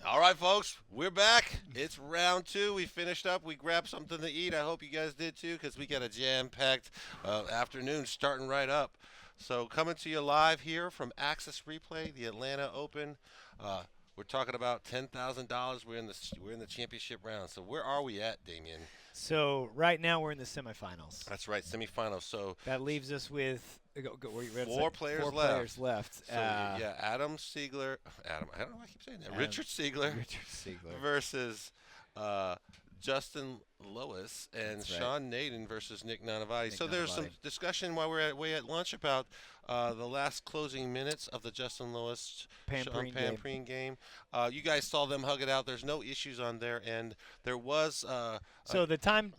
All right, folks, we're back. It's round two. We finished up. We grabbed something to eat. I hope you guys did too, because we got a jam-packed afternoon starting right up. So coming to you live here from Access Replay, the Atlanta Open. Uh, we're talking about $10,000. We're in the championship round. So where are we at, Damien? So right now we're in the semifinals. That's right, semifinals. So That leaves us with four players four left. players left. So yeah, Adam Siegler. I don't know why I keep saying that. Richard Siegler. Richard Siegler Versus Justin Lois and That's right. Sean Naden versus Nick Nanavati. Nick So there's some Nanavati. discussion while we're away at lunch about the last closing minutes of the Justin Lois Sean Pamprine game. game. You guys saw them hug it out. There's no issues on their end. There was So the time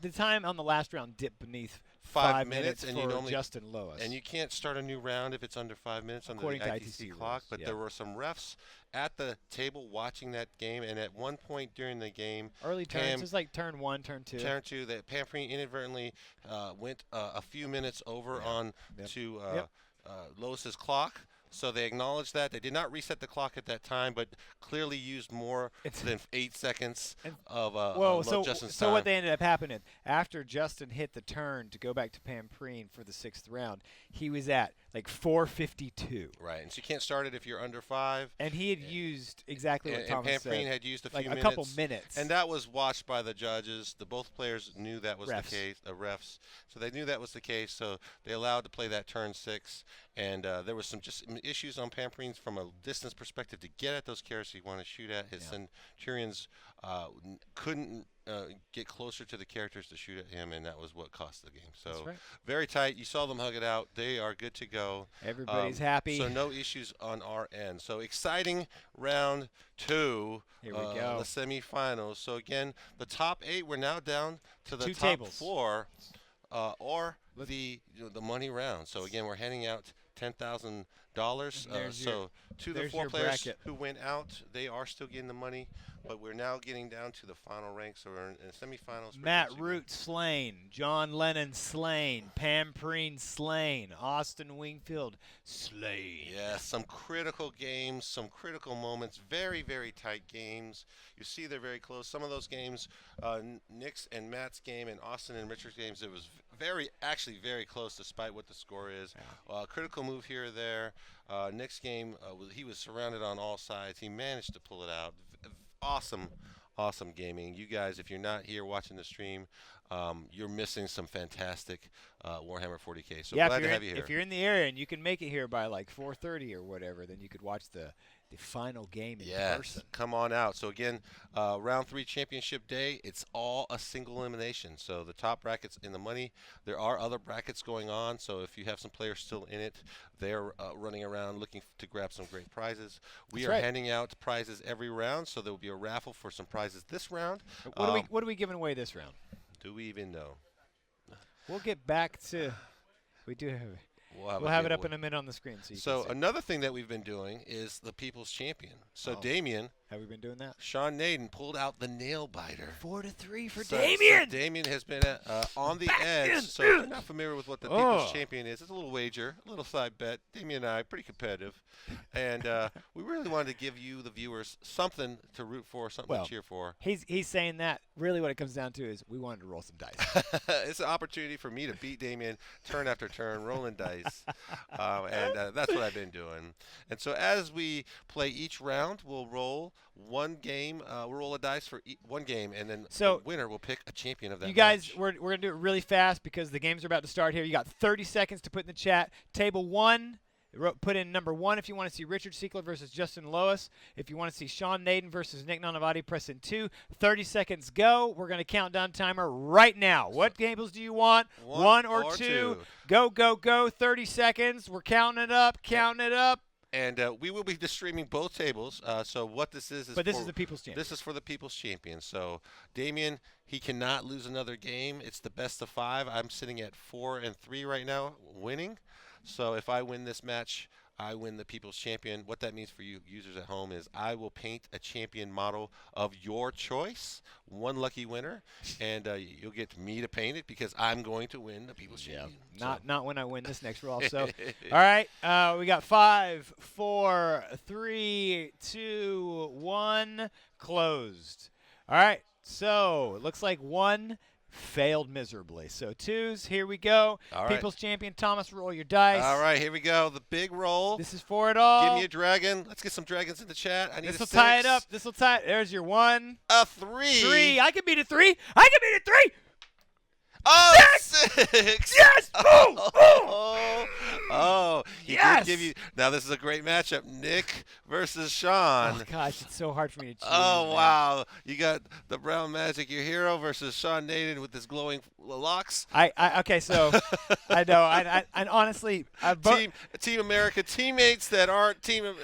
on the last round dipped beneath 5 minutes, and for you normally Justin Lois. and you can't start a new round if it's under 5 minutes on the According to ITC ITC clock. rules, But yeah. there were some refs at the table watching that game, and at one point during the game, Early turns, Pam- it's like turn 1, turn 2. turn to that Pamprine inadvertently went a few minutes over on Yep. to Yep. Lois's clock. So they acknowledged that. They did not reset the clock at that time, but clearly used more than 8 seconds And- of Justin's so time. what they ended up happening after Justin hit the turn to go back to Pamprine for the 6th round, he was at like 4:52. Right, and so you can't start it if you're under 5. And he had used exactly what And Thomas Pamprine said, had used a like few a minutes. couple minutes. And that was watched by the judges. Both players knew that was Refs. the case, the refs. So they knew that was the case. So they allowed to play that turn 6. And there was some just issues on Pamprine's from a distance perspective to get at those carrots he wanted to shoot at. His Centurions couldn't get closer to the characters to shoot at him, and that was what cost the game. So That's right. very tight. You saw them hug it out. They are good to go. Everybody's happy. So no issues on our end. So exciting round 2. Here we go. The semifinals. So again, the top 8. We're now down to the 2 top tables. 4, or the money round. So again, we're handing out $10,000. So to the there's 4 your players bracket. who went out, they are still getting the money. But we're now getting down to the final rank. So we're in semifinals. Matt Root slain, John Lennon slain, Pamprine slain, Austin Wingfield slain. Yeah, some critical games, some critical moments, very, very tight games. You see they're very close. Some of those games, Nick's and Matt's game and Austin and Richard's games, it was actually very close despite what the score is. Yeah. Critical move here or there. Nick's game, he was surrounded on all sides. He managed to pull it out. Awesome gaming. You guys, if you're not here watching the stream, you're missing some fantastic Warhammer 40K. So Yeah, glad to have you here. if you're in the area and you can make it here by like 4:30 or whatever, then you could watch the final game in person. Come on out. So again, round 3 championship day, it's all a single elimination. So the top bracket's in the money. There are other brackets going on. So if you have some players still in it, they're running around looking to grab some great prizes. We are handing out prizes every round, so there will be a raffle for some prizes this round. What are we giving away this round? Do we even know? We'll get back to. We do have. We'll We'll have it up in a minute on the screen so you So can see. another thing that we've been doing is the People's Champion. So Damien, Have we been doing that? Sean Naden pulled out the nail biter. 4-3 for So Damien. Damien has been on the edge. So if you're not familiar with what the People's Champion is, it's a little wager, a little side bet. Damien and I, pretty competitive. And we really wanted to give you, the viewers, something to root for, something to cheer for. He's saying that. Really what it comes down to is we wanted to roll some dice. It's an opportunity for me to beat Damien turn after turn, rolling dice. And that's what I've been doing. And so as we play each round, we'll roll one game. We'll roll a dice for one game, and then the winner will pick a champion of that You guys, match. we're going to do it really fast because the games are about to start here. You got 30 seconds to put in the chat. Table 1. Put in number 1 if you want to see Richard Siegler versus Justin Lois. If you want to see Sean Naden versus Nick Nanavati, press in 2. 30 seconds go. We're going to count down timer right now. What games do you want? One or two? Go, go, go. 30 seconds. We're counting it up. Counting it up. And we will be just streaming both tables. So what this is But this is the People's Champion. This is for the People's Champion. So Damien, he cannot lose another game. It's the best of 5. I'm sitting at 4-3 right now, winning. So if I win this match, I win the People's Champion. What that means for you users at home is I will paint a champion model of your choice, one lucky winner, and you'll get me to paint it because I'm going to win the People's Champion. Not when I win this next roll. So, all right, we got 5, 4, 3, 2, 1, closed. All right, so it looks like 1 failed miserably. So 2s, here we go. All right. People's Champion, Thomas, roll your dice. All right, here we go. The big roll. This is for it all. Give me a dragon. Let's get some dragons in the chat. I need This a will 6. tie it up. This will tie it. There's your 1. A 3. 3. I can beat a 3. I can beat a 3. Oh, 6. Yes. Oh, he yes. did give you. Now this is a great matchup. Nick versus Sean. Oh gosh, it's so hard for me to choose. Oh man. wow, you got the Brown Magic, your hero, versus Sean Naden with his glowing locks. Okay, so I know. I honestly, Team America teammates that aren't Team.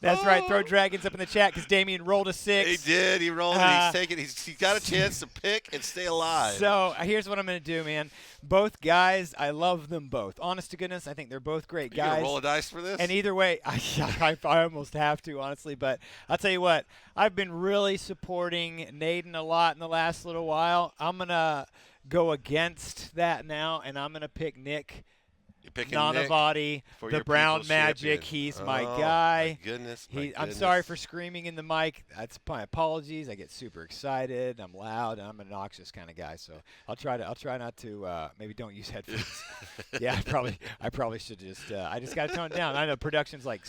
That's right. Throw dragons up in the chat because Damien rolled a 6. He did. He rolled it. He's taking. He's got a chance to pick and stay alive. So here's what I'm going to do, man. Both guys, I love them both. Honest to goodness, I think they're both great guys. You gonna roll a dice for this? And either way, I almost have to, honestly. But I'll tell you what, I've been really supporting Naden a lot in the last little while. I'm going to go against that now, and I'm going to pick Nick. Nanavati, the Brown Magic. He's my guy. My goodness, I'm sorry for screaming in the mic. That's my apologies. I get super excited. I'm loud. I'm an obnoxious kind of guy. So I'll try not to. Maybe don't use headphones. Yeah, I probably should just. I just got to tone it down. I know production's like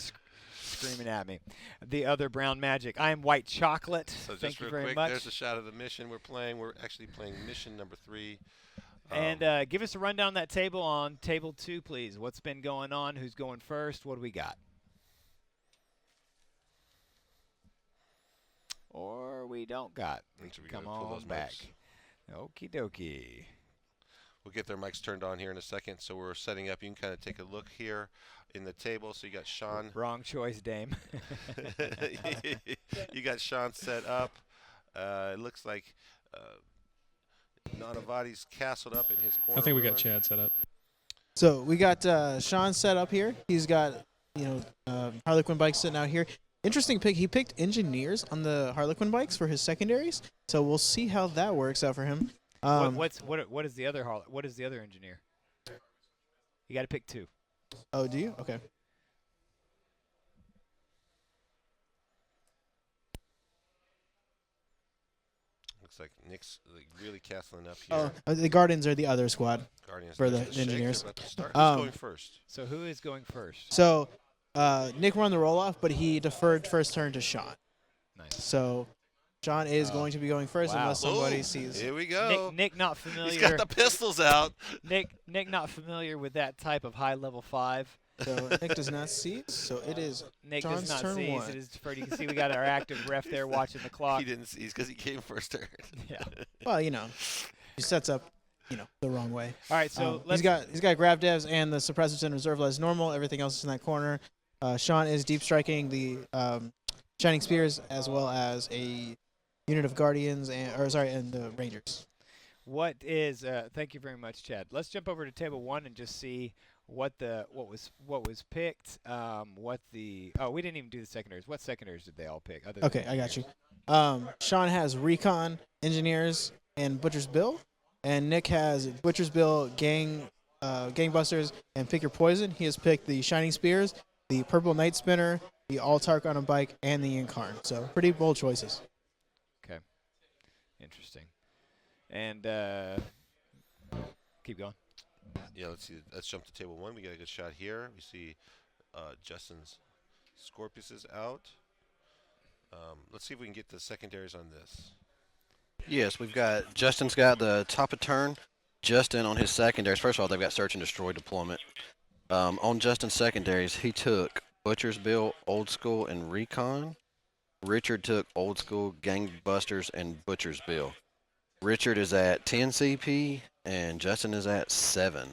screaming at me. The other Brown Magic. I am White Chocolate. So Thank you very very quick, much. There's a shot of the mission we're playing. We're actually playing mission number 3. And give us a rundown on that table on table 2, please. What's been going on? Who's going first? What do we got? Or we don't got. Come on back. Okie dokie. We'll get their mics turned on here in a second. So we're setting up. You can kind of take a look here in the table. So you got Sean. Wrong choice, Dame. You got Sean set up. It looks like Nanavati's castled up in his corner. I think we got Chad set up. So we got Sean set up here. He's got Harlequin bikes sitting out here. Interesting pick. He picked engineers on the Harlequin bikes for his secondaries. So we'll see how that works out for him. What is the other what is the other engineer? You got to pick 2. Oh, do you? Okay. Looks like Nick's really castling up here. Oh, the Guardians are the other squad. Guardians for the engineers. Who's going first? So who is going first? So Nick won the roll-off, but he deferred first turn to Sean. Nice. So Sean is going to be going first unless somebody sees. Here we go. Nick not familiar. He's got the pistols out. Nick not familiar with that type of high level 5. So Nick does not see, so it is Nick John's does not turn see. 1. It is you can see we got our active ref there watching the clock. He didn't see because he came first turn. Yeah. Well, he sets up, the wrong way. All right, so he's got grab devs and the suppressors in reserve as normal. Everything else is in that corner. Sean is deep striking the Shining Spears as well as a unit of Guardians and the Rangers. What is? Thank you very much, Chad. Let's jump over to table 1 and just see what was picked. We didn't even do the secondaries. What secondaries did they all pick? Okay, I got you. Sean has Recon, Engineers, and Butcher's Bill, and Nick has Butcher's Bill, Gangbusters, and Pick Your Poison. He has picked the Shining Spears, the Purple Night Spinner, the Altark on a bike, and the Incarn. So pretty bold choices. Okay, interesting. And keep going. Yeah, let's see. Let's jump to table 1. We got a good shot here. We see Justin's Scorpius is out. Let's see if we can get the secondaries on this. Yes, we've got Justin's got the top of turn. Justin on his secondaries. First of all, they've got search and destroy deployment. On Justin's secondaries, he took Butcher's Bill, Old School, and Recon. Richard took Old School, Gangbusters, and Butcher's Bill. Richard is at 10 CP, and Justin is at 7.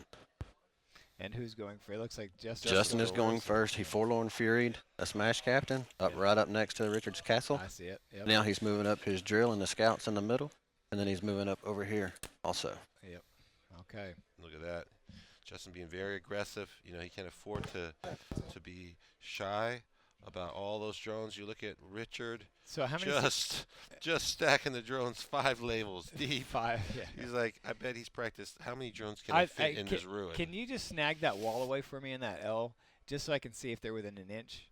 And who's going first? It looks like Justin is going first. He Forlorn Furied, a Smash Captain, right up next to Richard's castle. I see it. Yep. Now he's moving up his drill and the scouts in the middle, and then he's moving up over here also. Yep. Okay. Look at that. Justin being very aggressive. You know, he can't afford to be shy about all those drones. You look at Richard, So how many? just stacking the drones 5 labels deep. 5. Yeah. He's like, I bet he's practiced. How many drones can I fit in this ruin? Can you just snag that wall away for me in that L, just so I can see if they're within an inch?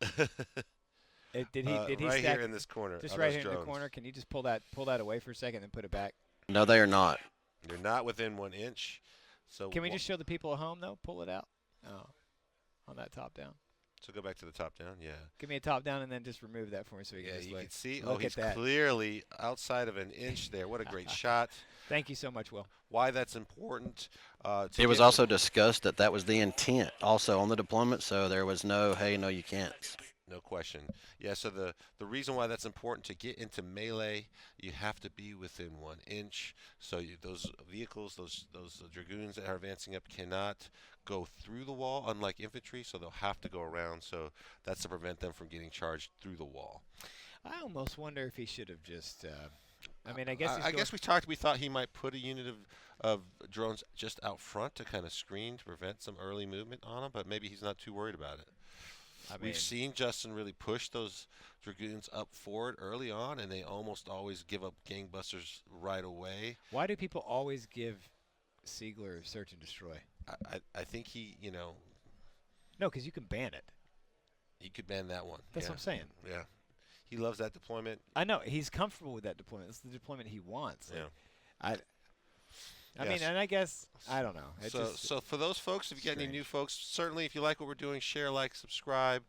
Did he right stack here in this corner? just of right those here in the drones. corner? Can you just pull that away for a second and put it back? No, they are not. They're not within 1 inch. So Can we just show the people at home though? Pull it out. Oh, on that top down. So go back to the top down. Yeah. Give me a top down and then just remove that for me so we can Yeah, just you look. can see. Look Oh, he's at that. clearly outside of an inch there. What a great shot. Thank you so much, Will. Why that's important. It was also discussed that was the intent also on the deployment, so there was no, hey, no, you can't. No question. Yeah, so the reason why that's important to get into melee, you have to be within 1 inch. So those vehicles, those dragoons that are advancing up cannot go through the wall, unlike infantry, so they'll have to go around. So that's to prevent them from getting charged through the wall. I almost wonder if he should have just. I mean, I guess. I guess we thought he might put a unit of drones just out front to kind of screen to prevent some early movement on them, but maybe he's not too worried about it. We've seen Justin really push those dragoons up forward early on, and they almost always give up gangbusters right away. Why do people always give Siegler search and destroy? I think he, No, because you can ban it. he could ban that one. That's what I'm saying. Yeah, he loves that deployment. I know he's comfortable with that deployment. It's the deployment he wants. Like, I mean, and I guess I don't know. So for those folks, if you get any new folks, certainly if you like what we're doing, share, like, subscribe,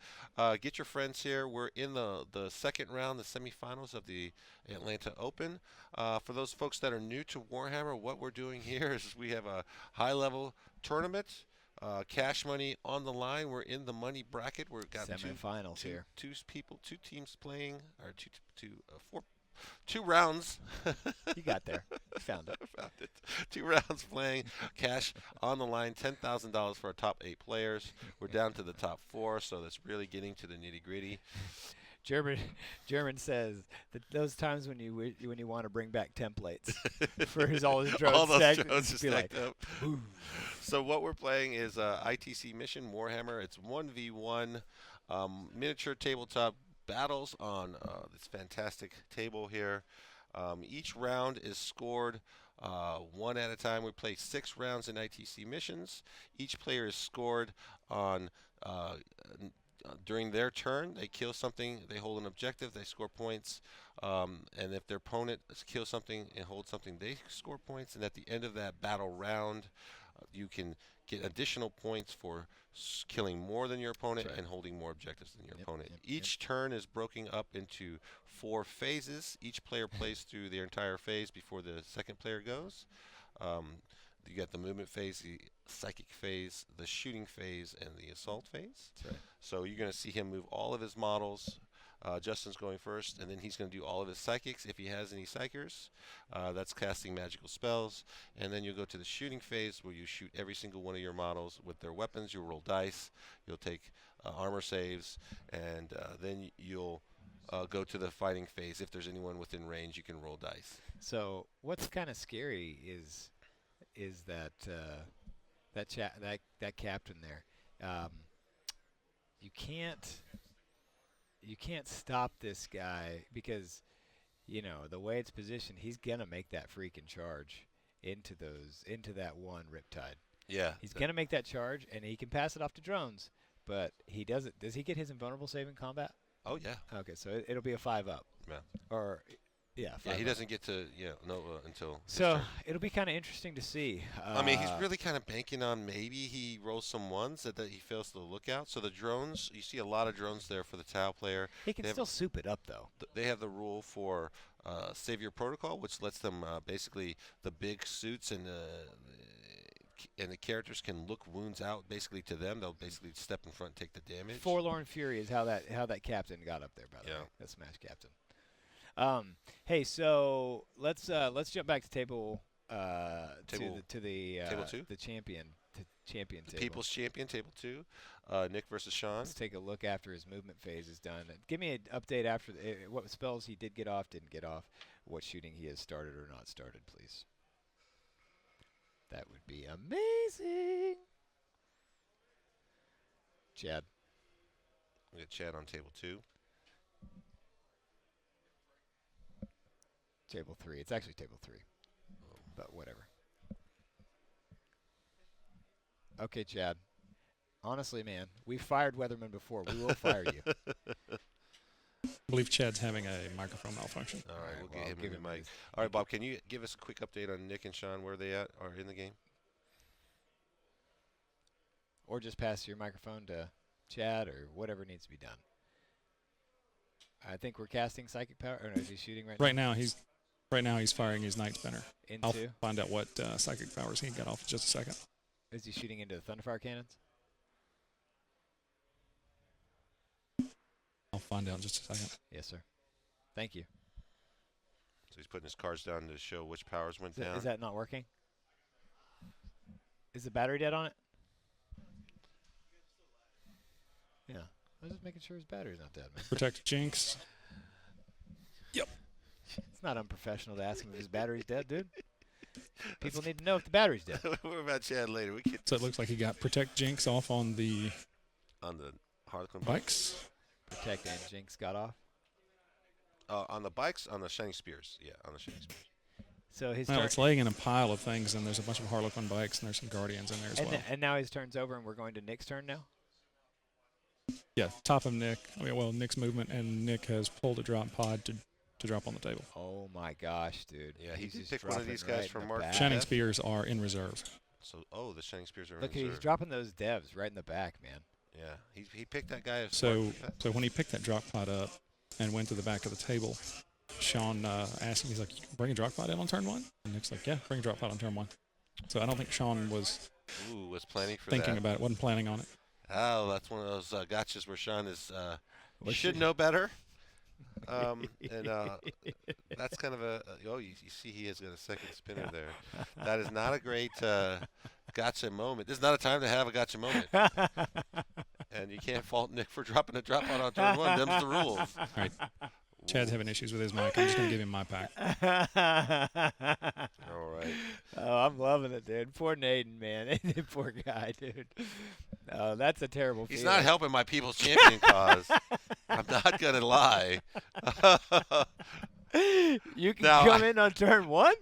get your friends here. We're in the second round, the semifinals of the Atlanta Open. For those folks that are new to Warhammer, what we're doing here is we have a high-level tournament, cash money on the line. We're in the money bracket. We've got semifinals here. Two teams playing, or two rounds. You got there. You found it. Found it. 2 rounds playing, cash on the line, $10,000 for our top 8 players. We're down to the top 4, so that's really getting to the nitty-gritty. German says that those times when you want to bring back templates for all his drones all those stacked, drones just be stacked like, up. So what we're playing is ITC mission Warhammer. It's 1v1 miniature tabletop battles on this fantastic table here. Each round is scored one at a time. We play 6 rounds in ITC missions. Each player is scored on during their turn. They kill something, they hold an objective, they score points. And if their opponent kills something and holds something, they score points. And at the end of that battle round, you can get additional points for killing more than your opponent and holding more objectives than your opponent. Each turn is broken up into 4 phases. Each player plays through their entire phase before the second player goes. You got the movement phase, the psychic phase, the shooting phase, and the assault phase. That's right. So you're going to see him move all of his models. Justin's going first, and then he's going to do all of his psychics if he has any psychers. That's casting magical spells. And then you'll go to the shooting phase where you shoot every single one of your models with their weapons. You'll roll dice. You'll take armor saves, and then you'll go to the fighting phase. If there's anyone within range, you can roll dice. So what's kind of scary is that that captain there. You can't stop this guy because, the way it's positioned, he's gonna make that freaking charge into that one Riptide. Yeah. He's gonna make that charge, and he can pass it off to drones, but he doesn't. Does he get his invulnerable save in combat? Oh yeah. Okay, so it'll be a 5-up. Yeah. Or. Yeah, he doesn't get to Nova until. So it'll be kind of interesting to see. I mean, he's really kind of banking on maybe he rolls some ones that he fails to look out. So the drones, you see a lot of drones there for the Tau player. He can still soup it up though. They have the rule for Savior Protocol, which lets them basically the big suits and the characters can look wounds out basically to them. They'll basically step in front and take the damage. Forlorn Fury is how that captain got up there, by the way. That Smash captain. Hey, so let's jump back to table table 2, the champion table. People's champion, table 2, Nick versus Sean. Let's take a look after his movement phase is done. Give me an update after what spells he did get off, didn't get off, what shooting he has started or not started, please. That would be amazing. Chad. We got Chad on table 2. Table 3. It's actually table 3. But whatever. Okay, Chad. Honestly, man, we fired Weatherman before. We will fire you. I believe Chad's having a microphone malfunction. All right, we'll well, get him give in the him mic. his- All right, Bob, can you give us a quick update on Nick and Sean, where they at are in the game? Or just pass your microphone to Chad or whatever needs to be done. I think we're casting Psychic Power. Or no, is he shooting Right now he's firing his Night Spinner. I'll into? find out what psychic powers he got off in just a second. Is he shooting into the Thunderfire cannons? I'll find out in just a second. Yes, sir. Thank you. So he's putting his cards down to show which powers went down. Is that not working? Is the battery dead on it? Yeah. I was just making sure his battery's not dead, man. Protect Jinx. It's not unprofessional to ask him if his battery's dead, dude. People need to know if the battery's dead. We're about Chad later. We can So it looks like he got Protect Jinx off on the on the Harlequin bikes. Protect and Jinx got off. on the bikes, on the Shining Spears. Yeah, on the Shining Spears. So his Well, turn. it's laying in a pile of things, and there's a bunch of Harlequin bikes, and there's some Guardians in there as well. And now his turn's over, and we're going to Nick's turn now? Yeah, top of Nick. Nick's movement, and Nick has pulled a drop pod to drop on the table. Oh, my gosh, dude. Yeah, he He's did just pick one of dropping these guys right from in the Mark back. Shining Death? Spears are in reserve. So, the Shining Spears are Look, in he's reserve. dropping those devs right in the back, man. Yeah, he picked that guy. As So Mark Death. so when he picked that drop pod up and went to the back of the table, Sean asked him, he's like, "You can bring a drop pod in on turn 1?" And Nick's like, "Yeah, bring a drop pod on turn 1." So I don't think Sean was was planning for thinking that. about it, wasn't planning on it. Oh, that's one of those gotchas where Sean is What should should- know better. And that's kind of you see he has got a second spinner there. That is not a great gotcha moment. This is not a time to have a gotcha moment. And you can't fault Nick for dropping a drop out on turn 1. Them's the rules. All right. Chad's having issues with his mic. I'm just going to give him my pack. All right. Oh, I'm loving it, dude. Poor Naden, man. Poor guy, dude. Oh, that's a terrible He's feeling. not helping my people's champion cause. I'm not going to lie. You can Now, come in on turn 1?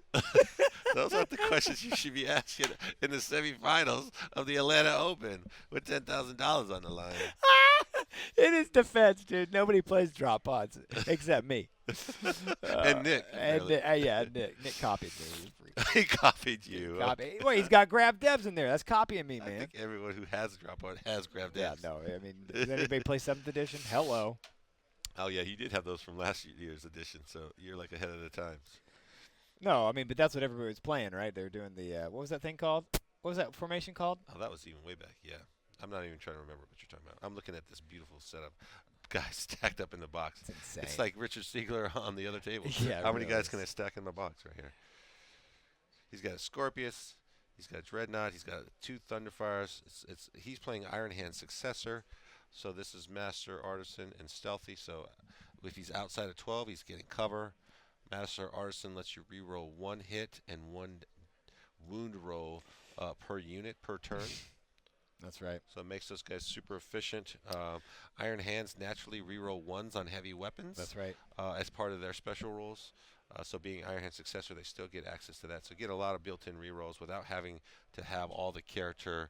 Those aren't the questions you should be asking in the semifinals of the Atlanta Open with $10,000 on the line. In his defense, dude, nobody plays drop pods except me. And Nick. And apparently. yeah, Nick copied me. He's freaking He copied you. Wait, he's got grab devs in there. That's copying me, I man. think everyone who has a drop on has grabbed Yeah, that. no, I mean, does anybody play 7th edition? Hello. Oh, yeah, you did have those from last year's edition, so you're like ahead of the times. No, I mean, but that's what everybody was playing, right? They were doing the, what was that thing called? What was that formation called? Oh, that was even way back, yeah. I'm not even trying to remember what you're talking about. I'm looking at this beautiful setup. Guys stacked up in the box. It's insane. It's like Richard Siegler on the other table. Yeah, it How many really guys is. can I stack in my box right here? He's got a Scorpius. He's got a Dreadnought. He's got 2 Thunderfires. He's playing Iron Hand Successor. So this is Master, Artisan, and Stealthy. So if he's outside of 12, he's getting cover. Master Artisan lets you reroll 1 hit and 1 wound roll per unit per turn. That's right. So it makes those guys super efficient. Iron Hands naturally reroll 1s on heavy weapons. That's right. As part of their special rules. So being Iron Hand Successor, they still get access to that. So get a lot of built-in rerolls without having to have all the character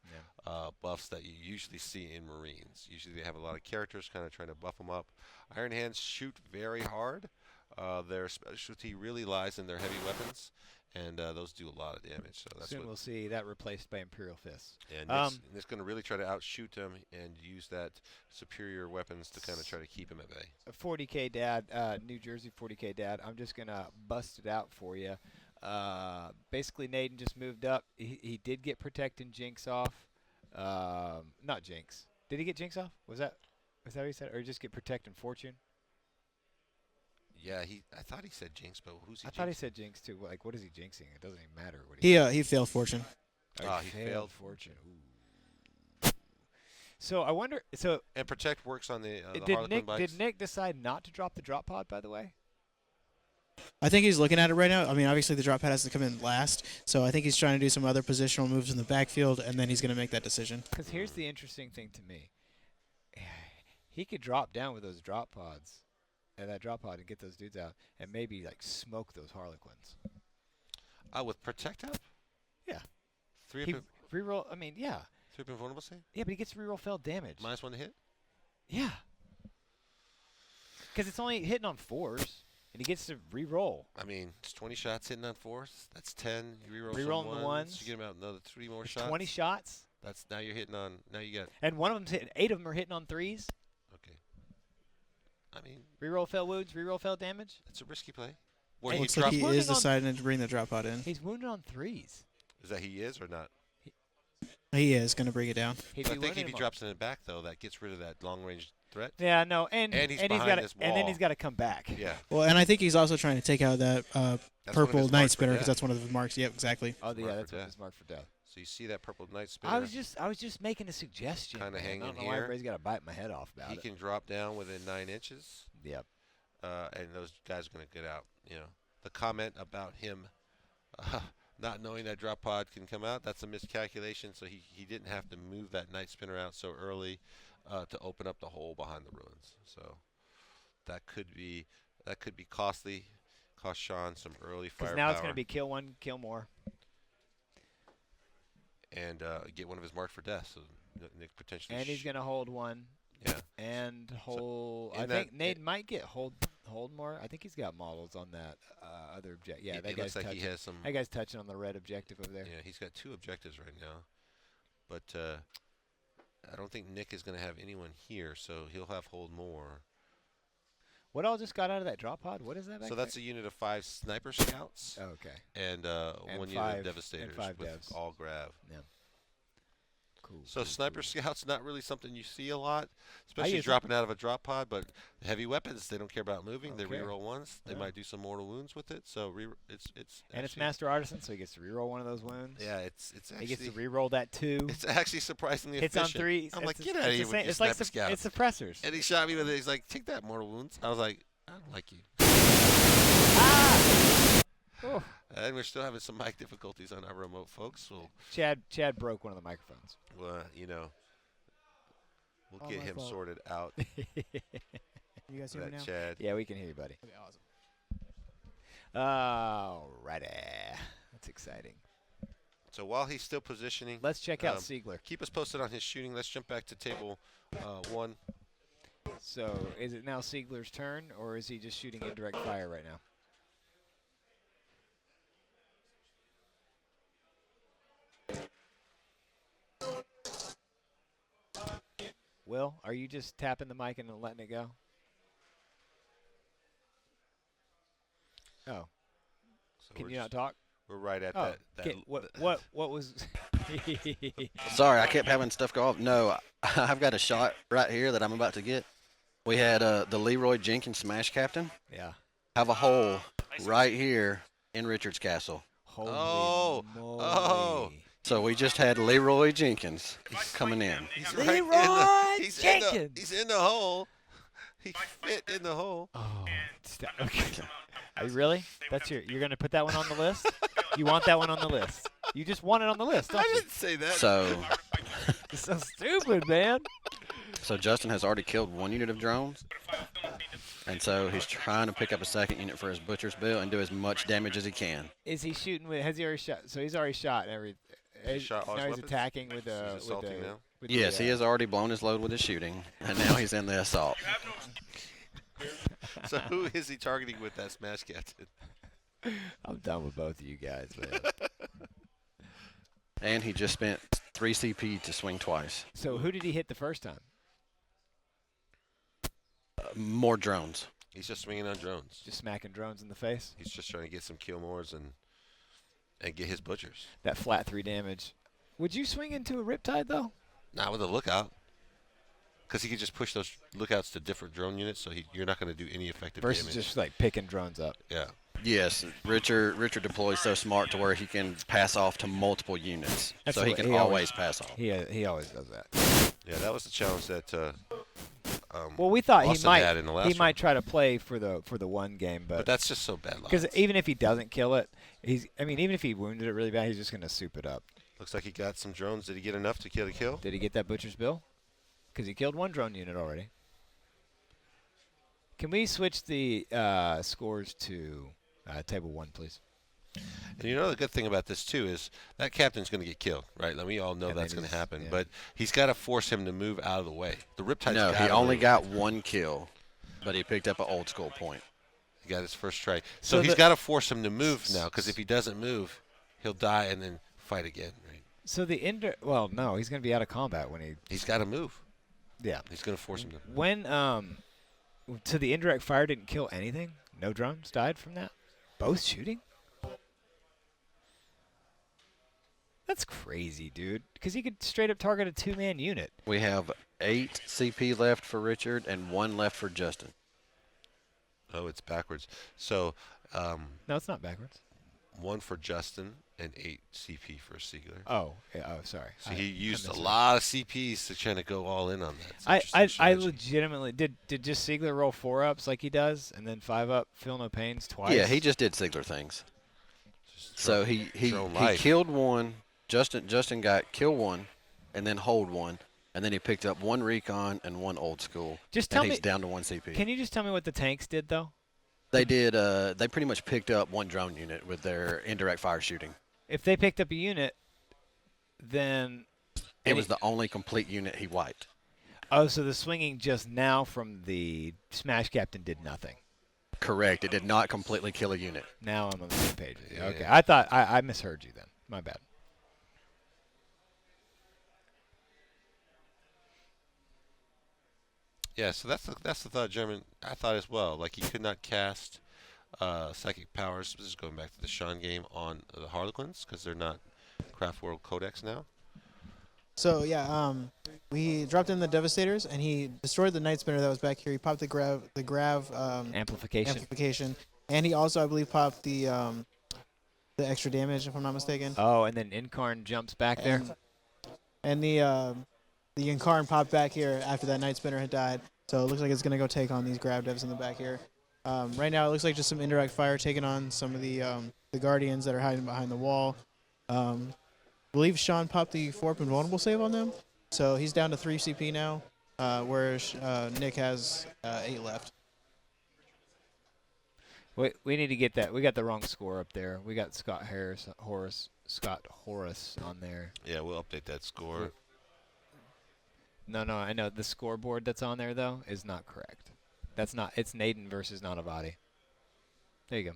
buffs that you usually see in Marines. Usually they have a lot of characters kind of trying to buff them up. Iron Hands shoot very hard. Their specialty really lies in their heavy weapons, and those do a lot of damage. So that's Soon what. we'll see that replaced by Imperial Fists. And Nick's going to really try to outshoot them and use that superior weapons to kind of try to keep him at bay. 40K Dad, New Jersey 40K Dad. I'm just going to bust it out for you. Basically, Naden just moved up. He did get Protect and Jinx off. Not Jinx. Did he get Jinx off? Was that what he said? Or just get Protect and Fortune? Yeah, I thought he said Jinx, but who's he? I thought he said Jinx too. Like, what is he jinxing? It doesn't even matter what He failed fortune. Oh, he failed Fortune. Ooh. So I wonder. So And Protect works on the did Harlequin bikes. Did Nick decide not to drop the drop pod? By the way. I think he's looking at it right now. I mean, obviously the drop pad has to come in last, so I think he's trying to do some other positional moves in the backfield, and then he's going to make that decision. Because here's the interesting thing to me. He could drop down with those drop pods, and that drop pod, and get those dudes out, and maybe like smoke those Harlequins. With Protect Up? Yeah. 3 He up, reroll. I mean, yeah, 3 up invulnerable save? yeah, but he gets reroll failed damage. -1 to hit? Yeah. Because it's only hitting on 4s, and he gets to reroll. I mean, it's 20 shots hitting on 4s. That's 10. You reroll Rerolling some the ones. You get about another 3 more It's shots. 20 shots, That's now you're hitting on. Now you got. and one of them's hitting. 8 of them are hitting on 3s. Okay. I mean, Reroll failed wounds, reroll failed damage. it's a risky play. Where Hey, he Looks like drops. he wounding is on- deciding to bring the drop pod in. He's wounded on 3s. Is that he is or not? He is going to bring it down. He'd But I be think if wounding he him on- drops it in the back though, that gets rid of that long range threat. Yeah, no, and And he's got behind this and then wall. he's got to come back. Yeah. Well, and I think he's also trying to take out that That's one of purple his night marks for spinner death. because that's one of the marks. Yep, exactly. Oh, Mark yeah, for that's what death. his mark for death. So you see that purple night spinner? I was just making a suggestion. Kinda man. hanging I don't know here. why everybody's got to bite my head off about He it. can drop down within 9 inches, Yep. and those guys are going to get out. You know, the comment about him not knowing that drop pod can come out, that's a miscalculation. So he didn't have to move that night spinner out so early to open up the hole behind the ruins. So that could be costly. Cost Sean some early Because firepower. now it's going to be kill one, kill more. and get one of his marked for death. So Nick potentially. And he's going to hold one. Yeah. And hold. in I that- think Nate might get hold more. I think he's got models on that other objective. Yeah, It that looks guy's like touching. he has some. That guy's touching on the red objective over there. Yeah, he's got 2 objectives right now, but I don't think Nick is going to have anyone here, so he'll have hold more. What all just got out of that drop pod? What is that? Back So that's a unit of 5 sniper scouts there? Oh, okay. and, And 1 unit 5 of devastators and 5 with devs. all grav. Cool. So cool, sniper cool. scouts not really something you see a lot, especially use dropping out of a drop pod. But heavy weapons, they don't care about moving. They Okay. reroll ones. They Yeah. might do some mortal wounds with it. So it's And it's actually- Master Artisan, so he gets to reroll one of those wounds. Yeah, it's He gets to actually reroll that too. it's actually surprisingly Hits on efficient. 3. I'm like, It's get the- out of it's here the with same- your It's like sniper scout. it's suppressors. And he shot me with it. He's like, take that, mortal wounds. I was like, I don't like you. Oh. And we're still having some mic difficulties on our remote, folks. So, Chad broke one of the microphones. you know, we'll All get my him fault. sorted out. You guys hear me That now? Chad. Yeah, we can hear you, buddy. Okay, awesome. Alrighty. That's exciting. So while he's still positioning, Let's check out Um, Siegler. keep us posted on his shooting. Let's jump back to table 1. So, is it now Siegler's turn, or is he just shooting indirect fire right now? Will, are you just tapping the mic and letting it go? Oh, So can we're you not just- talk? We're right at Oh, that. okay, what was? Sorry, I kept having stuff go off. No, I've got a shot right here that I'm about to get. We had the Leroy Jenkins Smash Captain Yeah. have a hole right here in Richard's Castle. Holy Oh, moly. oh. So we just had Leroy Jenkins coming in. He's Leroy right in the, he's in the, Jenkins. he's in the hole. He fit in the hole. Oh, okay. Are you really? You're gonna put that one on the list? You want that one on the list? You just want it on the list, don't I you? didn't say that. So It's so stupid, man. so Justin has already killed 1 unit of drones. And so he's trying to pick up a 2nd unit for his Butcher's Bill and do as much damage as he can. Is he shooting with? Has he already shot? So he's already shot every. shot all his now he's weapons? attacking with He's assaulting now? with Yes, the, he has already blown his load with his shooting, and now he's in the assault. So who is he targeting with that smash captain? I'm done with both of you guys, man. And he just spent 3 CP to swing twice. So who did he hit the first time? More drones. He's just swinging on drones. Just smacking drones in the face. He's just trying to get some kill mores and get his butchers. That flat 3 damage. Would you swing into a Riptide though? Not with a lookout. Because he could just push those lookouts to different drone units, so you're not going to do any effective Versus damage. just like picking drones up. Yeah. Yes, Richard deploys so smart to where he can pass off to multiple units. That's So he what can he always- always pass off. He always does that. Yeah, that was the challenge that Well, we thought Austin had in the last he one. might try to play for the one game, But but that's just so bad. because even if he doesn't kill it, even if he wounded it really bad, he's just gonna soup it up. Looks like he got some drones. Did he get enough to kill the kill? Did he get that Butcher's Bill? Because he killed 1 drone unit already. Can we switch the scores to table 1, please? And you know the good thing about this too is that captain's going to get killed, right? Like, we all know And that's then going to he's- happen, yeah. but he's got to force him to move out of the way. The Riptide's No, he gotta only move. got 1 kill, but he picked up an old school point. He got his first strike, So so he's the- got to force him to move now, because if he doesn't move, he'll die and then fight again. Right? So the well, no, he's going to be out of combat when he. He's got to move. Yeah. He's going to force him to. When so the indirect fire didn't kill anything. No drones died from that. Both shooting. That's crazy, dude. Because he could straight up target a 2-man unit. We have 8 CP left for Richard and 1 left for Justin. Oh, it's backwards. So, No, it's not backwards. 1 for Justin and 8 CP for Siegler. Oh, yeah, oh, sorry. So I he used a misread. lot of CPs to try to go all in on that. It's I interesting strategy. legitimately did just Siegler roll 4-ups like he does, and then 5-up, feel no pains twice. Yeah, he just did Ziegler things. Just So throw- he throw life. killed 1. Justin got kill 1, and then hold 1, and then he picked up 1 recon and 1 old school. Just and tell he's me. down to 1 CP. Can you just tell me what the tanks did though? They did. They pretty much picked up 1 drone unit with their indirect fire shooting. If they picked up a unit, then It was the only complete unit he wiped. oh, so the swinging just now from the Smash Captain did nothing. Correct. It did not completely kill a unit. Now I'm on the same page. Yeah. Okay, I thought I misheard you then. My bad. Yeah, so that's the thought, German. I thought as well. Like, he could not cast psychic powers. This is going back to the Sean game on the Harlequins because they're not Craft World Codex now. So yeah, we dropped in the Devastators, and he destroyed the Night Spinner that was back here. He popped the grav Amplification. amplification, and he also, I believe, popped the extra damage, if I'm not mistaken. Oh, and then Incarn jumps back there. And the Incarn popped back here after that Night Spinner had died. So it looks like it's gonna go take on these grav devs in the back here. Right now, it looks like just some indirect fire taking on some of the Guardians that are hiding behind the wall. I believe Sean popped the 4-up invulnerable save on them, so he's down to 3 CP now, whereas Nick has 8 left. We need to get that. We got the wrong score up there. We got Scott Horace on there. Yeah, we'll update that score. No, I know the scoreboard that's on there though is not correct. That's not. It's Naden versus Nanavati. There you go.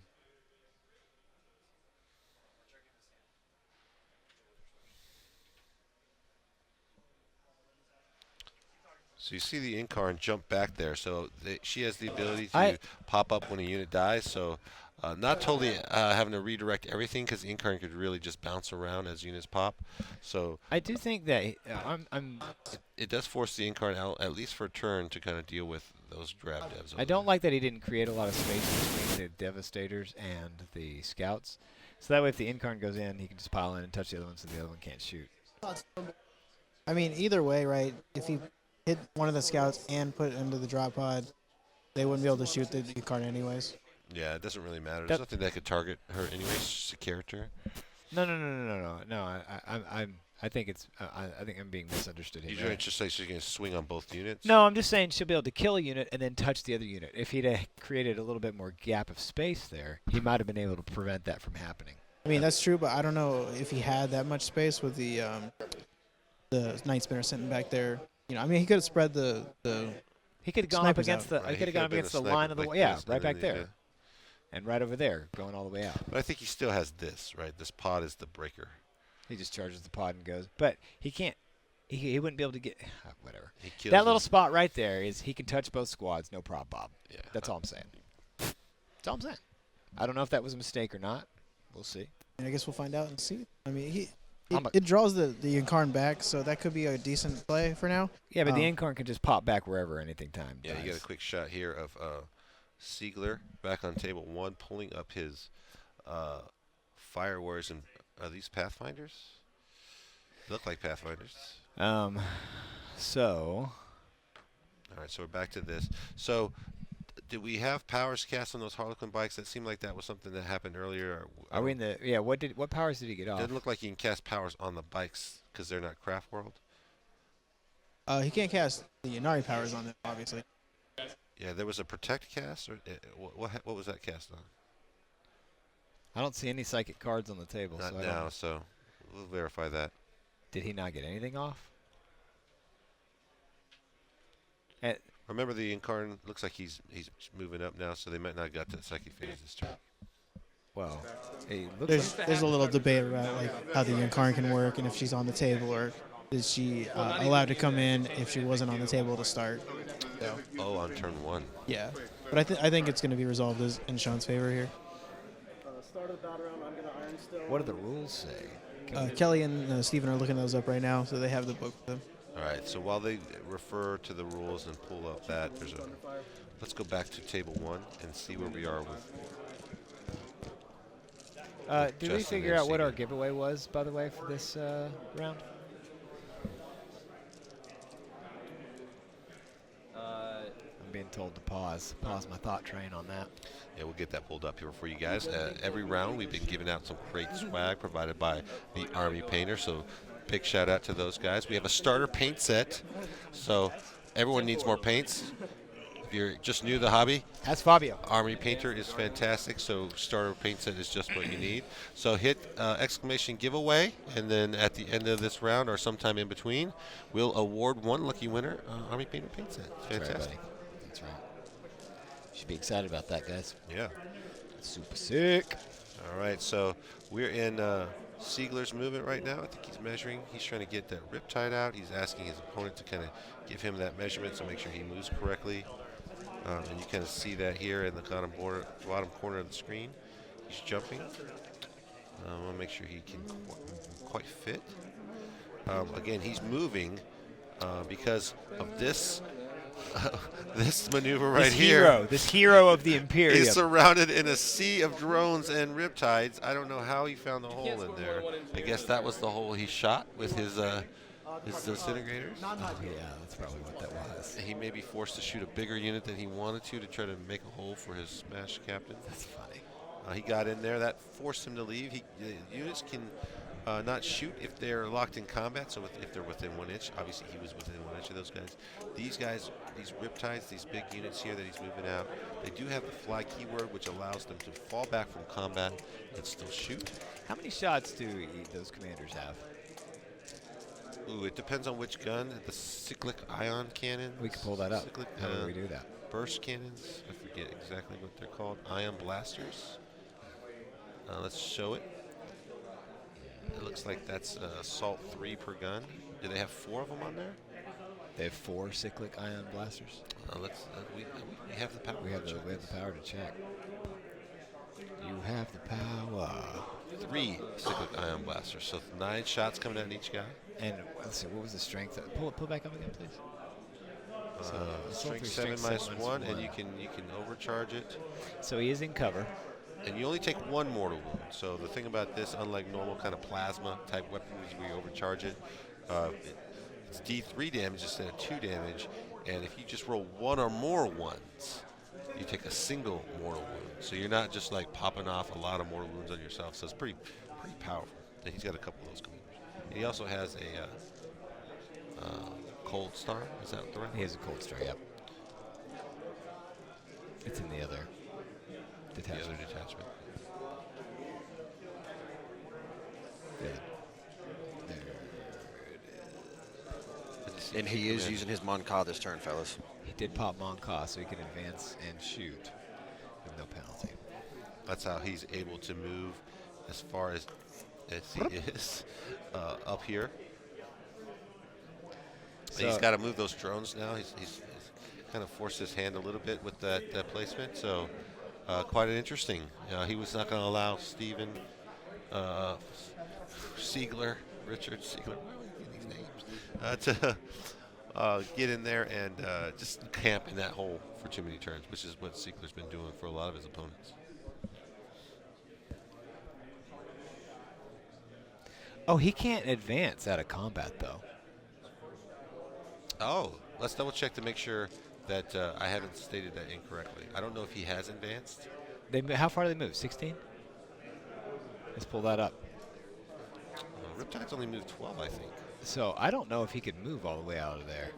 So you see the Incarn jump back there. So she has the ability to I- pop up when a unit dies. So not totally having to redirect everything because the Incarn could really just bounce around as units pop. So I do think that I'm. it does force the Incarn out, at least for a turn, to kind of deal with those grab devs. I don't like that he didn't create a lot of space between the Devastators and the Scouts. So that way, if the Incarn goes in, he can just pile in and touch the other one, so the other one can't shoot. I mean, either way, right? If he hit one of the scouts and put it into the drop pod, they wouldn't be able to shoot the Incarn anyways. Yeah, it doesn't really matter. That- There's nothing that could target her anyways. It's just a character. No. I think it's. I think I'm being misunderstood You here. don't just say she's going to swing on both units? No, I'm just saying she'll be able to kill a unit and then touch the other unit. If he'd created a little bit more gap of space there, he might have been able to prevent that from happening. I mean, that's true, but I don't know if he had that much space with the Night Spinner sitting back there. You know, I mean, he could have spread the. He could have gone up Sniper's against out. the. Right, He could have gone up been against a the sniper line of the. like Yeah, this, right and back then, there, and right over there, going all the way out. But I think he still has this, right? This pod is the breaker. He just charges the pod and goes. But he can't. He wouldn't be able to get. Whatever. He kills That little his- spot right there is he can touch both squads, no problem, Bob. Yeah. That's all I'm saying. That's all I'm saying. I don't know if that was a mistake or not. We'll see. I guess we'll find out and see. I mean, I'm a- it draws the Incarn back, so that could be a decent play for now. Yeah, but the Um, Incarn can just pop back wherever anything time. Yeah, you got a quick shot here of Siegler back on table 1, pulling up his Fire Warriors. And are these Pathfinders? They look like Pathfinders. So All right, so we're back to this. So, did we have powers cast on those Harlequin bikes? That seemed like that was something that happened earlier. are we in the? Yeah. What powers did he get It off? doesn't look like you can cast powers on the bikes because they're not Craft World. He can't cast the Inari powers on them, obviously. Yeah, there was a protect cast, or what was that cast on? I don't see any psychic cards on the table. Not so I don't now, know. so we'll verify that. Did he not get anything off? Remember, the Incarn looks like he's moving up now, so they might not have got to the psychic phase this turn. Well, it looks There's a little debate about like how the Incarn can work and if she's on the table or is she allowed to come in if she wasn't on the table to start. So, Oh, on turn 1. yeah, but I think it's going to be resolved in Sean's favor here. what do the rules say? Kelly and Steven are looking those up right now, so they have the book with them. All right, so while they refer to the rules and pull up that, let's go back to table 1 and see where we are with. Did we Justin figure and out what our Seagan. giveaway was, by the way, for this round? I'm being told to pause my thought train on that. Yeah, we'll get that pulled up here for you guys. Every round, we've been giving out some great swag provided by the Army Painter, so big shout out to those guys. We have a starter paint set, so everyone needs more paints. If you're just new to the hobby, That's Fabio. Army Painter is fantastic, so starter paint set is just what you need. So hit exclamation giveaway, and then at the end of this round or sometime in between, we'll award one lucky winner Army Painter paint set. It's That's right, fantastic. buddy. That's right. Should be excited about that, guys. Yeah. Super sick. All right, so we're in Siegler's movement right now. I think he's measuring. He's trying to get that riptide out. He's asking his opponent to kind of give him that measurement to make sure he moves correctly. And you kind of see that here in the bottom corner of the screen. He's jumping. I want to make sure he can quite fit. Again, he's moving because of this this maneuver right here. This hero of the Imperium. He's surrounded in a sea of drones and riptides. I don't know how he found the hole in there. I guess that was the hole he shot with his disintegrators. Oh, yeah, that's probably what that was. He may be forced to shoot a bigger unit than he wanted to try to make a hole for his smash captain. That's funny. He got in there. That forced him to leave. The units can not shoot if they're locked in combat, so if they're within 1 inch. Obviously, he was within 1 inch of those guys. These riptides, these big units here that he's moving out, they do have the fly keyword, which allows them to fall back from combat and still shoot. How many shots do those commanders have? Ooh, it depends on which gun. The cyclic ion cannon. We can pull that up. Cyclic, How do we do that? burst cannons. I forget exactly what they're called. Ion blasters. Let's show it. It looks like that's Assault 3 per gun. Do they have 4 of them on there? They have 4 cyclic ion blasters. We have the power. We have the power to check. You have the power. 3 cyclic ion blasters. So 9 shots coming out in each guy. And let's see, what was the strength? Pull back up again, please. Strength 7 strength minus 7 1, and one. you can overcharge it. So he is in cover. And you only take 1 mortal wound. So the thing about this, unlike normal kind of plasma type weapons where you overcharge it, it's D3 damage instead of 2 damage. And if you just roll 1 or more ones, you take a single mortal wound. So you're not just like popping off a lot of mortal wounds on yourself. So it's pretty powerful. And he's got a couple of those commanders. And he also has a cold star. Is that the right He one? has a cold star, yep. It's in the other The detachment. other detachment. There it is. And he is using his Monka this turn, fellas. He did pop Monka, so he can advance and shoot with no penalty. That's how he's able to move as far as he is up here. He's So- got to move those drones now. He's kind of forced his hand a little bit with that placement. So quite interesting. He was not going to allow Steven Richard Siegler, why are we getting these names? To get in there and just camp in that hole for too many turns, which is what Siegler's been doing for a lot of his opponents. Oh, he can't advance out of combat, though. Oh, let's double check to make sure that I haven't stated that incorrectly. I don't know if he has advanced. How far do they move? 16? Let's pull that up. Riptide's only moved 12, I think. So I don't know if he could move all the way out of there.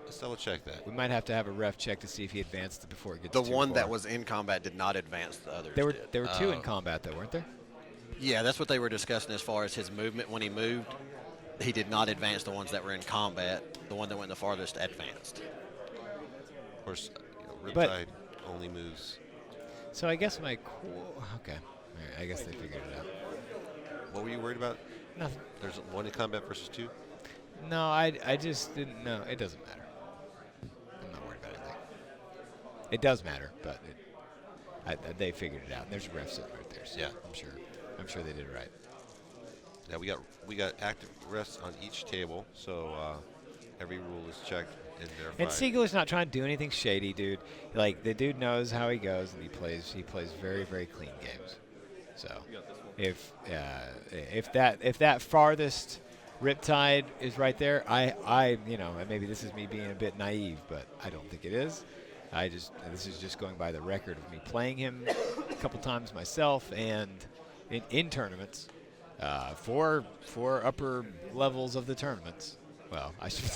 Let's double check that. We might have to have a ref check to see if he advanced it before it gets The too one far. that was in combat did not advance. The others There were did. there were two in combat though, weren't there? Yeah, that's what they were discussing as far as his movement. When he moved, he did not advance the ones that were in combat. The one that went the farthest advanced. Of course, But- Riptide only moves. So I guess my okay. All right, I guess they figured it out. What were you worried about? Nothing. There's one in combat versus 2? No, I just didn't know. It doesn't matter. I'm not worried about anything. It does matter, but they figured it out. And there's a ref sitting right there. So Yeah. I'm sure they did it right. Yeah, we got active refs on each table, so every rule is checked and verified. And Siegler's not trying to do anything shady, dude. Like the dude knows how he goes, and he plays very, very clean games. So if that farthest Riptide is right there, I maybe this is me being a bit naive, but I don't think it is. This is just going by the record of me playing him a couple times myself and in tournaments for upper levels of the tournaments. Well, I should.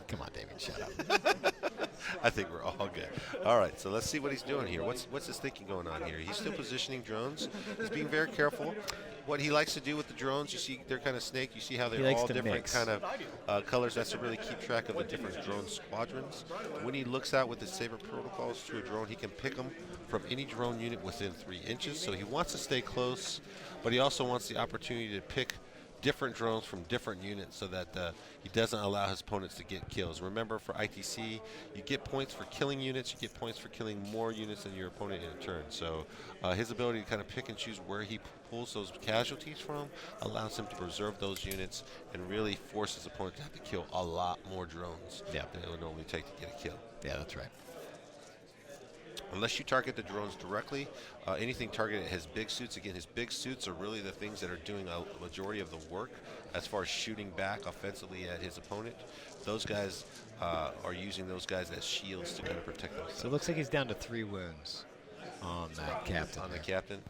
Come on, David, shut up. I think we're all good. All right, so let's see what he's doing here. What's his thinking going on here? He's still positioning drones. He's being very careful. What he likes to do with the drones, you see they're kind of snake. You see how He they're likes all to different mix. kind of colors. That's to really keep track of the different drone squadrons. When he looks out with his saber protocols to a drone, he can pick them from any drone unit within 3 inches. So he wants to stay close, but he also wants the opportunity to pick different drones from different units so that he doesn't allow his opponents to get kills. Remember, for ITC, you get points for killing units, you get points for killing more units than your opponent in a turn. So his ability to kind of pick and choose where he pulls those casualties from allows him to preserve those units and really force his opponent to have to kill a lot more drones than it would normally take to get a kill. Yeah, that's right. Unless you target the drones directly, anything targeted at his big suits. Again, his big suits are really the things that are doing a majority of the work as far as shooting back offensively at his opponent. Those guys are using those guys as shields to kind of protect themselves. So it looks like he's down to 3 wounds on that captain. On the there. captain.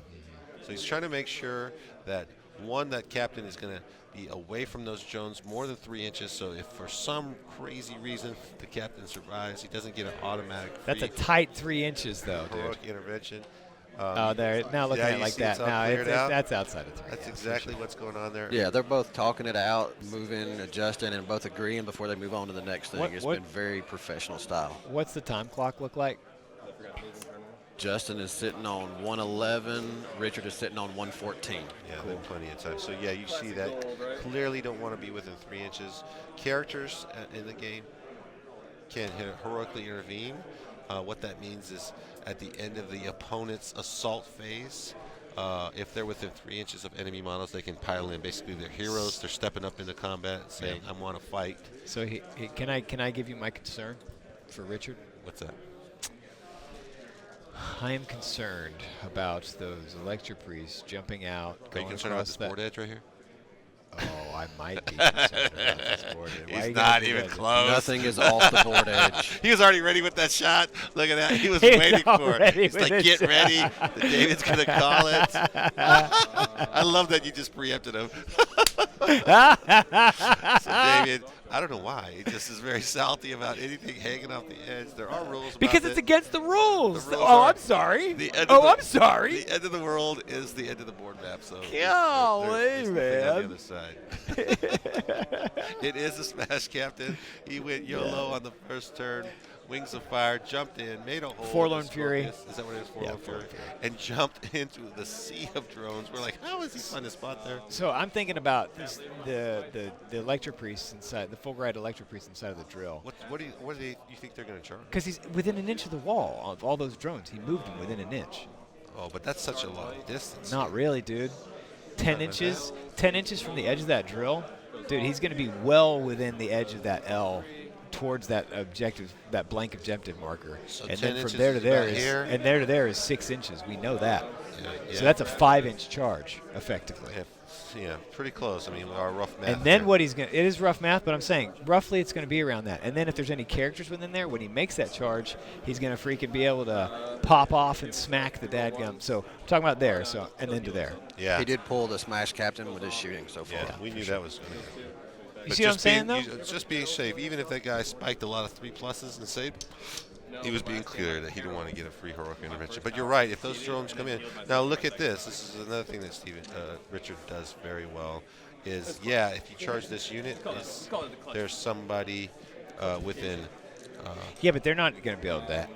So he's trying to make sure that, one, that captain is going to be away from those drones more than 3 inches. So if for some crazy reason the captain survives, he doesn't get an automatic That's a free tight 3 inches, though, dude. heroic intervention. Oh, there. Now looking yeah, at it you like see that. it's all No, cleared out? that's outside of 3. That's yeah, for exactly sure. what's going on there. Yeah, they're both talking it out, moving, adjusting, and both agreeing before they move on to the next thing. What- It's what- been very professional style. What's the time clock look like? Justin is sitting on 111. Richard is sitting on 114. Yeah, cool. Plenty of time. So yeah, you see that clearly don't want to be within 3 inches. Characters in the game can heroically intervene. What that means is at the end of the opponent's assault phase, if they're within 3 inches of enemy models, they can pile in. Basically, they're heroes. They're stepping up into combat, saying, "I want to fight." So can I give you my concern for Richard? What's that? I am concerned about those Electro priests jumping out. Are you going concerned about across this that- board edge right here? Oh, I might be concerned about this board edge. Why He's you not gotta do even that? close. Nothing is off the board edge. He was already ready with that shot. Look at that. He was He's waiting for it. already He's with like, his get ready. The David's going to call it. I love that you just preempted him. So, David, I don't know why. He just is very salty about anything hanging off the edge. There are rules about Because it. it's against the rules. The rules Oh, are I'm sorry. the end of Oh, the- I'm sorry. The end of the world is the end of the board map. So Golly, there's nothing on man. the other side. It is a smash captain. He went YOLO on the first turn. Wings of Fire, jumped in, made a hole. Forlorn with Fury. Scorpius. Is that what it is? Yeah, Forlorn Fury. And jumped into the sea of drones. We're like, how is he find a spot there? So I'm thinking about this, the Electro priest inside, the Fulgurite Electro priest inside of the drill. What do you think they're going to charge? Because he's within an inch of the wall of all those drones. He moved them within an inch. Oh, but that's such a long distance. Not really, dude. 10 inches. 10 inches from the edge of that drill. Dude, he's going to be well within the edge of that L towards that objective, that blank objective marker. So and 10 then from inches there to is there about is, here. and there to there is 6 inches. We know that. Yeah. So that's a 5-inch charge, effectively. Yeah, pretty close. I mean, our rough math. And then here. what he's going to, it is rough math, but I'm saying roughly it's going to be around that. And then if there's any characters within there, when he makes that charge, he's going to freaking be able to pop off and smack the dadgum. So I'm talking about there, so and then to there. Yeah. He did pull the smash captain with his shooting so far. Yeah, we knew that was going to happen. You see what I'm saying, though? Just being safe. Even if that guy spiked a lot of 3+s and saved, he was being clear that he didn't want to get a free heroic intervention. But you're right. If those drones come in, now look at this. This is another thing that Richard does very well. Is if you charge this unit, there's somebody within. Yeah, but they're not going to be able to that.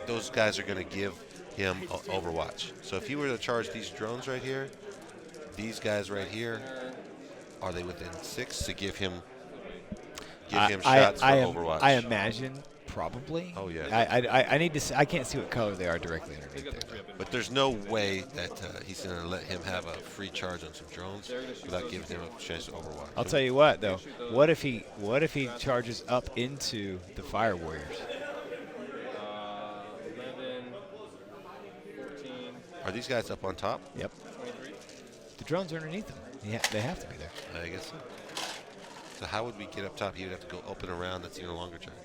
Those guys are going to give him Overwatch. So if you were to charge these drones right here, these guys right here, are they within 6 to give him shots for Overwatch? I imagine probably. Oh yeah. I need to. I can't see what color they are directly underneath there. But there's no way that he's going to let him have a free charge on some drones without giving him a chance to Overwatch. I'll tell you what, though. What if he charges up into the Fire Warriors? 11, 14. Are these guys up on top? Yep. The drones are underneath them. Yeah, they have to be there. I guess so. So how would we get up top? He would have to go up and around. That's even a longer charge.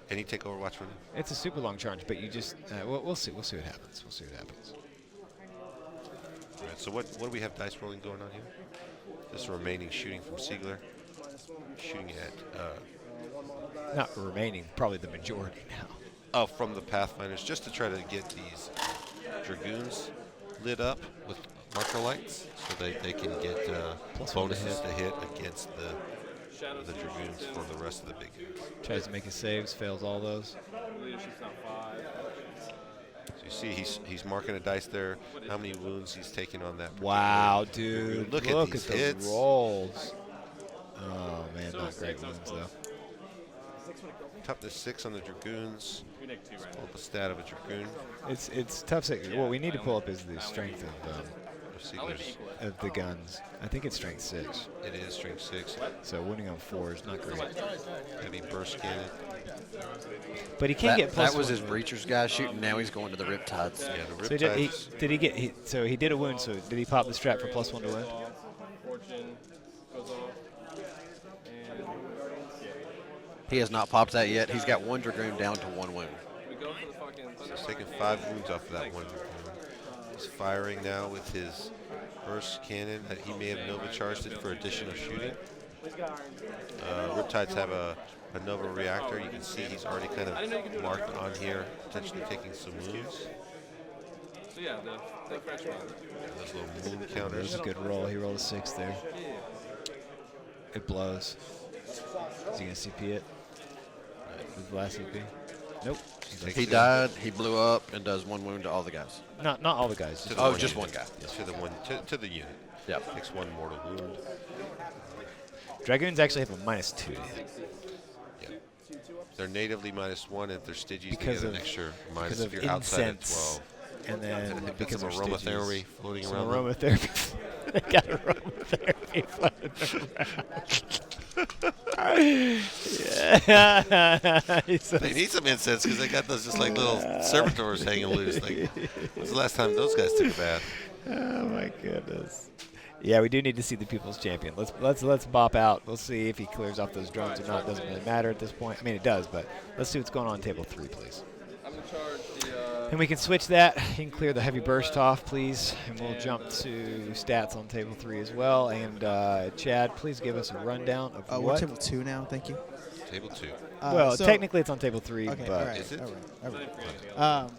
Can he take Overwatch from him? It's a super long charge, but you just we'll see. We'll see what happens. We'll see what happens. All right, so what do we have dice rolling going on here? This remaining shooting from Siegler. Shooting at Not remaining, probably the majority now. from the Pathfinders, just to try to get these Dragoons lit up with marker lights so they can get bonuses to hit against the Dragoons for the rest of the big guns. Tries to make his saves, fails all those. Leadership's not 5. So you see he's marking a dice there, how many wounds he's taking on that. Wow, particular dude. Look at these the hits. rolls. Oh, man, not great wounds, though. Toughness 6 on the Dragoons. Pull up a stat of a Dragoon. It's tough. What we need to pull up is the strength Of Siegler's. of the guns. I think it's strength 6. It is strength 6. So winning on 4 is not great. Heavy burst cannon. But he can get plus That was one his wound. breachers guy shooting. Now he's going to the Riptides. Yeah, the So Riptides. did he get? So he did a wound. So did he pop the strap for +1 to wound? Fortune goes off. And He has not popped that yet. He's got 1 Dragoon down to 1 wound. we go for the fucking He's taking 5 wounds off of that one Dragoon. He's firing now with his burst cannon. He may have Nova charged it for additional shooting. Riptides have a Nova reactor. You can see he's already kind of marked on here, potentially taking some wounds. So yeah, the Frenchman. Those little wound That was counters. a good roll. He rolled a 6 there. It blows. Is he gonna CP it? With the last CP? Nope. He's like, He died. He blew up and does 1 wound to all the guys. not all the guys. To Just the Oh, one just unit. one guy. To the unit. Yep. Takes 1 mortal wound. Dragoons actually have a -2 to hit Yeah. They're natively -1. If they're Stygies, because they of get an extra because minus of if you're outside at incense, 12. and then And they've got because some of aromatherapy Stygies. floating Some around them. aromatherapy. They got aromatherapy floating around. Yeah. They need some incense because they got those just like little servitors hanging loose. Like, when's the last time those guys took a bath? Oh my goodness. Yeah, we do need to see the People's Champion. Let's bop out. We'll see if he clears off those drones or not. It doesn't really matter at this point. I mean, it does, but let's see what's going on table 3, please. I'm gonna charge the. And we can switch that. You can clear the heavy burst off, please. And we'll jump to stats on table 3 as well. And Chad, please give us a rundown of We're what. table 2 now. Thank you. Table 2. Well, So- technically it's on table 3, Okay, but all right. Is it? All right.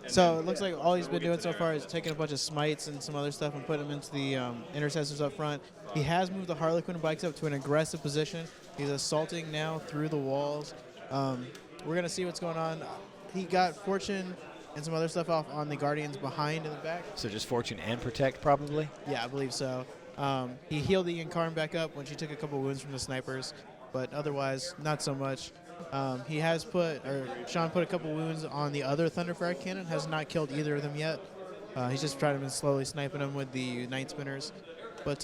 So it looks like all he's been doing so far is taking a bunch of smites and some other stuff and putting them into the intercessors up front. He has moved the Harlequin bikes up to an aggressive position. He's assaulting now through the walls. We're going to see what's going on. He got Fortune and some other stuff off on the Guardians behind in the back. so just Fortune and Protect probably. Yeah, I believe so. He healed the Incarn back up when she took a couple wounds from the snipers, but otherwise not so much. He has Sean put a couple wounds on the other Thunderfire cannon, has not killed either of them yet. He's just trying to slowly sniping them with the Night Spinners. But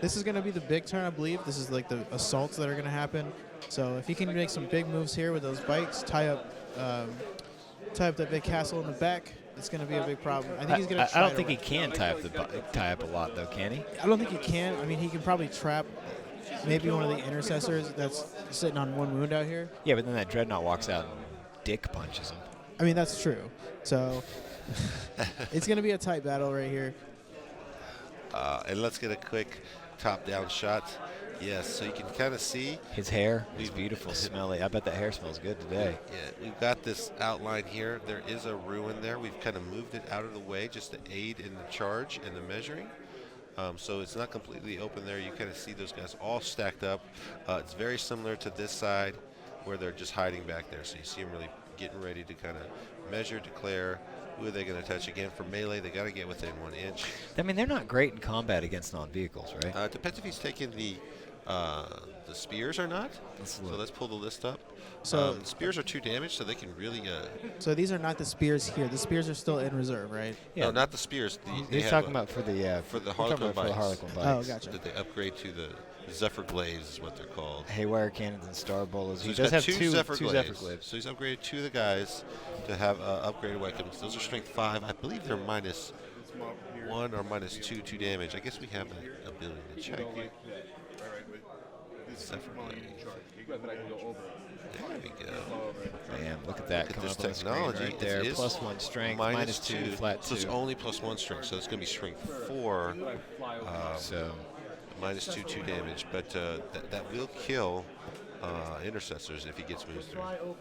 this is going to be the big turn, I believe. This is like the assaults that are going to happen. So if he can make some big moves here with those bikes, tie up that big castle in the back, it's going to be a big problem. I think he's going to. I don't think he can tie up a lot though, can he? I don't think he can. I mean, he can probably trap maybe one of the intercessors that's sitting on 1 wound out here. Yeah, but then that Dreadnought walks out and dick punches him. I mean, that's true. So it's going to be a tight battle right here. And let's get a quick top-down shot. Yes, so you can kind of see. His hair is beautiful, smelly. I bet that hair smells good today. Yeah, we've got this outline here. There is a ruin there. We've kind of moved it out of the way just to aid in the charge and the measuring. So it's not completely open there. You kind of see those guys all stacked up. It's very similar to this side where they're just hiding back there. So you see them really getting ready to kind of measure, declare. Who are they going to touch again? For melee, they got to get within 1 inch. I mean, they're not great in combat against non-vehicles, right? Depends if he's taking the spears or not. So let's pull the list up. So Spears are 2 damage, so they can really. so these are not the spears here. The spears are still in reserve, right? Yeah. No, not the spears. They He's have talking about for the the we're talking Harlequin about for the bikes. Harlequin Oh, bikes. gotcha. That they upgrade to the Zephyr Glaives is what they're called. Haywire cannons and star bolas. So He he's does got have two Zephyr Zephyr Glaives. glaives. So he's upgraded 2 of the guys to have upgraded weapons. Those are strength 5. I believe they're -1 or -2 damage. I guess we have that ability to check. Zephyr Glaives. There we go. Man, look at that Look at coming this up on the screen technology. right there. It is +1 strength, -2 -2 flat So it's 2. only +1 strength. So it's going to be strength 4. So -2 2 damage. But that will kill intercessors if he gets moved through.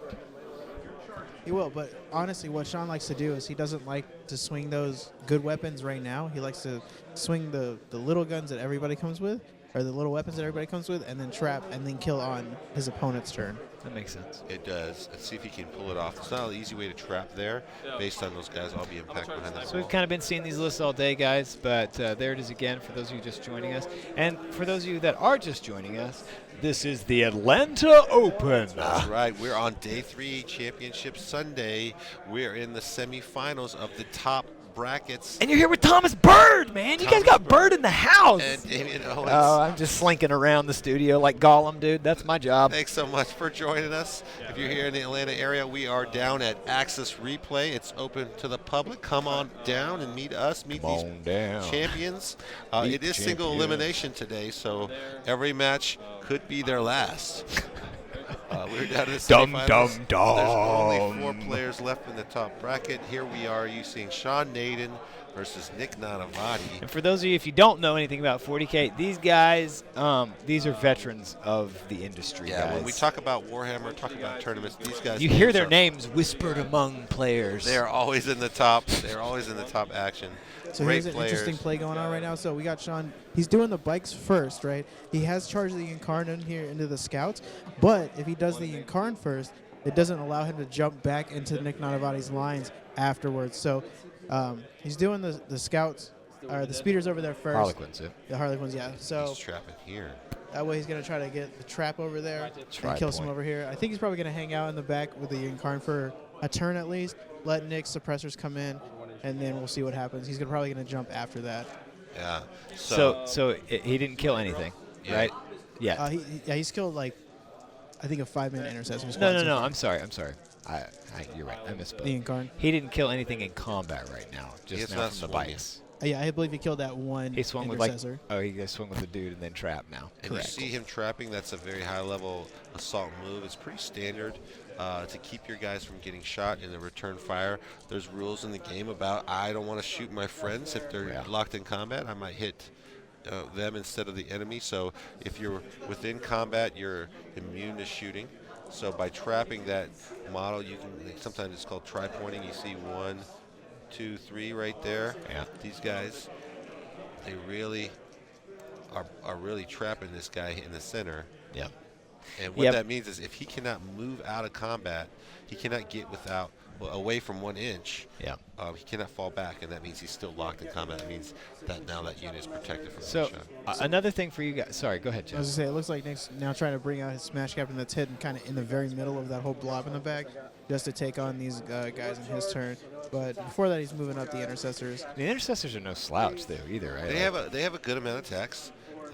He will, but honestly, what Sean likes to do is he doesn't like to swing those good weapons right now. He likes to swing the little guns that everybody comes with, or the little weapons that everybody comes with, and then trap and then kill on his opponent's turn. that makes sense. It does. Let's see if he can pull it off. It's not an easy way to trap there, based on those guys all being packed behind that So wall. we've kind of been seeing these lists all day, guys, but there it is again for those of you just joining us. And for those of you that are just joining us, this is the Atlanta Open. That's right. We're on day 3, Championship Sunday. We're in the semifinals of the top brackets. And you're here with Thomas Bird, man. You guys got Bird in the house. And Damian Owens. Oh, I'm just slinking around the studio like Gollum, dude. That's my job. Thanks so much for joining us. If you're here in the Atlanta area, we are down at Access Replay. It's open to the public. Come on down and meet us. Meet these champions. Meet It is single champions. elimination today, so every match could be their last. We're down to the semifinals. There's only 4 players left in the top bracket. Here we are. You seeing Sean Naden versus Nick Nanavati. And for those of you, if you don't know anything about 40K, these guys, these are veterans of the industry, Yeah, guys. when we talk about Warhammer, talk about tournaments, these guys. you hear their names whispered among players. They are always in the top. They're always in the top action. So Great here's an players. interesting play going on right now. So we got Sean. He's doing the bikes first, right? He has charged the Incarnate here into the scouts, but if he does the Incarn first, it doesn't allow him to jump back into Nick Nanavati's lines afterwards. So he's doing the scouts, or the speeders over there first. Harlequins, yeah. The Harlequins, yeah. So He's trapping here. that way he's going to try to get the trap over there Try and kill some point. over here. I think he's probably going to hang out in the back with the Incarn for a turn at least, let Nick's suppressors come in, and then we'll see what happens. He's probably going to jump after that. Yeah. So he didn't kill anything, Yeah. right? Yeah. He's killed like, I think a 5-man intercessor. No. I'm sorry. You're right. I misspoke. The Incarn. He didn't kill anything in combat right now. He has Just now not from the swung yet. bikes. Yeah, I believe he killed that one He swung with intercessor. he just swung with the dude and then trap now. And you see him trapping. That's a very high-level assault move. It's pretty standard to keep your guys from getting shot in the return fire. There's rules in the game about I don't want to shoot my friends if they're locked in combat. I might hit them instead of the enemy. So if you're within combat, you're immune to shooting. So by trapping that model, you can. Sometimes it's called tri-pointing. You see 1, 2, 3 right there. Yeah. These guys, they really are really trapping this guy in the center. Yeah. And what that means is if he cannot move out of combat, he cannot get away from 1 inch. Yeah. He cannot fall back, and that means he's still locked in combat. That means that now that unit is protected from So shot. another thing for you guys. Sorry, go ahead, I Jeff. was going to say, it looks like Nick's now trying to bring out his Smash Captain that's hidden kind of in the very middle of that whole blob in the back just to take on these guys in his turn. But before that, he's moving up the intercessors. The intercessors are no slouch though either, right? They have a good amount of attacks.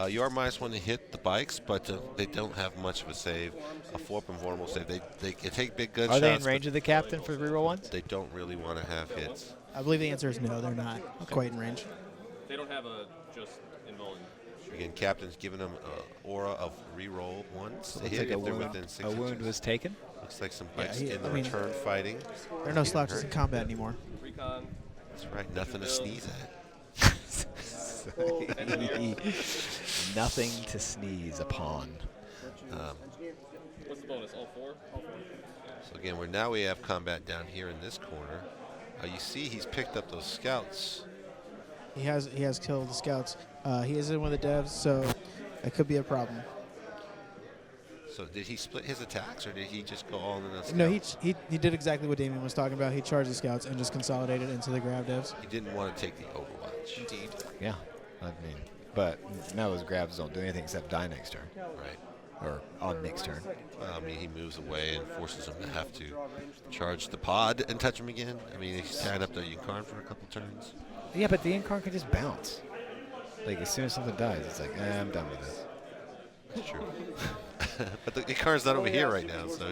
You are -1 to hit the bikes, but they don't have much of a save. A 4-up vulnerable save. They can take big gun Are shots. they in range of the captain for reroll ones? They don't really want to have hits. I believe the answer is no, they're not quite in range. They don't have a just involved. Again, captain's giving them aura of reroll ones to Looks hit like if they're within 6 a wound inches. was taken. Looks like some Yeah, bites in the I mean, return fighting. There are no slouches in combat anymore. Recon. That's right, nothing to sneeze at. Nothing to sneeze upon. What's the bonus? All 4? So again, now we have combat down here in this corner. You see he's picked up those scouts. He has killed the scouts. He is in with the devs, so it could be a problem. So did he split his attacks, or did he just go all in the scouts? No, he did exactly what Damien was talking about. He charged the scouts and just consolidated into the grab devs. He didn't want to take the Overwatch. Indeed. Yeah, I mean, but now his grabs don't do anything except die next turn. Right. Or on Nick's turn. Well, I mean, he moves away and forces him to have to charge the pod and touch him again. I mean, he's tying up the Yukon for a couple turns. Yeah, but the Incarn can just bounce. Like, as soon as something dies, it's like, I'm done with this. That's true. But the Yukon's not over here right now, so...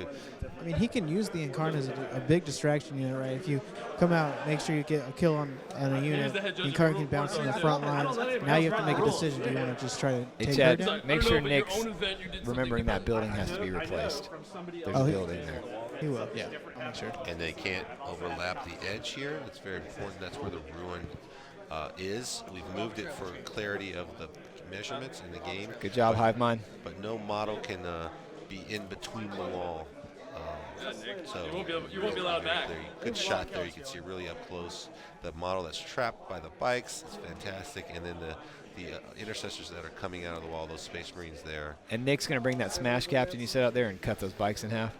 I mean, he can use the Incarnate as a big distraction unit, right? If you come out, make sure you get a kill on a unit, the Incarnate can bounce in the front lines. Now you have to make a decision. Do you want to just try to take her down? Make sure Nick's remembering that building has to be replaced. There's a building there. He will, yeah. I'll make sure. And they can't overlap the edge here. That's very important. That's where the ruin is. We've moved it for clarity of the measurements in the game. Good job, Hive Mind. But no model can be in between the wall. So you won't be allowed back. Good shot there. You can see really up close the model that's trapped by the bikes. It's fantastic. And then the intercessors that are coming out of the wall, those Space Marines there. And Nick's going to bring that Smash Captain you set out there and cut those bikes in half.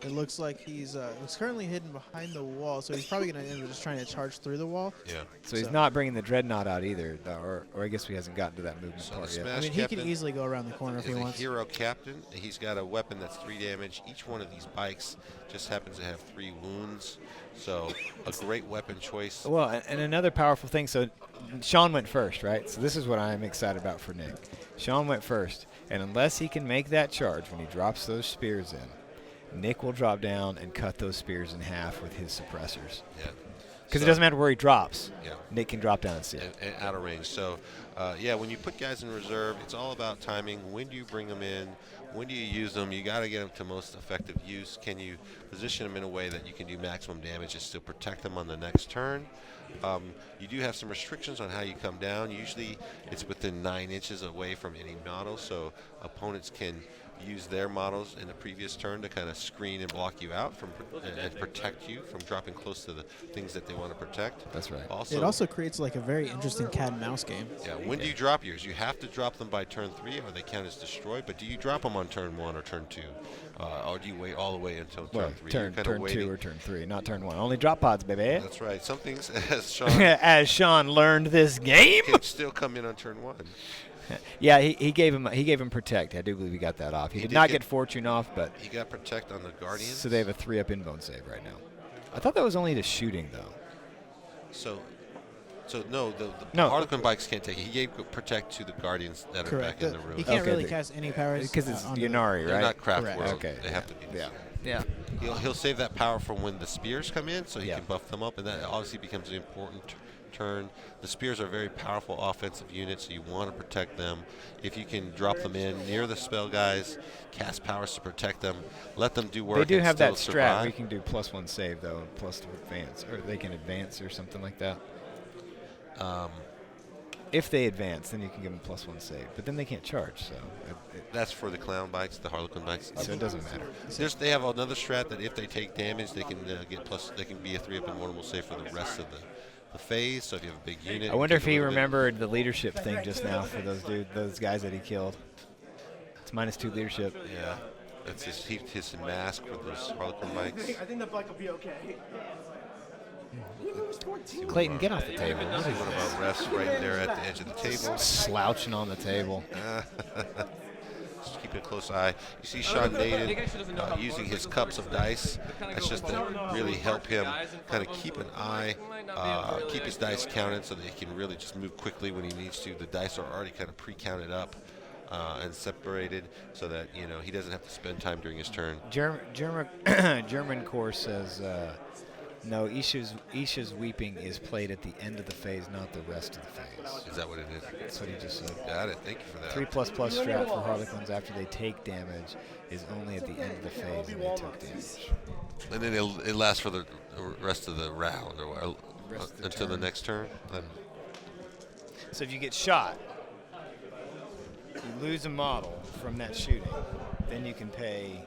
It looks like he's currently hidden behind the wall, so he's probably going to end up just trying to charge through the wall. Yeah. So he's not bringing the Dreadnought out either, or I guess he hasn't gotten to that movement So part the yet. Smash I mean, he Captain can easily go around the corner if he is a wants. hero captain. He's got a weapon that's 3 damage. Each one of these bikes just happens to have 3 wounds. So a great weapon choice. Well, and another powerful thing, so Sean went first, right? So this is what I'm excited about for Nick. Sean went first, and unless he can make that charge when he drops those spears in, Nick will drop down and cut those spears in half with his suppressors. Yeah. Because it doesn't matter where he drops. Yeah. Nick can drop down and see it. And out of range. So, yeah, when you put guys in reserve, it's all about timing. When do you bring them in? When do you use them? You got to get them to most effective use. Can you position them in a way that you can do maximum damage and still protect them on the next turn? You do have some restrictions on how you come down. Usually it's within 9 inches away from any model, so opponents can use their models in the previous turn to kind of screen and block you out from and protect you from dropping close to the things that they want to protect. That's right. It also creates like a very interesting cat and mouse game. Yeah, when do you drop yours? You have to drop them by turn 3 or they count as destroyed, but do you drop them on turn 1 or turn 2? Or do you wait all the way until turn 3? Turn You're kinda 2 waiting. or turn 3, not turn 1. Only drop pods, baby. That's right. Some things, as Sean As Sean learned this game. can still come in on turn 1. Yeah, he gave him protect. I do believe he got that off. He did not get fortune off, but He got protect on the Guardians. so they have a 3-up invuln save right now. I thought that was only to shooting though. So no, the No. Harlequin bikes can't take it. He gave protect to the Guardians that are Correct. back in the room. He can't Okay, really they- cast any powers Because it's on Yunari, They're right? not craft Correct. world. Okay. They have to be. Yeah. Yeah. He'll save that power from when the spears come in, so he Yeah. can buff them up, and that obviously becomes an important turn. The spears are very powerful offensive units, so you want to protect them. If you can drop them in near the spell guys, cast powers to protect them, let them do work. They do and have that still strat. survive. We can do +1 save though, and +2 advance, or they can advance or something like that. If they advance, then you can give them +1 save, but then they can't charge, so That's for the clown bikes, the Harlequin bikes. so it doesn't matter. They have another strat that if they take damage, they can get plus. They can be a 3-up invulnerable save for the rest of the phase. So if you have a big unit, I wonder if take a he little bit. remembered the leadership thing just now for those guys that he killed. It's -2 leadership. Yeah, that's his mask for those Harlequin bikes. I think the bike will be okay. Clayton, get off the table. One of our refs right there at the edge of the table. Slouching on the table. Just keeping a close eye. You see Sean Naden using his cups of dice. That's just to really help him kind of keep an eye, keep his dice counted so that he can really just move quickly when he needs to. The dice are already kind of pre-counted up and separated so that he doesn't have to spend time during his turn. German core says, no, Isha's weeping is played at the end of the phase, not the rest of the phase. Is that what it is? That's what he just said. Got it. Thank you for that. 3++ strat for Harlequins after they take damage is only at the end of the phase and they took damage. And then it lasts for the rest of the round or until the next turn. So if you get shot, you lose a model from that shooting. Then you can pay.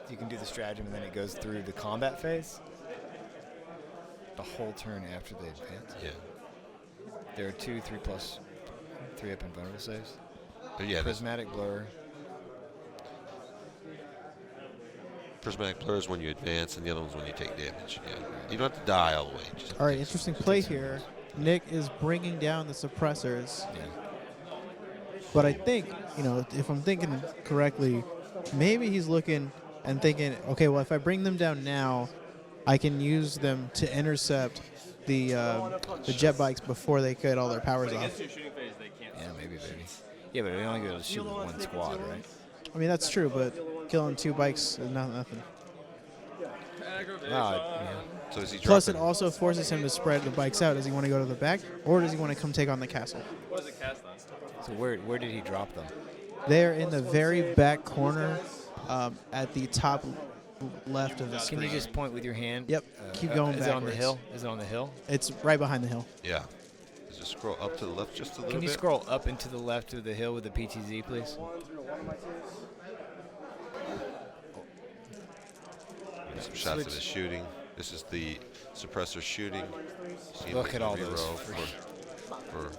You can do the stratagem, and then it goes through the combat phase. The whole turn after they advance. Yeah. There are 2, 3+, 3 up and vulnerable saves. But yeah, Prismatic blur. prismatic blur is when you advance, and the other one's when you take damage. Yeah. You don't have to die all the way. You just have All to right, take interesting play here. Nick is bringing down the suppressors, Yeah. but I think, if I'm thinking correctly, maybe he's looking and thinking, okay, well, if I bring them down now, I can use them to intercept the jet bikes before they get all their powers off. Against your shooting phase, they can't. Yeah, maybe. Yeah, but we only go to shoot with one squad, right? I mean, that's true, but killing 2 bikes is nothing. So is he Plus, it dropping? also forces him to spread the bikes out. Does he want to go to the back, or does he want to come take on the castle? What does it cast on? So where did he drop them? They're in the very back corner at the top left of the Can screen. you just point with your hand? Yep. Keep going Is it on the backwards. hill? Is it on the hill? It's right behind the hill. Yeah. Just scroll up to the left just a little Can you bit. scroll up and to the left of the hill with the PTZ, please? Some shots of Switch. his shooting. This is the suppressor shooting. See him Look make at a all those reroll for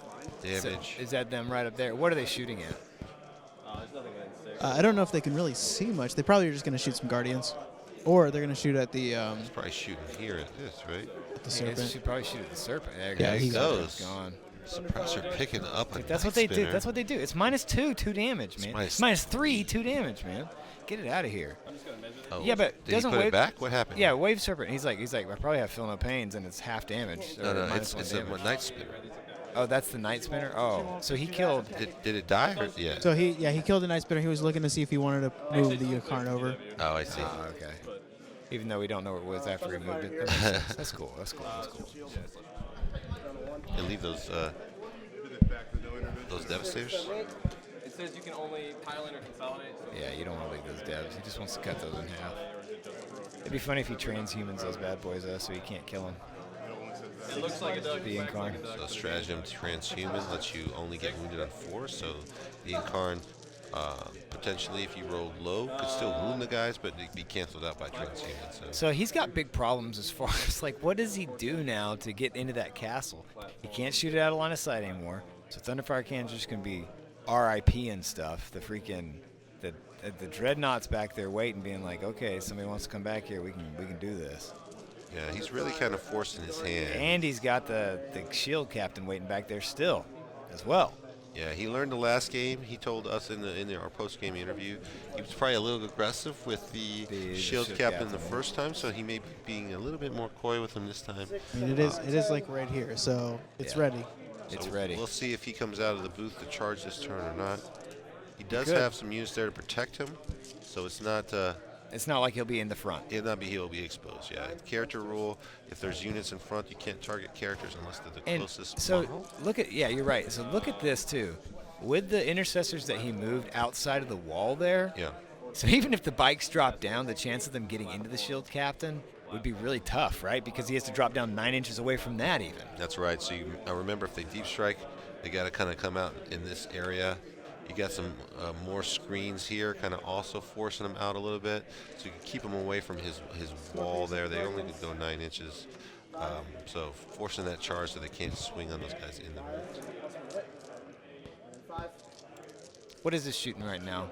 So, damage. is that them right up there? What are they shooting at? There's nothing in 6. I don't know if they can really see much. They probably are just going to shoot some guardians, or they're going to shoot at the He's probably shooting here at this, right? the I guess you serpent. should probably shoot at the serpent. There Yeah, goes. he goes. Gone. Suppressor picking up a Like, that's night what they do. spinner. That's what they do. It's -2, 2 damage, man. minus- -3, 2 damage, man. Get it out of here. Oh, Yeah, but did he doesn't put Wave- it back? What happened? Yeah, wave serpent. He's like, I probably have feel no pains, and it's half damage. No, or no, minus it's one a damage. night spinner. Oh, that's the night spinner. Oh, so he killed. Did it die? Or, yeah. So he killed the night spinner. He was looking to see if he wanted to move the Yukon over. Oh, I see. Oh, okay. Even though we don't know what it was after he moved it. That makes sense. That's cool. That's cool. That's cool. And leave those devastators. It says you can only tile in or consolidate. So Yeah, you don't want to leave those devs. He just wants to cut those in half. It'd be funny if he transhumans those bad boys, so he can't kill them. it looks like a duck. The Incarn. So stratagem transhuman lets you only get wounded on 4. So the Incarn, potentially, if you roll low, could still wound the guys, but it'd be canceled out by transhuman. So So he's got big problems as far as like, what does he do now to get into that castle? He can't shoot it out of line of sight anymore. So Thunderfire Cannon's just gonna be RIP and stuff. The freaking the dreadnoughts back there waiting, being like, okay, somebody wants to come back here, we can do this. yeah, he's really kind of forcing his hand. And he's got the shield captain waiting back there still, as well. Yeah, he learned the last game. He told us in our post-game interview he was probably a little aggressive with the shield captain the first time, so he may be being a little bit more coy with him this time. I mean, it is like right here, so it's Yeah. ready. It's So ready. We'll see if he comes out of the booth to charge this turn or not. He does could. have some units there to protect him, so it's not. It's not like he'll be in the front. He'll be exposed. Yeah, character rule. If there's units in front, you can't target characters unless they're the And closest so model. you're right. So look at this too. With the intercessors that he moved outside of the wall there, Yeah. so even if the bikes drop down, the chance of them getting into the shield captain would be really tough, right? Because he has to drop down 9 inches away from that even. That's right. So I remember if they deep strike, they got to kind of come out in this area. You got some more screens here, kind of also forcing them out a little bit, so you can keep them away from his wall there. They only could go 9 inches, so forcing that charge so they can't swing on those guys in the room. What is this shooting right now?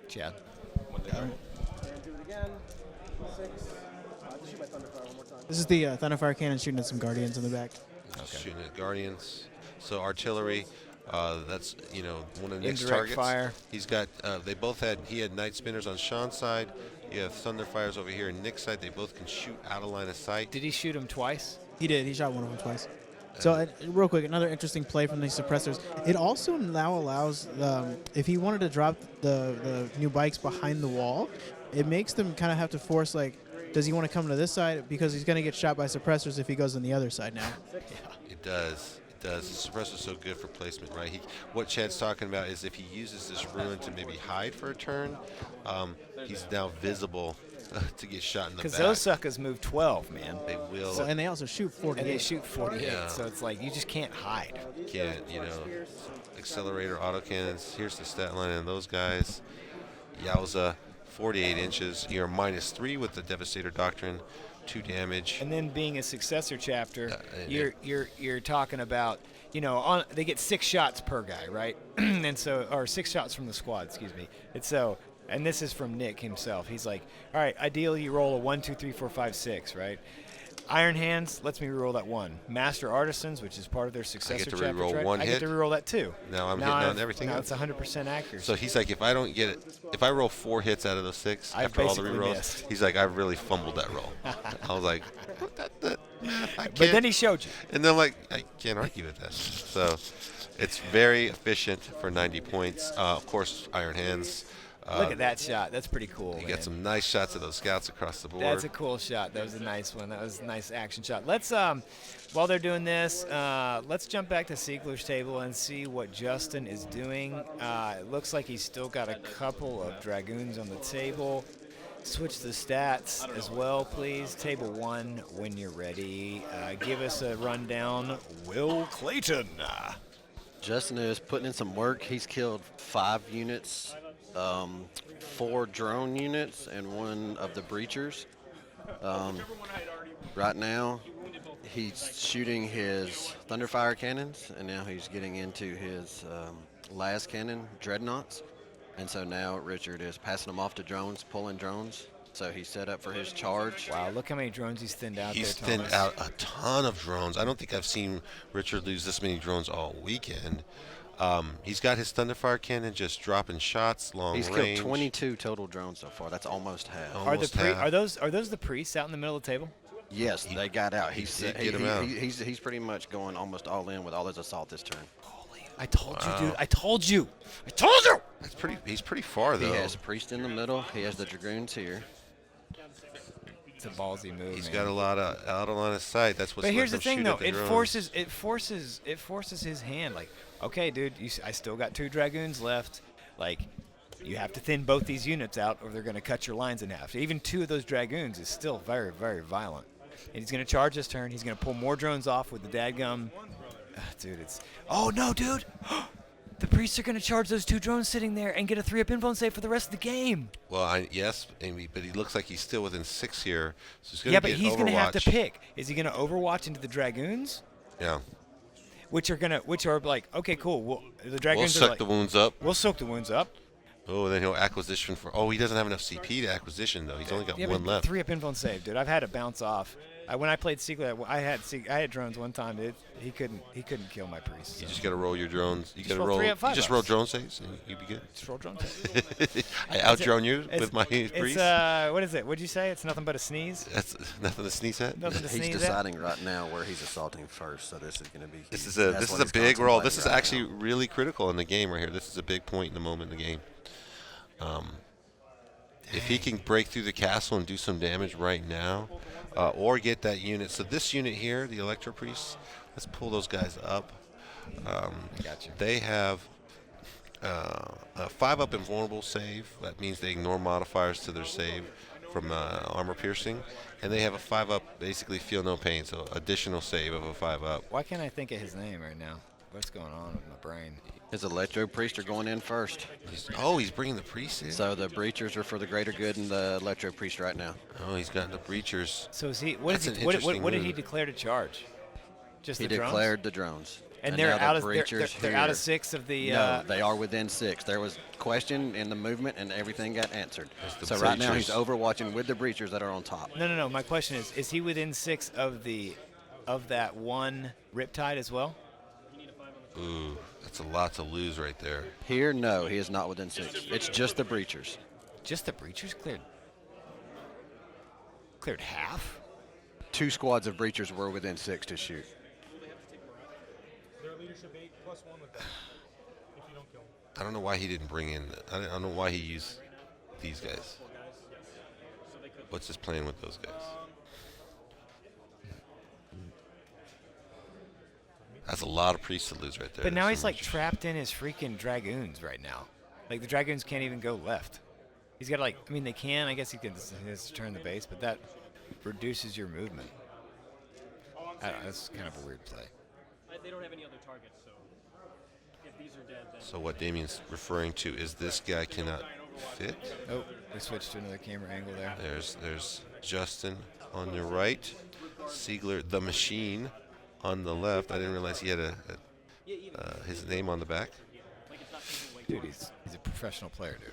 Chad. This is the Thunderfire Cannon shooting at some guardians in the back. Shooting at guardians. So artillery. That's one of the next Indirect targets. fire. He's got. He had night spinners on Sean's side. You have thunderfires over here on Nick's side. They both can shoot out of line of sight. Did he shoot him twice? He did. He shot one of them twice. So real quick, another interesting play from these suppressors. It also now allows, if he wanted to drop the new bikes behind the wall, it makes them kind of have to force, like, does he want to come to this side? Because he's going to get shot by suppressors if he goes on the other side now. It does. It does. The suppressor's so good for placement, right? What Chad's talking about is if he uses this ruin to maybe hide for a turn, he's now visible to get shot in the Because back. those suckers move 12, man. They will. So, and they also shoot 48. And they shoot 48, Yeah. so it's like you just can't hide. Can't, accelerator autocannons. Here's the stat line on those guys. Yowza, 48 inches. You're -3 with the Devastator Doctrine, 2 damage. And then being a successor chapter, Yeah, you're talking about, they get 6 shots per guy, right? And so, or 6 shots from the squad, excuse me. And so, and this is from Nick himself. He's like, all right, ideally you roll a 1, 2, 3, 4, 5, 6, right? Iron Hands lets me reroll that 1. Master Artisans, which is part of their successor to chapter, reroll right? one I hit. get to reroll that too. Now I'm hitting on everything Now else. it's 100% accuracy. So he's like, if I don't get it, if I roll 4 hits out of those 6 I've after all the basically rerolls, missed. he's like, I've really fumbled that roll. I was like, I But can't. then he showed you. And then I'm like, I can't argue with that. So it's very efficient for 90 points. Of course, Iron Hands. Look at that shot. That's pretty cool. You man. get some nice shots of those scouts across the board. That's a cool shot. That was a nice one. That was a nice action shot. Let's while they're doing this, let's jump back to Siegler's table and see what Justin is doing. It looks like he's still got a couple of Dragoons on the table. Switch the stats as well, please. Table 1 when you're ready. Give us a rundown, Will Clayton. Justin is putting in some work. He's killed 5 units, 4 drone units, and 1 of the breachers. Right now, he's shooting his Thunderfire cannons, and now he's getting into his las cannon dreadnoughts. And so now Richard is passing them off to drones, pulling drones. So he's set up for his charge. Wow, look how many drones he's thinned out He's there, thinned Thomas. out a ton of drones. I don't think I've seen Richard lose this many drones all weekend. He's got his Thunderfire cannon just dropping shots long He's range. killed 22 total drones so far. That's almost half. Oh. Are Almost half. are those the priests out in the middle of the table? Yes, they got out. he He's did get 'em out. He's pretty much going almost all in with all his assault this turn. I told you, dude. I told you. I told you. That's pretty. He's pretty far He though. has priest in the middle. He has the dragoons here. It's a ballsy move. He's man. got a lot of out of line of sight. That's what's But here's the letting him thing, shoot though. at the drones. It forces his hand. Like, okay, dude, I still got 2 dragoons left. Like, you have to thin both these units out, or they're going to cut your lines in half. Even 2 of those dragoons is still very, very violent. And he's going to charge this turn. He's going to pull more drones off with the dadgum. Dude, it's. Oh no, dude. The priests are going to charge those 2 drones sitting there and get a 3-up info and save for the rest of the game. Well, yes, Amy, but he looks like he's still within 6 here. So he's gonna Yeah, but get he's going to have to Overwatch. pick. Is he going to Overwatch into the dragoons? Yeah, Which are like, okay, cool. Well, the we'll dragoons are suck like, the wounds up. we'll soak the wounds up. Oh, then he'll acquisition for. Oh, he doesn't have enough CP to acquisition though. He's only got Yeah, 1 but left. 3-up info and save, dude. I've had it bounce off. When I played Secret, I had drones one time, dude. He couldn't kill my priest. You So. just gotta roll your drones. You Just gotta roll roll. 3 You up 5 just ups. roll drone saves and you'd be good. Just roll drones. I outdrone you It's- with my priest. It's what is it? What'd you say? It's nothing but a sneeze. That's nothing to sneeze at. Nothing to He's sneeze at. deciding right now where he's assaulting first. So this is going to be. This is that's a what he's big roll. This is contemplating actually right really critical in the game right here. This is a big point in the moment in the game. If he can break through the castle and do some damage right now, or get that unit. So this unit here, the Electro Priests, let's pull those guys up. Gotcha. They have a 5-up invulnerable save. That means they ignore modifiers to their save from armor piercing, and they have a 5-up, basically feel no pain. So additional save of a 5-up. Why can't I think of his name right now? What's going on with my brain? now. His electro priests are going in first. He's bringing the priests in. So the breachers are for the greater good, and the electro priest right now. Oh, he's got the breachers. So is he? That's an What interesting did he move. declare to charge? Just He the drones? declared the drones. And they're now the out of breachers they're out of here- 6 of the. No, they are within 6. There was question in the movement, and everything got answered. the So right now breachers. he's overwatching with the breachers that are on top. No. My question is he within 6 of that one Riptide as well? Ooh, that's a lot to lose right there. Here, no, he is not within 6. It's just the breachers. Just the breachers cleared half. 2 squads of breachers were within 6 to shoot. I don't know why he didn't bring in. I don't know why he used these guys. What's his plan with those guys? That's a lot of priests to lose right there. But now There's he's so like much- trapped in his freaking dragoons right now. Like the dragoons can't even go left. He's got to like. I mean, they can. I guess he has to turn the base, but that reduces your movement. I don't know, that's kind of a weird play. They don't have any other targets, so if these are dead, then. So what Damien's referring to is this guy cannot fit. Oh, we switched to another camera angle there. There's Justin on your right, Siegler the Machine on the left. I didn't realize he had his name on the back. Dude, he's a professional player, dude.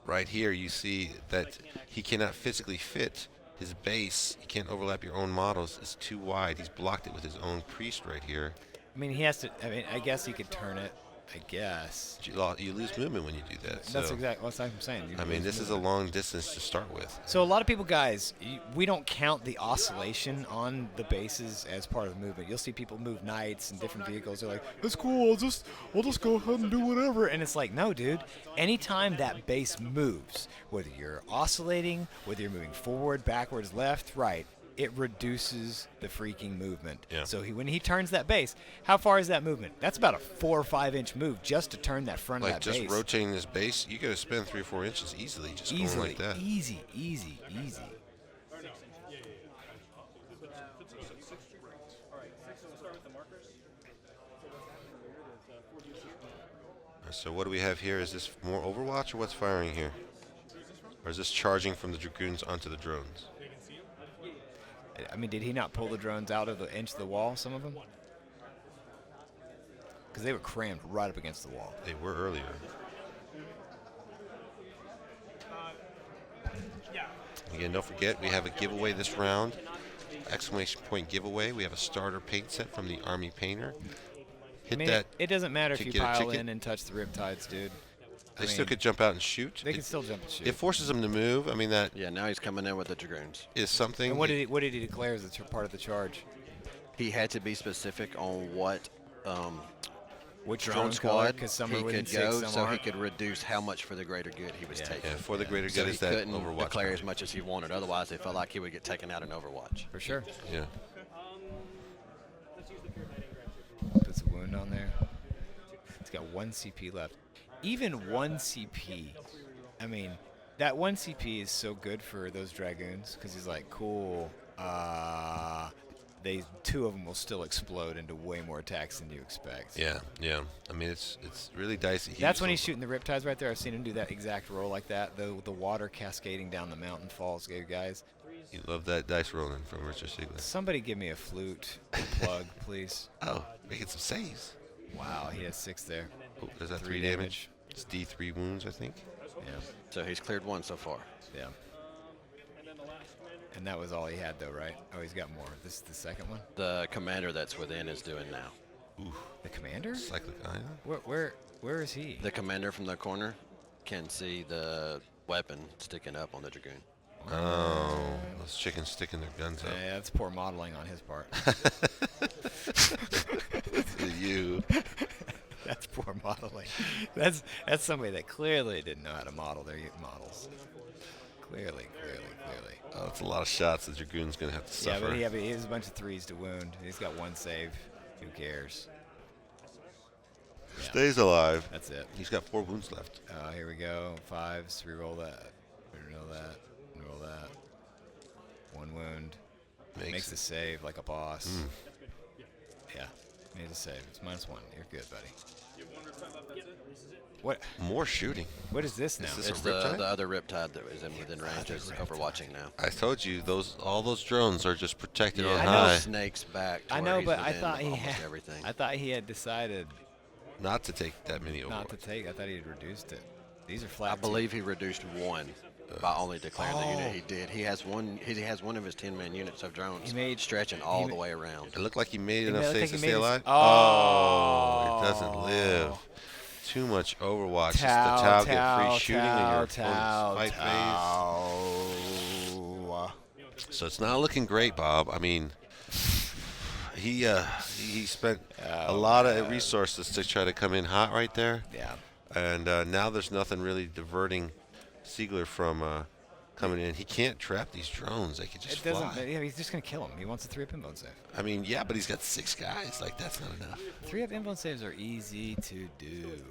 Right here, you see that he cannot physically fit his base. He can't overlap your own models. It's too wide. He's blocked it with his own priest right here. I mean, he has to. I mean, I guess he could turn it. I guess. You lose movement when you do that. That's so, exactly what I'm saying. I mean, this is a long distance to start with. So a lot of people, guys, we don't count the oscillation on the bases as part of the movement. You'll see people move knights and different vehicles. They're like, "That's cool. I'll just go ahead and do whatever." And it's like, no, dude. Anytime that base moves, whether you're oscillating, whether you're moving forward, backwards, left, right, it reduces the freaking movement. Yeah. So when he turns that base, how far is that movement? That's about a 4 or 5 inch move just to turn that front Like of that just base. rotating this base, you got to spend 3 or 4 inches easily, just going like that. Easy. So what do we have here? Is this more Overwatch or what's firing here? Or is this charging from the Dragoons onto the drones? I mean, did he not pull the drones out of the inch of the wall, some of them? Because they were crammed right up against the wall. They were earlier. Again, don't forget, we have a giveaway this round. Exclamation point giveaway. We have a starter paint set from the Army Painter. Hit I mean, that. it doesn't matter to if you get a pile ticket. in and touch the riptides, dude. They still could jump out and shoot. They can still jump and shoot. It forces them to move. I mean, that Yeah, now he's coming in with the Dragoons. is something. And what did he declare as part of the charge? He had to be specific on what Which drone color? squad Because some he are within could 6, go, some so he aren't. could reduce how much for the greater good he was taking. Yeah, for the greater So good he is that couldn't Overwatch. declare as much as he wanted. Otherwise, they felt like he would get taken out in Overwatch. For sure. Yeah. Puts a wound on there. He's got 1 CP left. Even 1 CP. I mean, that 1 CP is so good for those Dragoons because he's like, cool. 2 of them will still explode into way more attacks than you expect. Yeah. I mean, it's really dicey. That's when he's shooting the riptides right there. I've seen him do that exact roll like that. The water cascading down the mountain falls, guys. You love that dice rolling from Richard Siegler. Somebody give me a flute plug, please. Oh, making some saves. Wow, he has 6 there. Oh, there's that 3 3 damage. It's D3 wounds, I think. Yeah, So he's cleared 1 so far. yeah. And that was all he had, though, right? Oh, he's got more. This is the second one. The commander that's within is doing now. The commander? Cyclic Ion. Where is he? The commander from the corner can see the weapon sticking up on the Dragoon. Oh, those chickens sticking their guns up. Yeah, that's poor modeling on his part. You. That's poor modeling. That's somebody that clearly didn't know how to model their models. Clearly. Oh, that's a lot of shots the Dragoon's going to have to suffer. Yeah, but he has a bunch of 3s to wound. He's got 1 save. Who cares? Yeah, Stays alive. that's it. He's got 4 wounds left. Here we go. 5s. Reroll that. Reroll that. Reroll that. 1 wound. Makes the save like a boss. Yeah. Makes a save. It's -1. You're good, buddy. What? More shooting. What is this now? Is this It's a the Riptide? other Riptide that was in within range is overwatching now. I told you, all those drones are just protected on I know. high. Snakes back. To I where know, he's but I within thought he almost had. everything. I thought he had decided Not to take that many over. not to take. I thought he had reduced it. These are flat. I believe he reduced 1 by only declaring the unit he did. He has one. He has one of his 10-man units of drones He made- stretching all the way around. It looked like he made He enough looked saves like to he stay made alive. his- Oh, it doesn't live. Too much Overwatch. It's the Tau get free shooting in your opponent's fight phase. So it's not looking great, Bob. I mean, he spent a lot of resources to try to come in hot right there. Yeah. And now there's nothing really diverting Siegler from coming in. He can't trap these drones. They could just It doesn't. fly. Yeah, he's just gonna kill him. He wants a 3-up inbone save. I mean, yeah, but he's got 6 guys. Like, that's not enough. 3-up inbone saves are easy to do.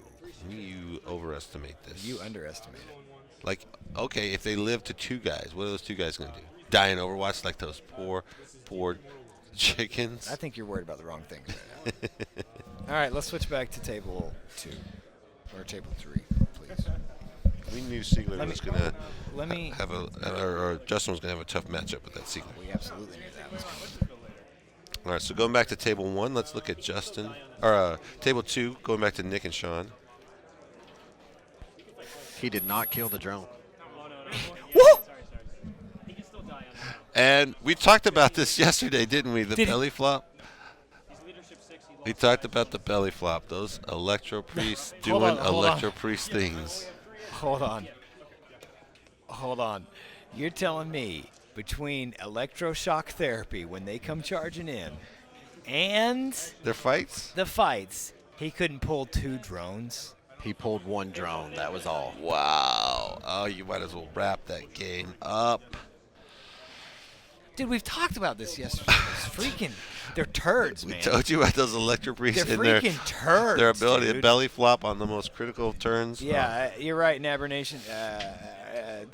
You overestimate this. You underestimate it. Like, okay, if they live to 2 guys, what are those 2 guys going to do? Die in Overwatch like those poor chickens? I think you're worried about the wrong things right now. All right, let's switch back to table 2 or table 3, please. We knew Siegler was going to Let me. have or Justin was going to have a tough matchup with that Siegler. We absolutely knew that was coming. All right, so going back to table 1, let's look at Justin. Or table 2, going back to Nick and Sean. He did not kill the drone. Woo! He can still die on that. And we talked about this yesterday, didn't we? The Did he- belly flop. He's leadership 6. He We lost. talked about the belly flop. Those electro priests Hold doing on, hold on. electro priest things. Hold on. Hold on. You're telling me between electroshock therapy when they come charging in and Their fights? the fights, he couldn't pull 2 drones? He pulled 1 drone. That was all. Wow. Oh, you might as well wrap that game up. Dude, we've talked about this yesterday. It's freaking, they're turds, We man. told you about those electro priests They're and their freaking turds. their ability to dude. belly flop on the most critical turns. Yeah, you're right, Nabernation.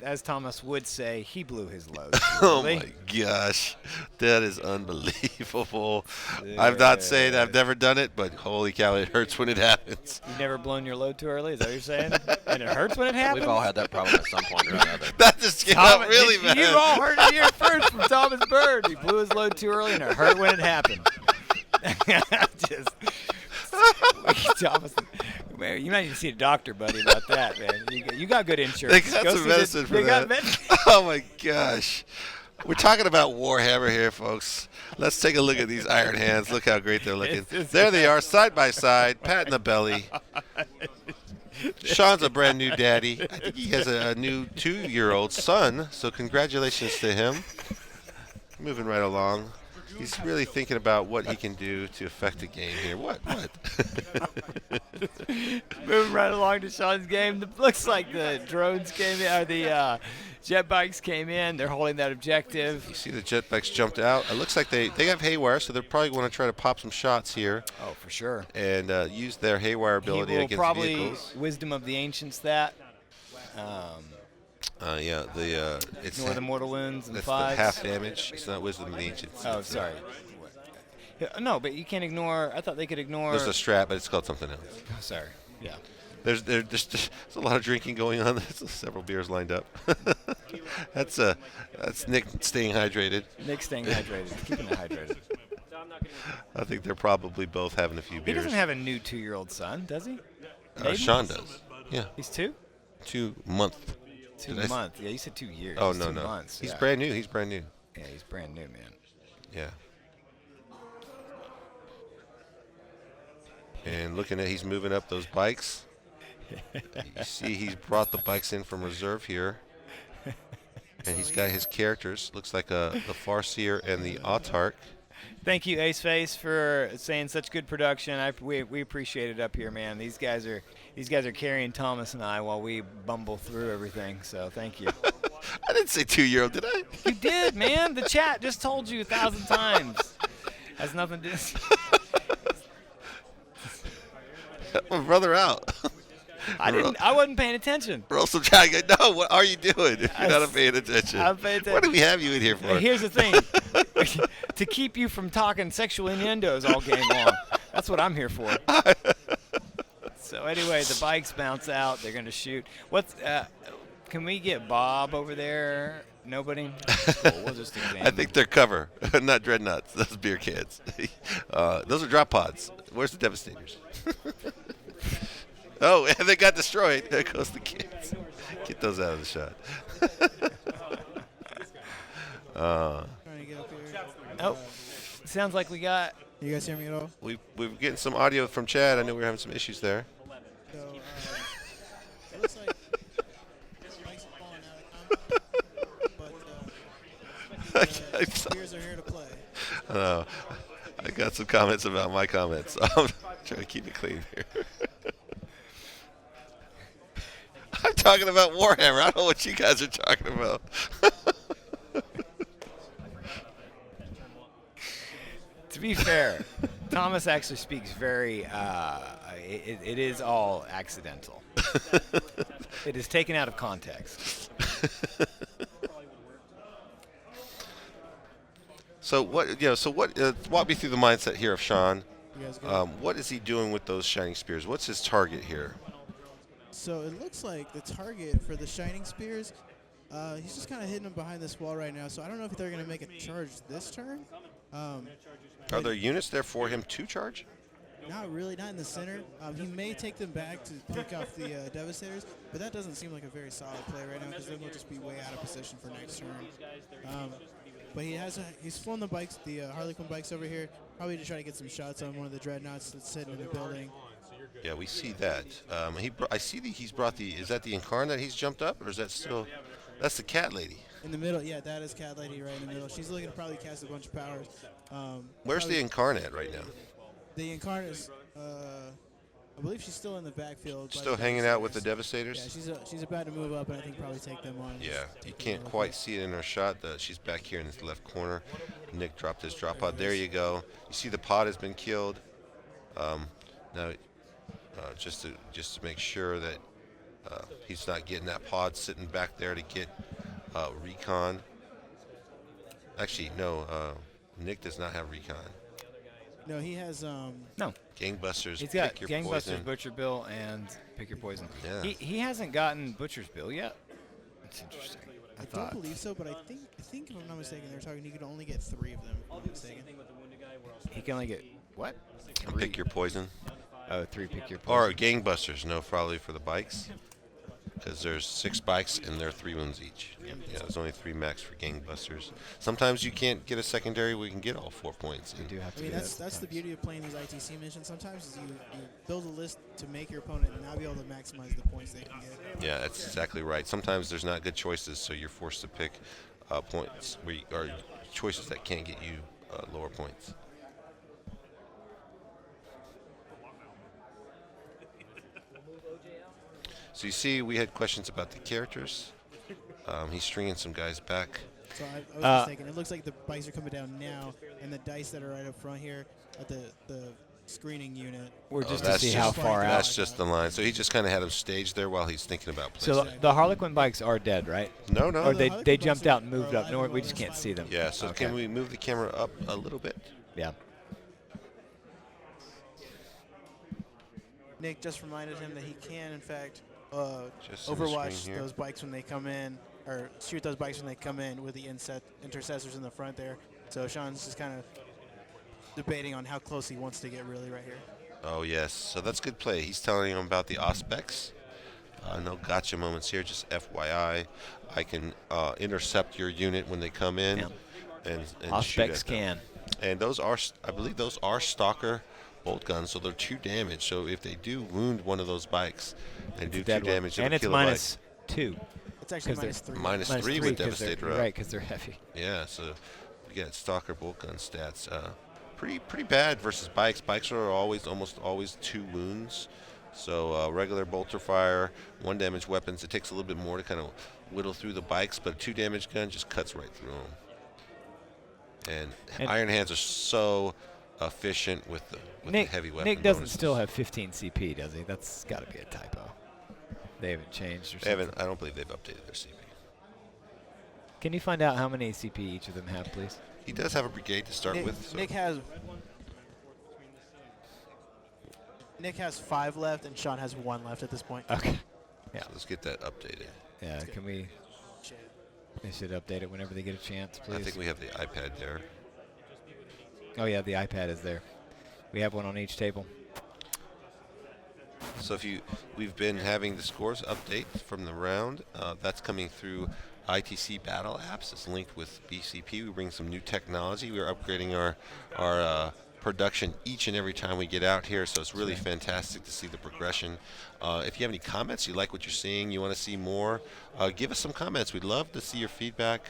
As Thomas would say, he blew his load. Oh really. my gosh, that is unbelievable. I'm not saying I've never done it, but holy cow, it hurts when it happens. You've never blown your load too early? Is that what you're saying? And it hurts when it happens? We've all had that problem at some point or another. That just came out really bad. You all heard it here first from Thomas Bird. He blew his load too early and it hurt when it happened. Just, Thomas, man, you might need to see a doctor, buddy, about that, man. You got good insurance. They got Go some see the- medicine for they got that. med- Oh my gosh. We're talking about Warhammer here, folks. Let's take a look at these iron hands. Look how great they're looking. It's- There they are, side by side, pat in the belly. Sean's a brand new daddy. I think he has a new 2-year-old son, so congratulations to him. Moving right along. He's really thinking about what he can do to affect the game here. What? Moving right along to Sean's game. Looks like the drones came in, or the jet bikes came in. They're holding that objective. You see the jetbacks jumped out. It looks like they have haywire, so they're probably going to try to pop some shots here Oh, for sure. and use their haywire He ability will against probably vehicles. Wisdom of the Ancients that. Yeah, it's Ignore the mortal wounds and that's the fives. half damage. It's not Wisdom of the Ancients. Oh, It's, sorry. No, but you can't ignore. I thought they could ignore. There's a strat, but it's called something else. Oh, sorry. Yeah. There's a lot of drinking going on. There's several beers lined up. That's Nick staying hydrated. Nick's staying hydrated. Keeping it hydrated. So I'm not going to. I think they're probably both having a few He beers. doesn't have a new 2-year-old son, does he? Maybe? Sean does. Yeah, He's 2? 2 month. 2 Did I s- months. Yeah, you said 2 years. Oh It's no 2 no. months. He's yeah. brand new. He's brand new. Yeah, he's brand new, man. Yeah. And looking at, he's moving up those bikes. You see, he's brought the bikes in from reserve here, and he's got his characters. Looks like the Farseer and the Autarch. Thank you, Ace Face, for saying such good production. We appreciate it up here, man. These guys are carrying Thomas and I while we bumble through everything. So thank you. I didn't say 2-year-old, did I? You did, man. The chat just told you 1,000 times. Has nothing to do. Help my brother out. I wasn't paying attention. Roll some try. No, what are you doing if you're not paying attention? I'm paying What do we have you in here for? Here's the thing. To keep you from talking sexual innuendos all game long. That's what I'm here for. So anyway, the bikes bounce out. They're going to shoot. Can we get Bob over there? Nobody? Cool. We'll just examine. I think they're cover, not dreadnoughts. Those beer cans. Those are drop pods. Where's the Devastators? Oh, and they got destroyed. There goes the kids. Get those out of the shot. Trying to get up here. Oh, sounds like we got. You guys hear me at all? We're getting some audio from Chad. I know we were having some issues there. So, it looks like Mike's falling out of combat, but the Spears are here to play. I got some comments about my comments. So I'm trying to keep it clean here. I'm talking about Warhammer. I don't know what you guys are talking about. To be fair, Thomas actually speaks very. it is all accidental. It is taken out of context. So what? So what? Walk me through the mindset here of Sean. You guys good? What is he doing with those shining spears? What's his target here? So it looks like the target for the shining spears, he's just kind of hitting them behind this wall right now. So I don't know if they're going to make a charge this turn. Are there units there for him to charge? Not really, not in the center. He may take them back to pick off the Devastators, but that doesn't seem like a very solid play right now because then we'll just be way out of position for next turn. But he's flown the bikes, the Harlequin bikes over here, probably to try to get some shots on one of the dreadnoughts that's sitting in the building. Yeah, we see that. I see that he's brought the. Is that the Incarnate he's jumped up, or is that still? That's the cat lady. In the middle, yeah, that is Cat Lady right in the middle. She's looking to probably cast a bunch of powers. Where's the Incarnate right now? The Incarnate is, I believe she's still in the backfield. by Still the hanging out with the Devastators. Devastators? Yeah, she's about to move up and I think probably take them on. Yeah, Just you take them can't on. quite see it in our shot. She's back here in the left corner. Nick dropped his drop pod. There you go. You see the pod has been killed. Now, just to make sure that he's not getting that pod sitting back there to get recon. Actually, no. Nick does not have recon. No, he has. No. Gangbusters. He's got Pick Your Gangbusters, Poison. Butcher Bill, and Pick Your Poison. Yeah. He hasn't gotten Butcher's Bill yet. That's interesting. I I thought. don't believe so, but I think if I'm not mistaken, they're talking you could only get 3 of them. If I'm not mistaken. He can only get what? Pick Your Poison. Oh, 3 Pick Your Or Poison. Gangbusters. No, probably for the bikes. Because there's 6 bikes and they're 3 wounds each. Yeah, there's only 3 max for Gangbusters. Sometimes you can't get a secondary. We can get all 4 points. You do have to I mean, do that's that the beauty of playing these ITC missions. Sometimes is you build a list to make your opponent and not be able to maximize the points they can get. Yeah, that's exactly right. Sometimes there's not good choices, so you're forced to pick points or choices that can't get you lower points. So you see, we had questions about the characters. He's stringing some guys back. So I was just thinking, it looks like the bikes are coming down now, and the dice that are right up front here at the screening unit. Or Oh, just to that's see just- how far out. That's just the line. So he just kind of had him staged there while he's thinking about placing. So the Harlequin bikes are dead, right? No. Or the they Harlequin jumped bikes out and are moved up alive north. and We well, just there's can't 5 see them. Yeah, so Okay. can we move the camera up a little bit? Yeah. Nick just reminded him that he can, in fact, Just in the overwatch screen here. those bikes when they come in, or shoot those bikes when they come in with the intercessors in the front there. So Sean's just kind of debating on how close he wants to get really right here. Oh, yes. So that's good play. He's telling him about the Auspex. No gotcha moments here, just FYI. I can intercept your unit when they come in Yeah. and shoot Auspex at them. can. And those are, I believe those are Stalker bolt guns, so they're 2 damage. So if they do wound one of those bikes and do 2 Dead one. damage, And it'll it's kill minus 2. It's actually 'Cause they're minus 3. Minus 3 with Devastator up. Right, because they're heavy. Yeah, so we got Stalker bolt gun stats. Pretty bad versus bikes. Bikes are almost always 2 wounds. So regular bolter fire, 1 damage weapons. It takes a little bit more to kind of whittle through the bikes, but a 2 damage gun just cuts right through them. And Iron Hands are so efficient with the heavy weapon. Nick doesn't bonuses. still have 15 CP, does he? That's got to be a typo. They haven't changed or They something. haven't. I don't believe they've updated their CP. Can you find out how many CP each of them have, please? He does have a brigade to start with. So. Nick has 5 left, and Sean has 1 left at this point. Okay. Yeah. So let's get that updated. Yeah. Can we? They should update it whenever they get a chance, please. I think we have the iPad there. Oh yeah, the iPad is there. We have one on each table. So we've been having the scores update from the round. That's coming through ITC Battle Apps. It's linked with BCP. We bring some new technology. We're upgrading our production each and every time we get out here, so it's really fantastic to see the progression. If you have any comments, you like what you're seeing, you want to see more, give us some comments. We'd love to see your feedback,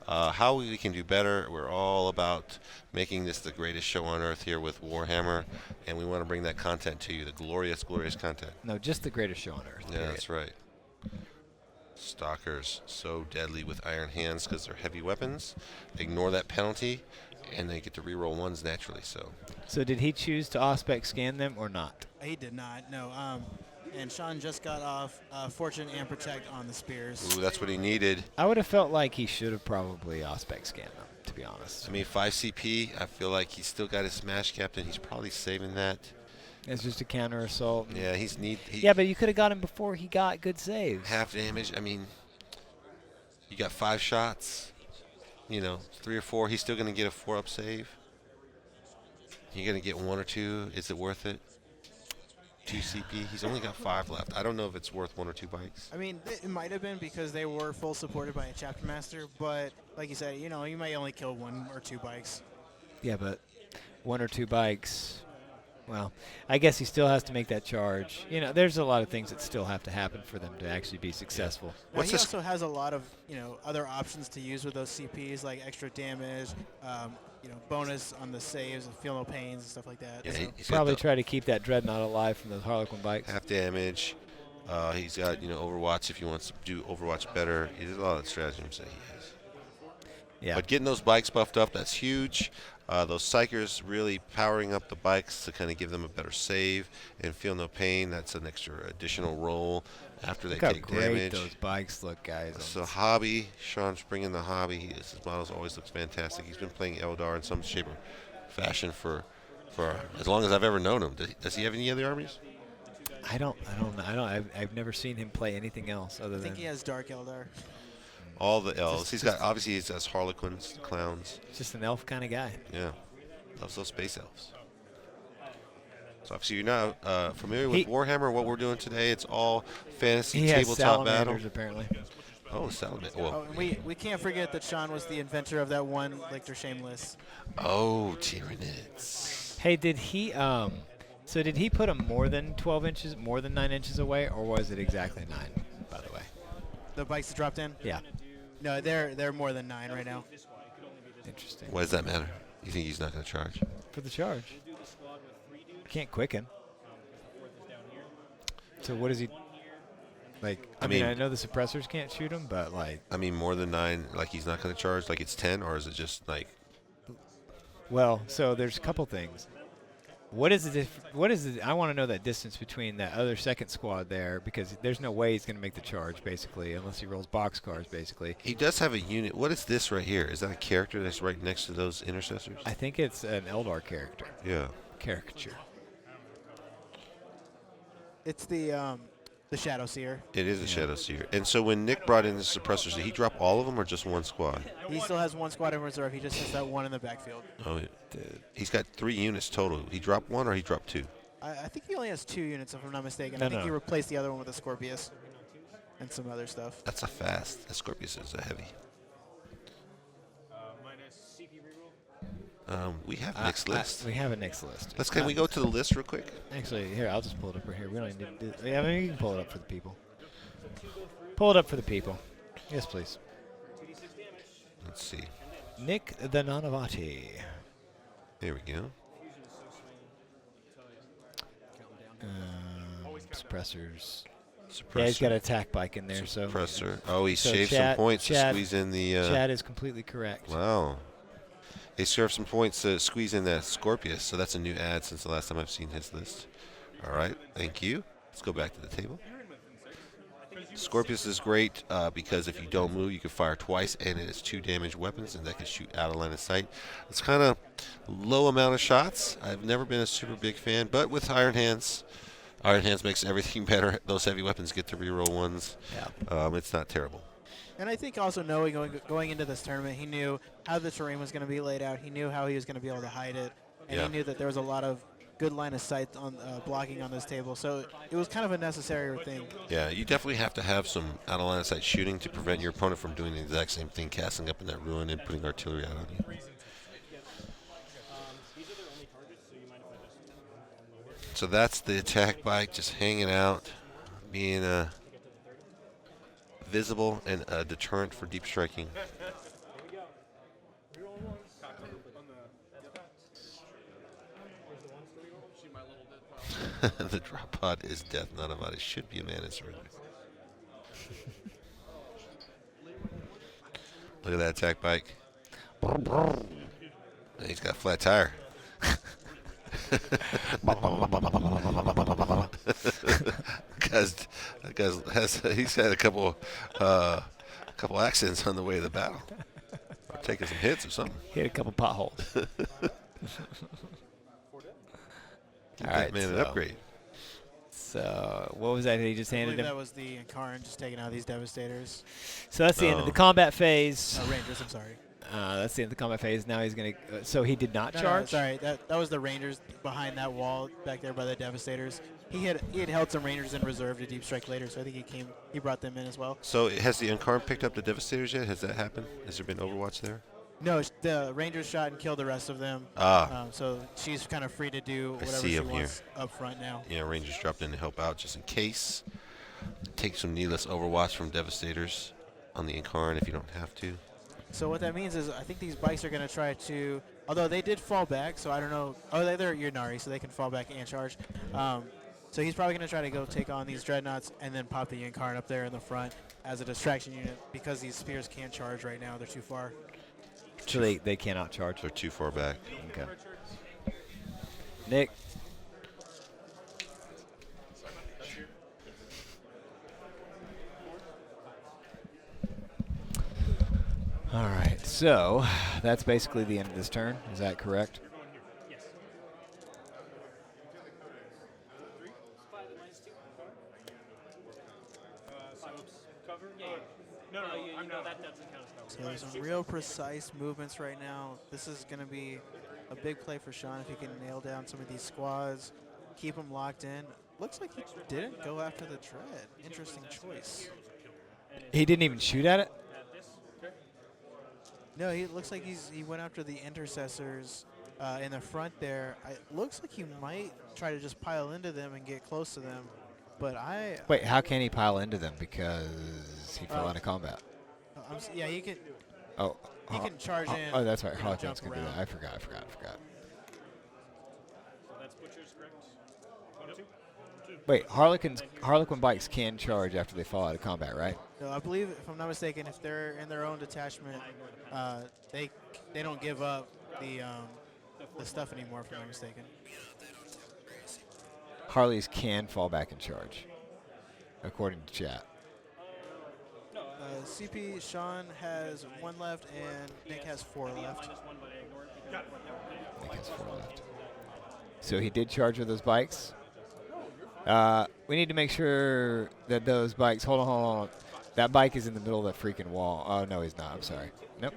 how we can do better. We're all about making this the greatest show on earth here with Warhammer, and we want to bring that content to you, the glorious, glorious content. No, just the greatest show on earth. Yeah, period. that's right. Stalkers, so deadly with Iron Hands because they're heavy weapons. Ignore that penalty, and they get to reroll ones naturally. So did he choose to Auspex scan them or not? He did not. No. And Sean just got off Fortune and Protect on the spears. Ooh, that's what he needed. I would have felt like he should have probably Auspex scanned them, to be honest. I mean, 5 CP. I feel like he's still got his Smash Captain. He's probably saving that. It's just a counter assault. Yeah, Yeah, but you could have got him before he got good saves. half damage. I mean, you got 5 shots. 3 or 4. He's still going to get a 4-up save. You're going to get 1 or 2. Is it worth it? 2 CP. He's only got 5 left. I don't know if it's worth 1 or 2 bikes. I mean, it might have been because they were full supported by a chapter master, but like you said, you might only kill 1 or 2 bikes. Yeah, but 1 or 2 bikes. Well, I guess he still has to make that charge. There's a lot of things that still have to happen for them to actually be successful. Now, he also has a lot of other options to use with those CPs, like extra damage, bonus on the saves, feel no pains, and stuff like that. Yeah, So he's got Probably the try to keep that Dreadnought alive from those Harlequin bikes. half damage. He's got Overwatch if he wants to do Overwatch better. There's a lot of stratagems that he has. Yeah. But getting those bikes buffed up, that's huge. Those Psychers really powering up the bikes to kind of give them a better save and feel no pain. That's an extra additional roll after they Look how take great damage. those bikes look, guys. So hobby, Sean's bringing the hobby. His models always looks fantastic. He's been playing Eldar in some shape or fashion for as long as I've ever known him. Does he have any other armies? I don't know. I've never seen him play anything else other I than. think he has Dark Eldar. All the elves. He has Harlequins, clowns. Just an elf kind of guy. Yeah, loves those space elves. So obviously you're not familiar with Warhammer. What we're doing today, it's all fantasy He has tabletop battle. salamanders apparently. Oh, salamander. Oh, Well, and we can't forget that Sean was the inventor of that one Lictor Shameless. oh, Tyranids. Hey, did he so did he put him more than 12 inches, more than 9 inches away, or was it exactly 9? By the way. The bikes that dropped in? Yeah. No, they're more than 9 right now. Interesting. Why does that matter? You think he's not going to charge? For the charge. Can't quicken. So what is he? Like, I mean, I know the suppressors can't shoot him, but like. I mean, more than 9, like he's not going to charge, like it's 10, or is it just like? Well, so there's a couple things. What is the I want to know that distance between that other second squad there, because there's no way he's going to make the charge basically unless he rolls boxcars basically. He does have a unit. What is this right here? Is that a character that's right next to those intercessors? I think it's an Eldar character. Yeah. Caricature. It's the Shadow Seer. It is a Shadow Seer. And so when Nick brought in the suppressors, did he drop all of them or just one squad? He still has 1 squad in reserve. He just has that 1 in the backfield. Oh, he's got 3 units total. He dropped 1 or he dropped 2? I think he only has 2 units, if I'm not mistaken. No, I think no. he replaced the other one with a Scorpius and some other stuff. That's a fast. That Scorpius is a heavy. Minus CP reroll. We have Nick's list. We have a Nick's list. Can we go to the list real quick? Actually, here, I'll just pull it up right here. We don't need to do. Yeah, I mean, you can pull it up for the people. Pull it up for the people. Yes, please. Let's see. Nick the Nanavati. Here we go. Suppressors. Suppressor. Yeah, he's got an attack bike in there, so. Suppressor. Oh, he So shaved some Chad- points Chad- to squeeze in the. Chad is completely correct. Wow. He served some points to squeeze in that Scorpius, so that's a new ad since the last time I've seen his list. All right, thank you. Let's go back to the table. Scorpius is great because if you don't move, you can fire twice, and it has 2 damage weapons, and that can shoot out of line of sight. It's kind of low amount of shots. I've never been a super big fan, but with Iron Hands makes everything better. Those heavy weapons get to reroll 1s. Yeah. It's not terrible. And I think also knowing going into this tournament, he knew how the terrain was going to be laid out. He knew how he was going to be able to hide it. And Yeah. he knew that there was a lot of good line of sight on blocking on this table. So it was kind of a necessary thing. Yeah, you definitely have to have some out of line of sight shooting to prevent your opponent from doing the exact same thing, casting up in that ruin and putting artillery out on you. So that's the attack bike just hanging out, being visible and a deterrent for deep striking. The drop pod is death, not about it. Should be a man in surrender. Look at that attack bike. He's got a flat tire. He's had a couple accidents on the way to the battle. Or taking some hits or something. Hit a couple potholes. Give All that right, man an upgrade. So what was that he just I handed believe him? that was the Incarn just taking out these Devastators. So that's the end of Oh. the combat phase. Rangers, I'm sorry. That's the end of the combat phase. Now he's going to. So he did not No, charge? sorry, that was the Rangers behind that wall back there by the Devastators. He had held some Rangers in reserve to deep strike later, so I think he brought them in as well. So has the Incarn picked up the Devastators yet? Has that happened? Has there been Overwatch there? No, the Rangers shot and killed the rest of them. So she's kind of free to do whatever see she him here. wants up front now. Yeah, Rangers dropped in to help out just in case. Take some needless Overwatch from Devastators on the Incarn if you don't have to. So what that means is I think these bikes are going to try to, although they did fall back, so I don't know. Oh, they're Yunari, so they can fall back and charge. So he's probably going to try to go take on these Dreadnoughts and then pop the Incarn up there in the front as a distraction unit because these spears can't charge right now. They're too far. So they cannot charge. They're too far back. Okay. Nick. All right, so that's basically the end of this turn. Is that correct? Yes. Cover? Yeah. No, I'm not. That doesn't count as So cover. there's some real precise movements right now. This is going to be a big play for Sean if he can nail down some of these squads, keep them locked in. Looks like he didn't go after the Dread. Interesting choice. He didn't even shoot at it? No, he looks like he went after the intercessors in the front there. It looks like he might try to just pile into them and get close to them. But Wait, how can he pile into them? Because he fell out of combat. yeah, he can. Oh. He can charge in. Oh, that's right. and Harlequin's jump can do around. that. I forgot. So that's Butcher's correct. 1, 2. Wait, Harlequin bikes can charge after they fall out of combat, right? No, I believe, if I'm not mistaken, if they're in their own detachment, they don't give up the stuff anymore. If I'm not mistaken. Harleys can fall back and charge, according to chat. CP Sean has 1 left and Nick has 4 left. Nick has 4 left. So he did charge with those bikes. We need to make sure that those bikes. Hold on. That bike is in the middle of that freaking wall. Oh no, he's not. I'm sorry. Nope.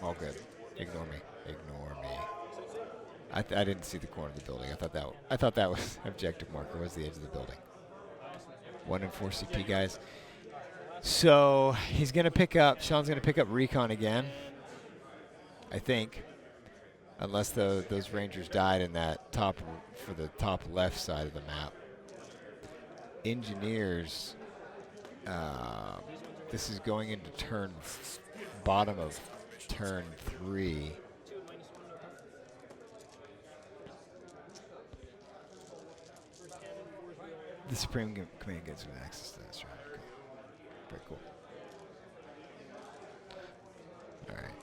All good. Ignore me. I didn't see the corner of the building. I thought that was objective marker was the edge of the building. 1 and 4 CP guys. So he's gonna pick up. Sean's gonna pick up recon again. I think, unless those Rangers died in that top left side of the map. Engineers. This is going into bottom of turn 3. The Supreme Command gets me access to this, right? Okay. Very cool. All right.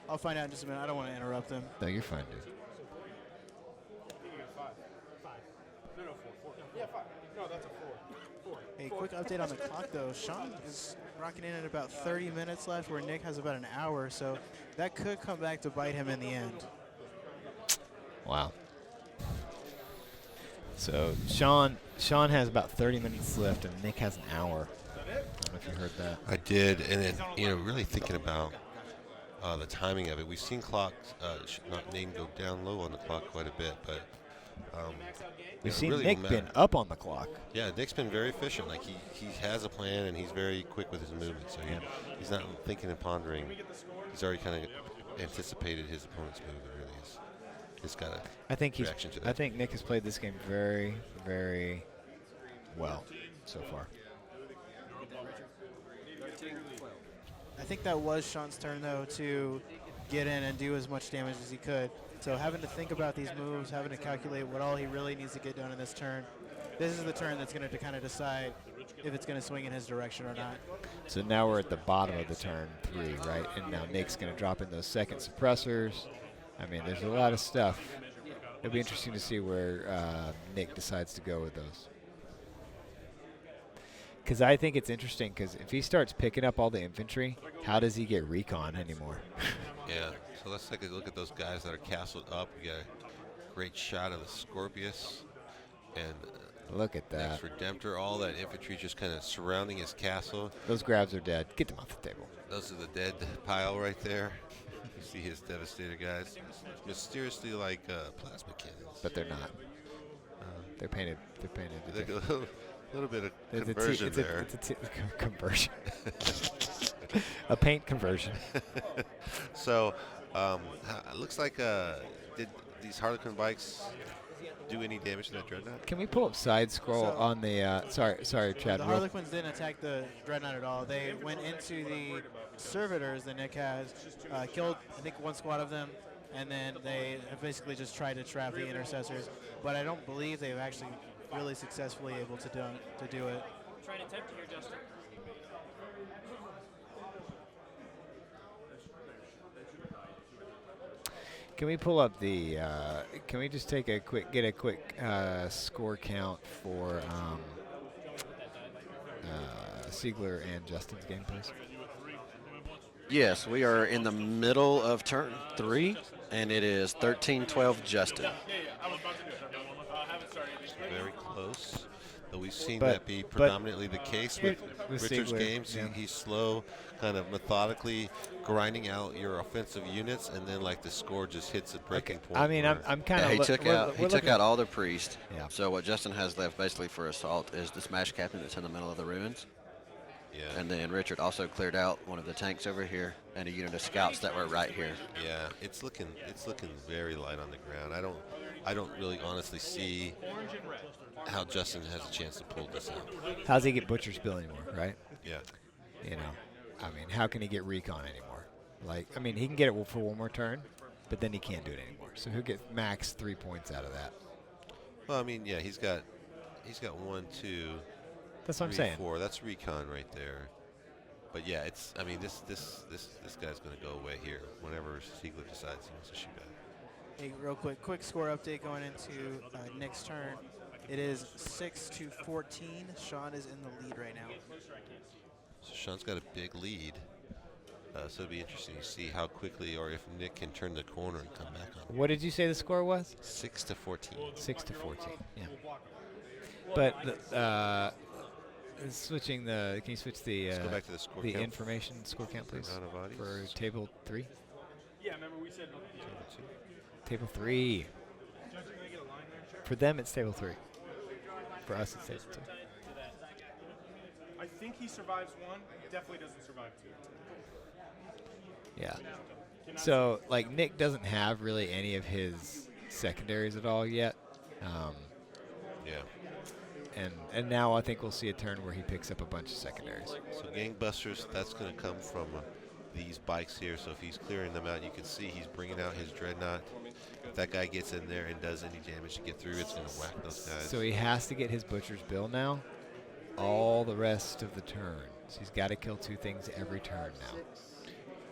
I'll find out in just a minute. I don't want to interrupt them. No, you're fine, dude. A quick update on the clock, though. Sean is rocking in at about 30 minutes left, where Nick has about an hour, so that could come back to bite him in the end. Wow. So Sean has about 30 minutes left, and Nick has an hour. I don't know if you heard that. I did, and then really thinking about the timing of it. We've seen clocks not Naden go down low on the clock quite a bit, but We've seen really Nick will been matter. up on the clock. Yeah, Nick's been very efficient. Like he has a plan, and he's very quick with his movement. So he's not thinking and pondering. He's already kind of anticipated his opponent's move. It really is. He's got a I think reaction to that. I think Nick has played this game very, very well so far. I think that was Sean's turn, though, to get in and do as much damage as he could. So having to think about these moves, having to calculate what all he really needs to get done in this turn, this is the turn that's going to kind of decide if it's going to swing in his direction or not. So now we're at the bottom of the turn 3, right? And now Nick's going to drop in those second suppressors. I mean, there's a lot of stuff. It'll be interesting to see where Nick decides to go with those. Because I think it's interesting, because if he starts picking up all the infantry, how does he get recon anymore? Yeah. So let's take a look at those guys that are castled up. We got a great shot of the Scorpius and Look at that. next Redemptor. All that infantry just kind of surrounding his castle. Those grabs are dead. Get them off the table. Those are the dead pile right there. You see his Devastator guys. Mysteriously like plasma cannons. But they're not. They're painted. They're painted. Like a little bit of It's conversion there. It's a conversion. A paint conversion. So, it looks like did these Harlequin bikes do any damage to that Dreadnought? Can we pull up side scroll So- on the? Sorry, Chad. The real- Harlequins didn't attack the Dreadnought at all. They went into the Servitors that Nick has, killed, I think, one squad of them, and then they have basically just tried to trap the Intercessors. But I don't believe they've actually really successfully able to do it. Trying to tempt you here, Justin. Can we pull up the? Can we just get a quick score count for Siegler and Justin's game, please? Yes, we are in the middle of turn 3, and it is 13-12 Justin. Very close. Though we've seen But- that be but- predominantly the case with Richard's Siegler, games. yeah. He's slow, kind of methodically grinding out your offensive units, and then like the score just hits a breaking point. I mean, where- I'm kind Yeah, of. he took out all the priest. Yeah. So what Justin has left basically for assault is the smash captain that's in the middle of the ruins. yeah, And then Richard also cleared out one of the tanks over here and a unit of scouts that were right here. yeah, it's looking very light on the ground. I don't really honestly see how Justin has a chance to pull this out. How's he get Butcher's Bill anymore, right? Yeah, You know, I mean, how can he get recon anymore? Like, I mean, he can get it for one more turn, but then he can't do it anymore. So he'll get max 3 points out of that. well, I mean, yeah, he's got 1, 2, That's what I'm 3, saying. 4. That's recon right there. But yeah, it's. I mean, this guy's going to go away here whenever Siegler decides he wants to shoot at it. Hey, real quick score update going into Nick's turn. It is 6-14. Sean is in the lead right now. So Sean's got a big lead. So it'll be interesting to see how quickly, or if Nick can turn the corner and come back on. What did you say the score was? 6-14. 6-14. Yeah. But switching the. Can you switch the Let's go back to the score the count. information score count, please, Round of bodies. for table 3? Yeah, remember we said. Table 3. For them, it's table 3. For us, it's table 2. I think he survives one. Definitely doesn't survive two. Yeah. So, like, Nick doesn't have really any of his secondaries at all yet. Yeah. And now I think we'll see a turn where he picks up a bunch of secondaries. So gangbusters, that's going to come from these bikes here. So if he's clearing them out, you can see he's bringing out his dreadnought. If that guy gets in there and does any damage to get through, it's going to whack those guys. So he has to get his Butcher's Bill now all the rest of the turn. So he's got to kill 2 things every turn now.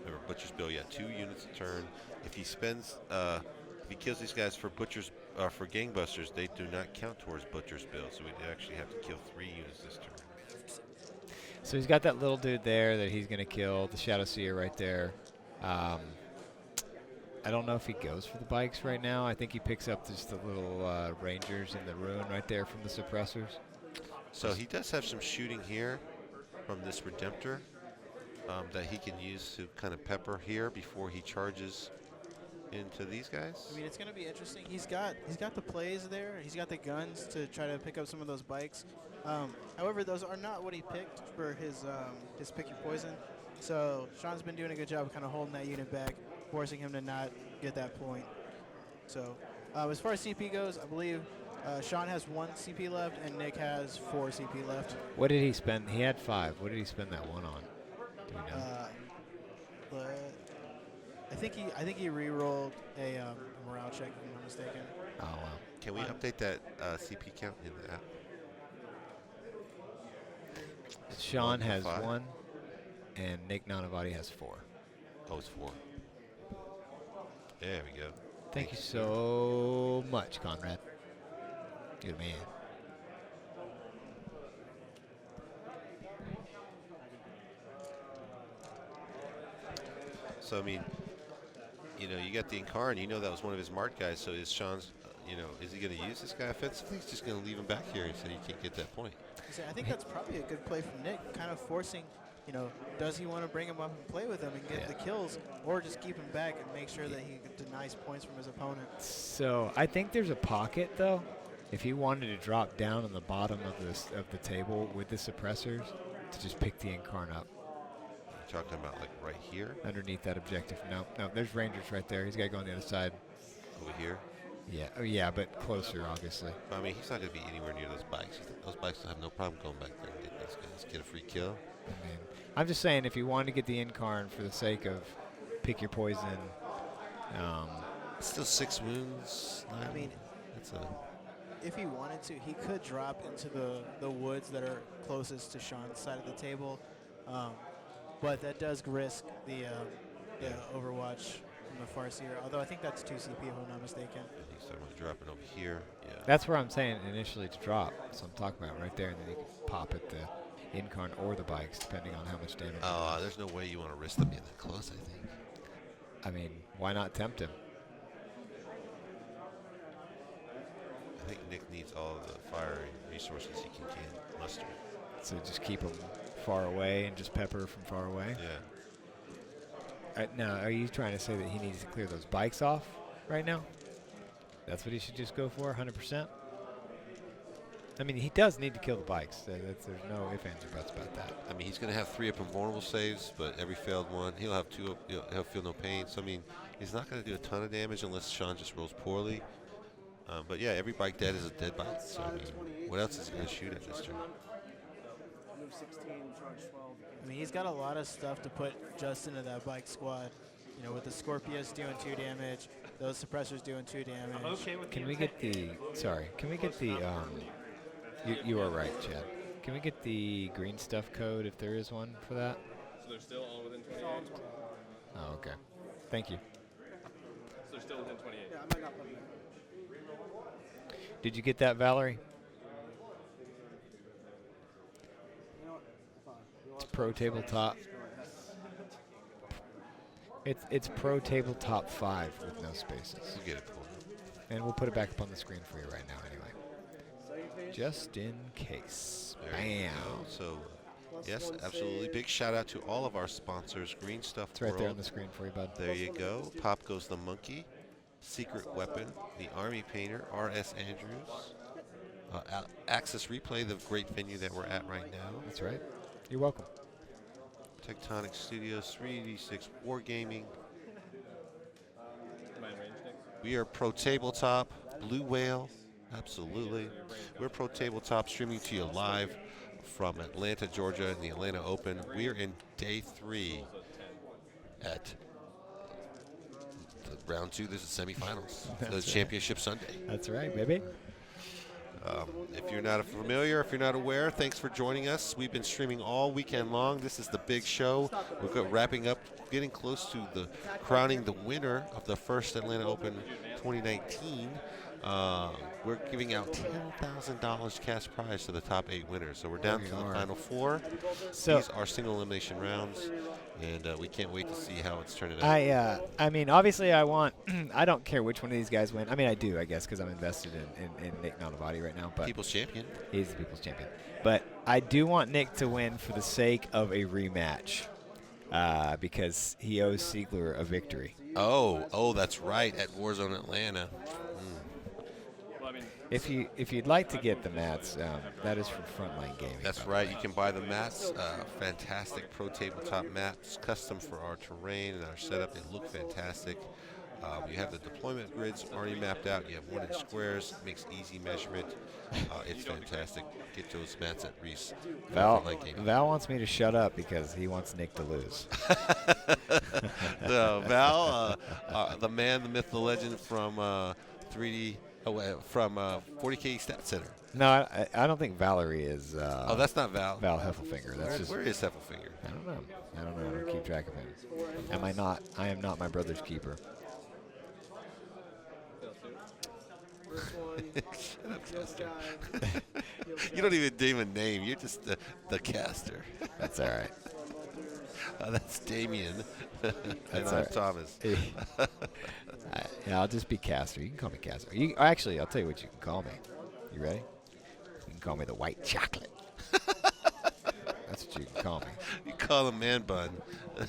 Remember, Butcher's Bill, yeah, 2 units a turn. If he spends, if he kills these guys for for gangbusters, they do not count towards Butcher's Bill. So we actually have to kill 3 units this turn. So he's got that little dude there that he's going to kill, the Shadow Seer right there. I don't know if he goes for the bikes right now. I think he picks up just the little Rangers in the ruin right there from the suppressors. So he does have some shooting here from this Redemptor that he can use to kind of pepper here before he charges into these guys. I mean, it's going to be interesting. He's got the plays there. He's got the guns to try to pick up some of those bikes. However, those are not what he picked for his pick your poison. So Sean's been doing a good job of kind of holding that unit back, forcing him to not get that point. So as far as CP goes, I believe Sean has 1 CP left and Nick has 4 CP left. What did he spend? He had 5. What did he spend that 1 on? Do we know? But I think he re-rolled a morale check, if I'm not mistaken. Oh, wow. Can we update that CP count in the app? Sean has 5. 1, and Nick Nanavati has 4. Oh, it's 4. There we go. Thank you so much, Conrad. You're the man. So, I mean, you know, you got the Incarn. You know that was one of his marked guys. So is Sean's, you know, is he going to use this guy offensively? He's just going to leave him back here and say he can't get that point. I think that's probably a good play from Nick, kind of forcing, you know, does he want to bring him up and play with him and get the kills, or just keep him back and make sure that he denies points from his opponent? So I think there's a pocket, though. If he wanted to drop down on the bottom of the table with the suppressors, to just pick the Incarn up. You're talking about like right here? Underneath that objective. No, there's Rangers right there. He's got to go on the other side. Over here? Yeah, oh yeah, but closer, obviously. I mean, he's not going to be anywhere near those bikes. Those bikes will have no problem going back there and getting those guys. Get a free kill. I mean, I'm just saying, if you wanted to get the Incarn for the sake of pick your poison, Still 6 wounds. I mean, that's a. If he wanted to, he could drop into the woods that are closest to Sean's side of the table, but that does risk the Overwatch from the Farseer. Although I think that's 2 CP if I'm not mistaken. He's talking about dropping over here. Yeah. that's where I'm saying initially to drop. So I'm talking about right there, and then you can pop at the Incarn or the bikes, depending on how much damage. Oh, there's no way you want to risk them being that close, I think. I mean, why not tempt him? I think Nick needs all of the fire resources he can muster. So just keep him far away and just pepper from far away? Yeah. Now, are you trying to say that he needs to clear those bikes off right now? That's what he should just go for, 100%? I mean, he does need to kill the bikes. There's no ifs, ands, or buts about that. I mean, he's going to have 3 up invulnerable saves, but every failed one, he'll have 2 up, he'll feel no pain. So, I mean, he's not going to do a ton of damage unless Sean just rolls poorly. But yeah, every bike dead is a dead bike. So, I mean, what else is he going to shoot at this turn? I mean, he's got a lot of stuff to put just into that bike squad. You know, with the Scorpius doing 2 damage, those suppressors doing 2 damage. Okay with Can we get the... Sorry. Can we get the... You are right, Chad. Can we get the green stuff code if there is one for that? So they're still all within 28? Oh, okay. Thank you. So they're still within 28? Yeah, I might not put Did you get that, Valerie? It's Pro Tabletop. It's Pro Tabletop 5 with no spaces. We'll get it pulled. And we'll put it back up on the screen for you right now anyway. Just in case. There you Bam. go. So, yes, absolutely. Big shout out to all of our sponsors. Green Stuff It's right World. there on the screen for you, bud. There you go. Pop Goes the Monkey. Secret Weapon. The Army Painter. R.S. Andrews. Access Replay, the great venue that we're at right now. That's right. You're welcome. Tectonic Studios. 3D6 Wargaming. Am I in range next? We are Pro Tabletop. Blue Whale. Absolutely. We're Pro Tabletop, streaming to you live from Atlanta, Georgia, in the Atlanta Open. We are in day 3 at the round 2. This is semifinals. The That's championship Sunday. That's right, baby. If you're not familiar, if you're not aware, thanks for joining us. We've been streaming all weekend long. This is the big show. We're wrapping up, getting close to the crowning the winner of the first Atlanta Open 2019. We're giving out $10,000 cash prize to the top 8 winners. So we're down to the final 4. So These are single elimination rounds, and we can't wait to see how it's turning out. I mean, obviously, I want. I don't care which one of these guys win. I mean, I do, I guess, because I'm invested in Nick Nanavati right now. But People's champion. he's the people's champion. But I do want Nick to win for the sake of a rematch, because he owes Siegler a victory. Oh, that's right, at Warzone Atlanta. Well, I mean, If you'd like to get the mats, that is from Frontline Gaming. That's right. You can buy the mats. Fantastic Pro Tabletop mats, custom for our terrain and our setup. They look fantastic. You have the deployment grids already mapped out. You have 1-inch squares. Makes easy measurement. It's fantastic. Get those mats at Reese. Frontline Gaming. Val wants me to shut up because he wants Nick to lose. So Val, the man, the myth, the legend from 3D from 40K Stat Center. No, I don't think Valerie is. Oh, that's not Val. Val Heffelfinger. That's just. Where is Heffelfinger? I don't know. I don't keep track of him. Am I not? I am not my brother's keeper. Shut up, Caster. You don't even name a name. You're just the caster. That's all right. That's Damien. And That's I'm all right. Thomas. Yeah, I'll just be Caster. You can call me Caster. Actually, I'll tell you what you can call me. You ready? You can call me the White Chocolate. That's what you can call me. You call him Man Bun.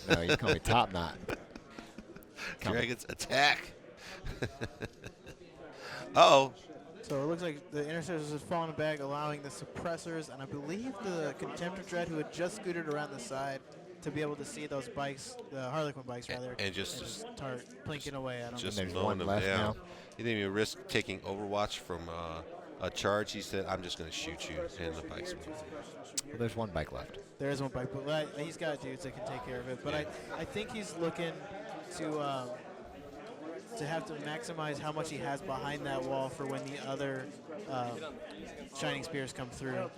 No, you can call me Top Knot. Dragons attack. Uh-oh. So it looks like the Intercessors have fallen back, allowing the Suppressors, and I believe the Contemptor Dread, who had just scooted around the side, to be able to see those bikes, the Harlequin bikes, rather, And just start plinking away at them. just there's mowing one them left down. now. He didn't even risk taking Overwatch from a charge. He said, I'm just going to shoot you. And the bike's moving. Well, there's one bike left. There is one bike, but he's got dudes that can take care of it. But I think he's looking to have to maximize how much he has behind that wall for when the other Shining Spears come through.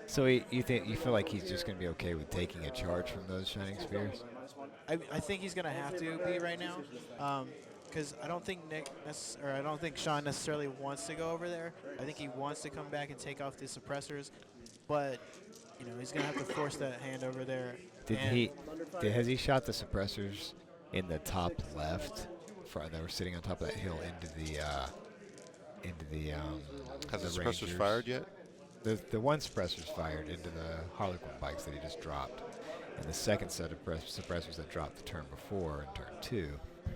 So you feel like he's just going to be okay with taking a charge from those Shining Spears? I think he's going to have to be right now, because I don't think I don't think Sean necessarily wants to go over there. I think he wants to come back and take off the suppressors, but he's going to have to force that hand over there. Has he shot the suppressors in the top left? That were sitting on top of that hill into the Has the suppressors Rangers. fired yet? The one suppressor's fired into the Harlequin bikes that he just dropped, and the second set of suppressors that dropped the turn before in turn 2.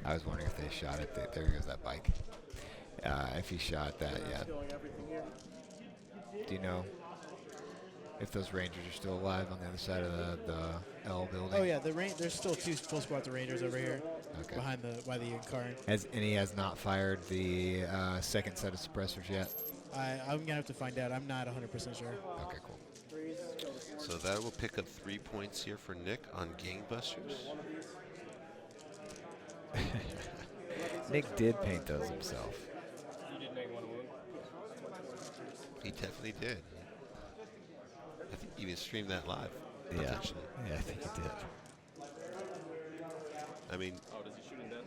I was wondering if they shot it. There goes that bike. If he shot that yet. Do you know if those Rangers are still alive on the other side of the L building? Oh yeah, there's still 2 full squads of Rangers over here, Okay. by the Incarn. And he has not fired the second set of suppressors yet? I'm gonna have to find out. I'm not 100% sure. Okay, cool. So that will pick up 3 points here for Nick on Gangbusters. Nick did paint those himself. You did make one wound. He definitely did. I think he even streamed that live. Yeah. Potentially. Yeah, I think he did. I mean, Oh, does he shoot in death?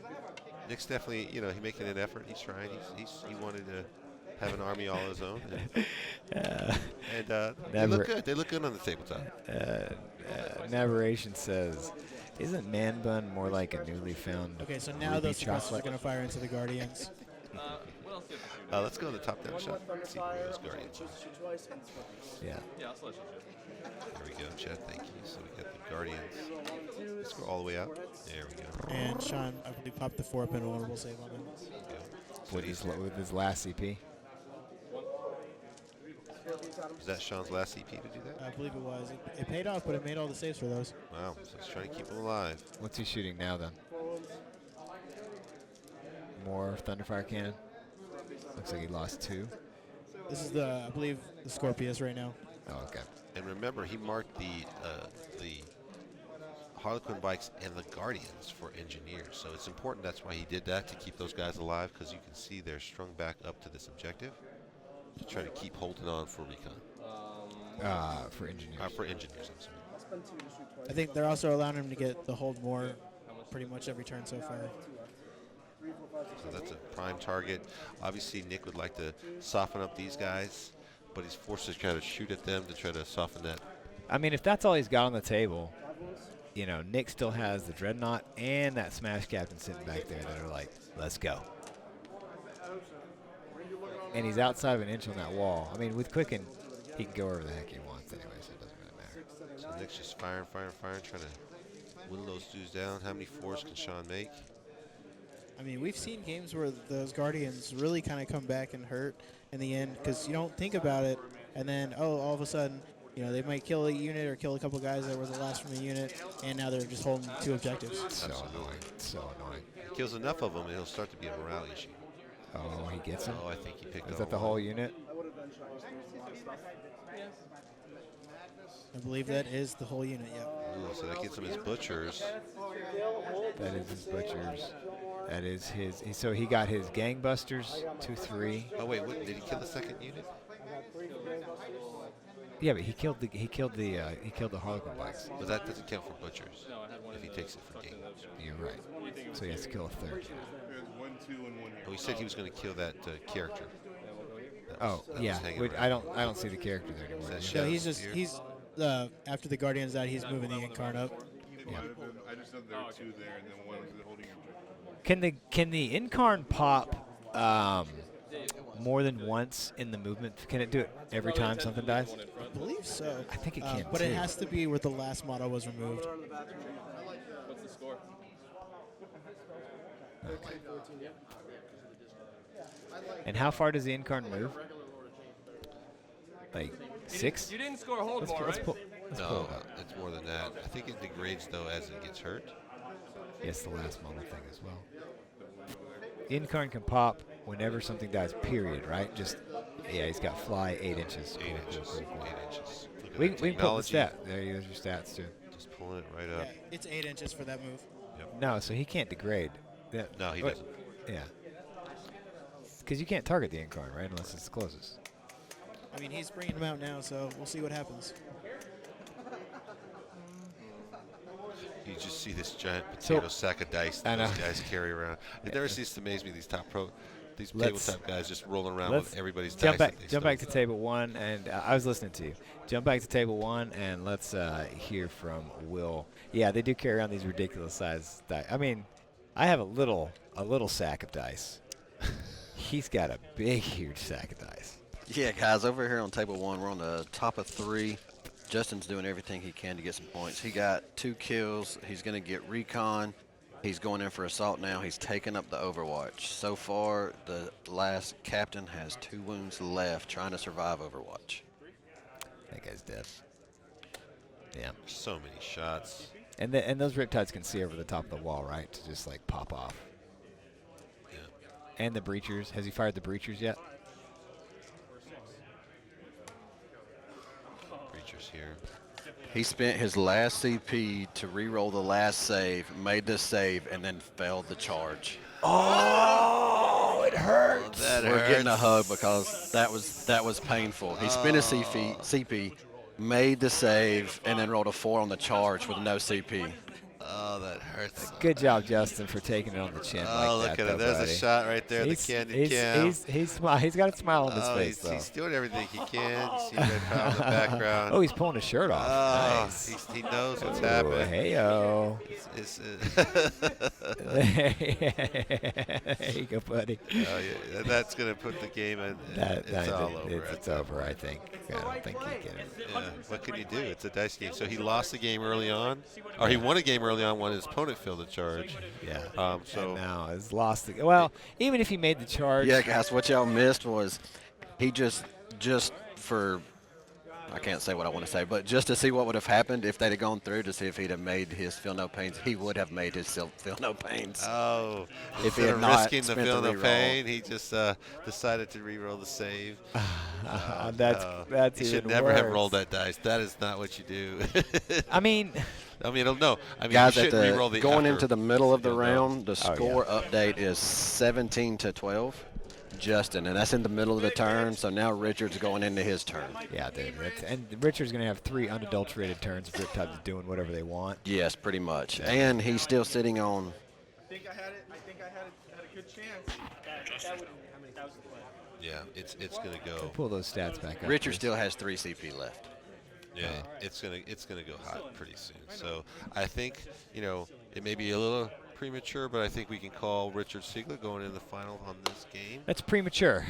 Nick's definitely, he making an effort. He's trying. He wanted to have an army all his own. And they look good. They look good on the tabletop. Narration says, isn't Man Bun more like a newly found Okay, so now ruby those suppressors are chocolate? gonna fire into the Guardians. What else do you have to shoot? Let's go to the top-down shot. Let's see where those Guardians are. Yeah. Yeah, I'll let you shoot. There we go, Chad. Thank you. So we got the Guardians. Let's go all the way out. There we go. And Sean, I believe, popped the 4-pin vulnerable save on him. There we go. So With his last CP. is that Sean's last CP to do that? I believe it was. It paid off, but it made all the saves for those. Wow. So he's trying to keep him alive. What's he shooting now then? More Thunderfire cannon. Looks like he lost 2. This is I believe, the Scorpius right now. Oh, okay. And remember, he marked the Harlequin bikes and the Guardians for engineers. So it's important. That's why he did that, to keep those guys alive, because you can see they're strung back up to this objective to try to keep holding on for recon. For engineers. For engineers, I'm sorry. I think they're also allowing him to get the hold more pretty much every turn so far. So that's a prime target. Obviously, Nick would like to soften up these guys, but he's forced to kind of shoot at them to try to soften that. I mean, if that's all he's got on the table, Nick still has the Dreadnought and that Smash Captain sitting back there that are like, let's go. And he's outside of an inch on that wall. I mean, with Quicken, he can go wherever the heck he wants anyway, so it doesn't really matter. So Nick's just firing, trying to whittle those dudes down. How many 4s can Sean make? I mean, we've seen games where those Guardians really kind of come back and hurt in the end, because you don't think about it, and then, all of a sudden, they might kill a unit or kill a couple guys that were the last from the unit, and now they're just holding 2 objectives. So Absolutely. annoying. So annoying. He kills enough of them, and he'll start to be a morale issue. Oh, he gets him? Oh, I think he picked up. Is that the whole unit? I believe that is the whole unit. Yep. Ooh, so that gets him his butchers. That is his butchers. That is his. So he got his gangbusters 2-3. Oh wait, what, did he kill the second unit? Yeah, but he killed the Harlequin bikes. But that doesn't count for butchers. No, I had one If he in takes it for game. You're right. So he has to kill a third. Oh, he said he was going to kill that character. Oh That yeah. was hanging Wait, around. I don't see the character there anymore. Is that No, Shadow he's just Spear? he's after the Guardian's out, he's moving the Incarn up. Yeah. I just know there are two there, and then one is holding a Can the Incarn pop more than once in the movement? Can it do it every time something dies? I believe so. I think it can but too. it has to be where the last model was removed. What's the score? And how far does the Incarn move? Like 6? You didn't score a hold ball, Let's right? pull. Let's pull No, it up. it's more than that. I think it degrades though as it gets hurt. Yes, the last model thing as well. Incarn can pop whenever something dies. Period. Right? Just yeah, he's got fly 8 inches. 8 Cool, inches. cool, cool, cool. 8 inches. Look at We that can pull the technology. stat. There you go. Your stats too. Just pulling it right up. Yeah, it's 8 inches for that move. No, so he can't degrade. No, he wait, doesn't. Yeah. Because you can't target the Incarn, right? Unless it's closest. I mean, he's bringing him out now, so we'll see what happens. You just see this giant potato sack of dice I that those know. guys carry around. It never ceases to amaze me. These Let's- tabletop guys just rolling around Let's with everybody's jump dice. back. that they Jump back to stole. table 1, and I was listening to you. Jump back to table 1, and let's hear from Will. Yeah, they do carry around these ridiculous size dice. I mean, I have a little sack of dice. He's got a big, huge sack of dice. Yeah, guys, over here on table 1, we're on the top of 3. Justin's doing everything he can to get some points. He got 2 kills. He's going to get recon. He's going in for assault now. He's taking up the Overwatch. So far, the last captain has 2 wounds left trying to survive Overwatch. That guy's dead. Yeah. So many shots. And those Riptides can see over the top of the wall, right? To just like pop off. Yeah. And the Breachers. Has he fired the Breachers yet? Creatures here. He spent his last CP to re-roll the last save, made the save, and then failed the charge. Oh, it hurts. That We're getting a hurts. hug because that was painful. He spent his CP, made the save, and then rolled a 4 on the charge with no CP. Oh, that hurts. Good job, Justin, for taking it on the chin Oh, like look that. at it. though, There's buddy. a shot right there. He's, the candid he's, cam. he's got a smile on his Oh, face, he's though. doing everything he can. You see Red Power in the background. Oh, he's pulling his shirt off. Oh, Nice. he knows what's Ooh, happening. Hey-o. It's, There you go, buddy. yeah, that's going to put the game in. It's all over. It's over, I think. I don't think he can. Yeah, what can you do? It's a dice game. So he lost the game early on, or he won a game early on when his opponent failed the charge. Yeah. So And now has lost the. Well, even if he made the charge. Yeah, guys, what y'all missed was he just for, I can't say what I want to say, but just to see what would have happened if they'd have gone through to see if he'd have made his feel no pains, he would have made his feel no pains. Oh, If he instead had of not risking the spent the feel no reroll. pain, he just decided to re-roll the save. That's He should even never have worse. rolled that dice. That is not what you do. I mean, no. I mean, Guys, you at shouldn't re-roll the the going after into the middle of the feel no. round, the Oh, score update is 17-12. Justin, and that's in the middle of the turn. So now Richard's going into his turn. yeah, dude. And Richard's going to have 3 unadulterated turns of Riptides doing whatever they want. Yes, pretty much. And he's still sitting on. I think I had a good chance. That was the play. Yeah, it's gonna go. Pull those stats back up. Richard please. still has 3 CP left. Yeah, it's gonna go hot pretty soon. So I think it may be a little premature, but I think we can call Richard Siegler going in the final on this game. That's premature.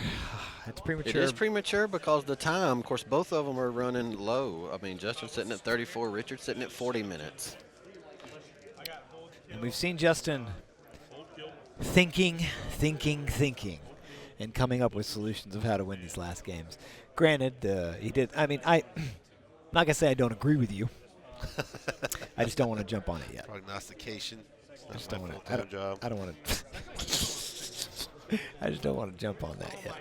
That's It premature. is premature because the time, of course, both of them are running low. I mean, Justin's sitting at 34, Richard's sitting at 40 minutes. And we've seen Justin thinking, and coming up with solutions of how to win these last games. Granted, he did. I mean, I'm not gonna say I don't agree with you. I just don't want to jump on it yet. Prognostication. I just That's don't my want to. full-time job. I don't want to. I just don't want to jump on that yet.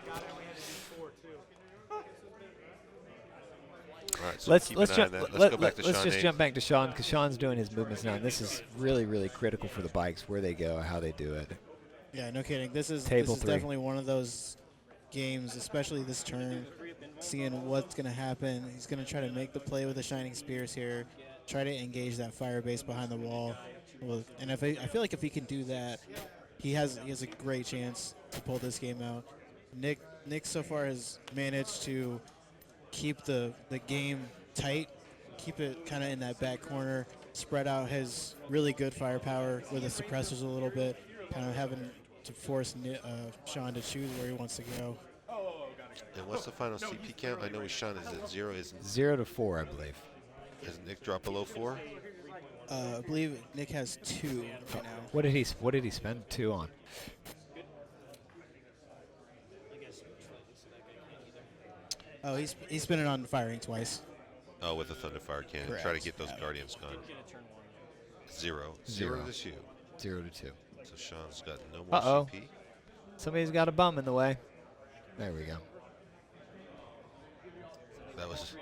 All right, so Let's keep let's an eye jump. on that. Let's go back to Let's Sean just Nate. jump back to Sean because Sean's doing his movements now. And this is really really critical for the bikes, where they go, how they do it. Yeah, no kidding. This is Table 3. definitely one of those games, especially this turn, seeing what's going to happen. He's going to try to make the play with the Shining Spears here, try to engage that fire base behind the wall. And I feel like if he can do that, he has a great chance to pull this game out. Nick so far has managed to keep the game tight, keep it kind of in that back corner, spread out his really good firepower with the suppressors a little bit, kind of having to force Sean to choose where he wants to go. And what's the final CP count? I know Sean is at 0. Isn't 0 to 4, I believe. has Nick dropped below 4? I believe Nick has 2 right now. What did he spend 2 on? Oh, he's spinning on firing twice. Oh, with the Thunderfire cannon. Try to Correct. get those Guardians gone. 0. 0. 0 to shoot. 0 to 2. So Sean's got no more Uh-oh. CP. Somebody's got a bum in the way. There we go. That was.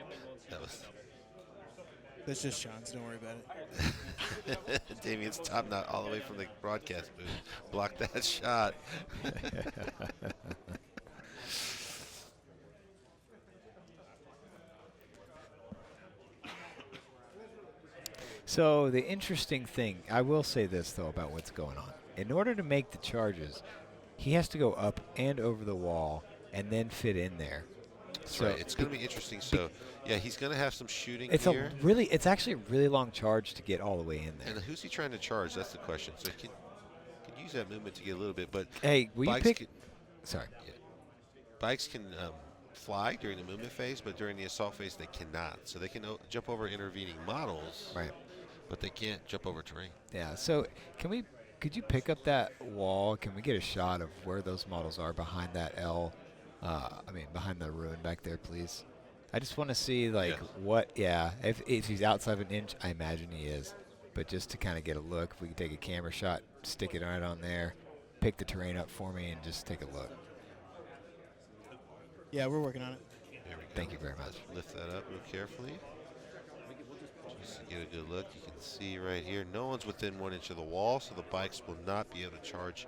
That's just Sean's. Don't worry about it. Damien's top knot all the way from the broadcast booth. Blocked that shot. So the interesting thing, I will say this though about what's going on. In order to make the charges, he has to go up and over the wall and then fit in there. That's right. It's going to be interesting. So, yeah, he's going to have some shooting It's here. it's actually a really long charge to get all the way in there. And who's he trying to charge? That's the question. So he can use that movement to get a little bit. But Hey, will you bikes pick? can- Sorry. yeah. Bikes can fly during the movement phase, but during the assault phase they cannot. So they can jump over intervening models, Right. but they can't jump over terrain. Yeah. So could you pick up that wall? Can we get a shot of where those models are behind that L? Behind the ruin back there, please. I just want to see like Yes. what. Yeah. If he's outside of an inch, I imagine he is. But just to kind of get a look, if we can take a camera shot, stick it right on there, pick the terrain up for me, and just take a look. Yeah, we're working on it. There we go. Thank you very much. Lift that up real carefully. Just to get a good look, you can see right here, no one's within 1 inch of the wall, so the bikes will not be able to charge.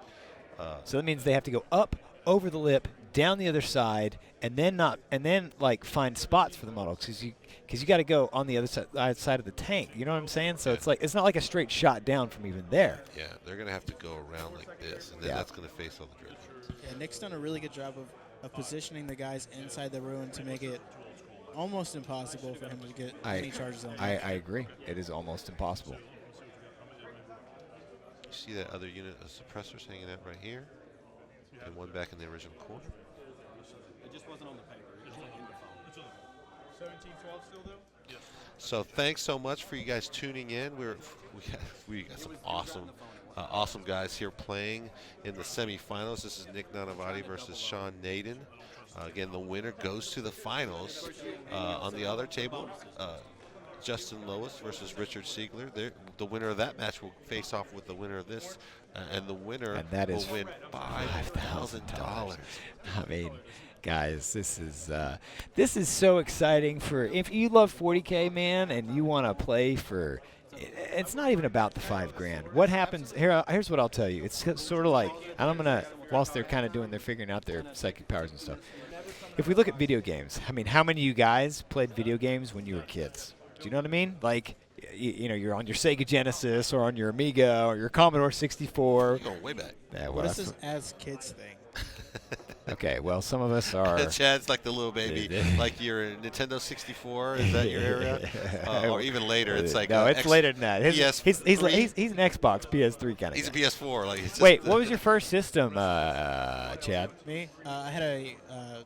So that means they have to go up over the lip, down the other side, and then like find spots for the model because you got to go on the other side of the tank. You know what I'm saying? So it's not like a straight shot down from even there. Yeah, they're going to have to go around like this, and then Yeah. that's going to face all the drift. Yeah, Nick's done a really good job of positioning the guys inside the ruin to make it almost impossible for him to get any charges on. I agree. It is almost impossible. You see that other unit of suppressors hanging out right here, and one back in the original corner. It just wasn't on the paper. It just went in the phone. 17-12 still though? Yes. So thanks so much for you guys tuning in. We got some awesome guys here playing in the semifinals. This is Nick Nanavati versus Sean Naden. Again, the winner goes to the finals. On the other table, Justin Lois versus Richard Siegler. The winner of that match will face off with the winner of this, and the winner And that will is win $5,000. I mean, guys, this is so exciting for if you love 40K, man, and you want to play for. It's not even about the $5,000. What happens here? Here's what I'll tell you. It's sort of like, and I'm gonna, whilst they're kind of they're figuring out their psychic powers and stuff. If we look at video games, I mean, how many of you guys played video games when you were kids? Do you know what I mean? Like, you're on your Sega Genesis or on your Amiga or your Commodore 64. You're going way back. Yeah, well, What is that's this as kids thing? okay, well, some of us are. Chad's like the little baby, like your Nintendo 64. Is that your era? Or even later, it's like no, it's later than that. He's an Xbox PS3 kind of. He's a PS4. Like it's just Wait, what was your first system, Chad? Me? I had a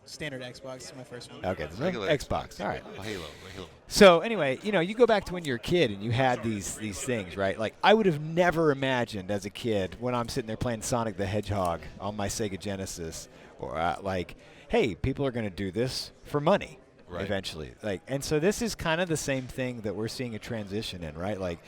standard Xbox. It's my first one. Uh, Okay, Regular Xbox. All right. Halo. So anyway, you go back to when you were a kid and you had these things, right? Like I would have never imagined as a kid when I'm sitting there playing Sonic the Hedgehog on my Sega Genesis, or like, hey, people are going to do this for money Right. eventually. Like, and so this is kind of the same thing that we're seeing a transition in, right? Like,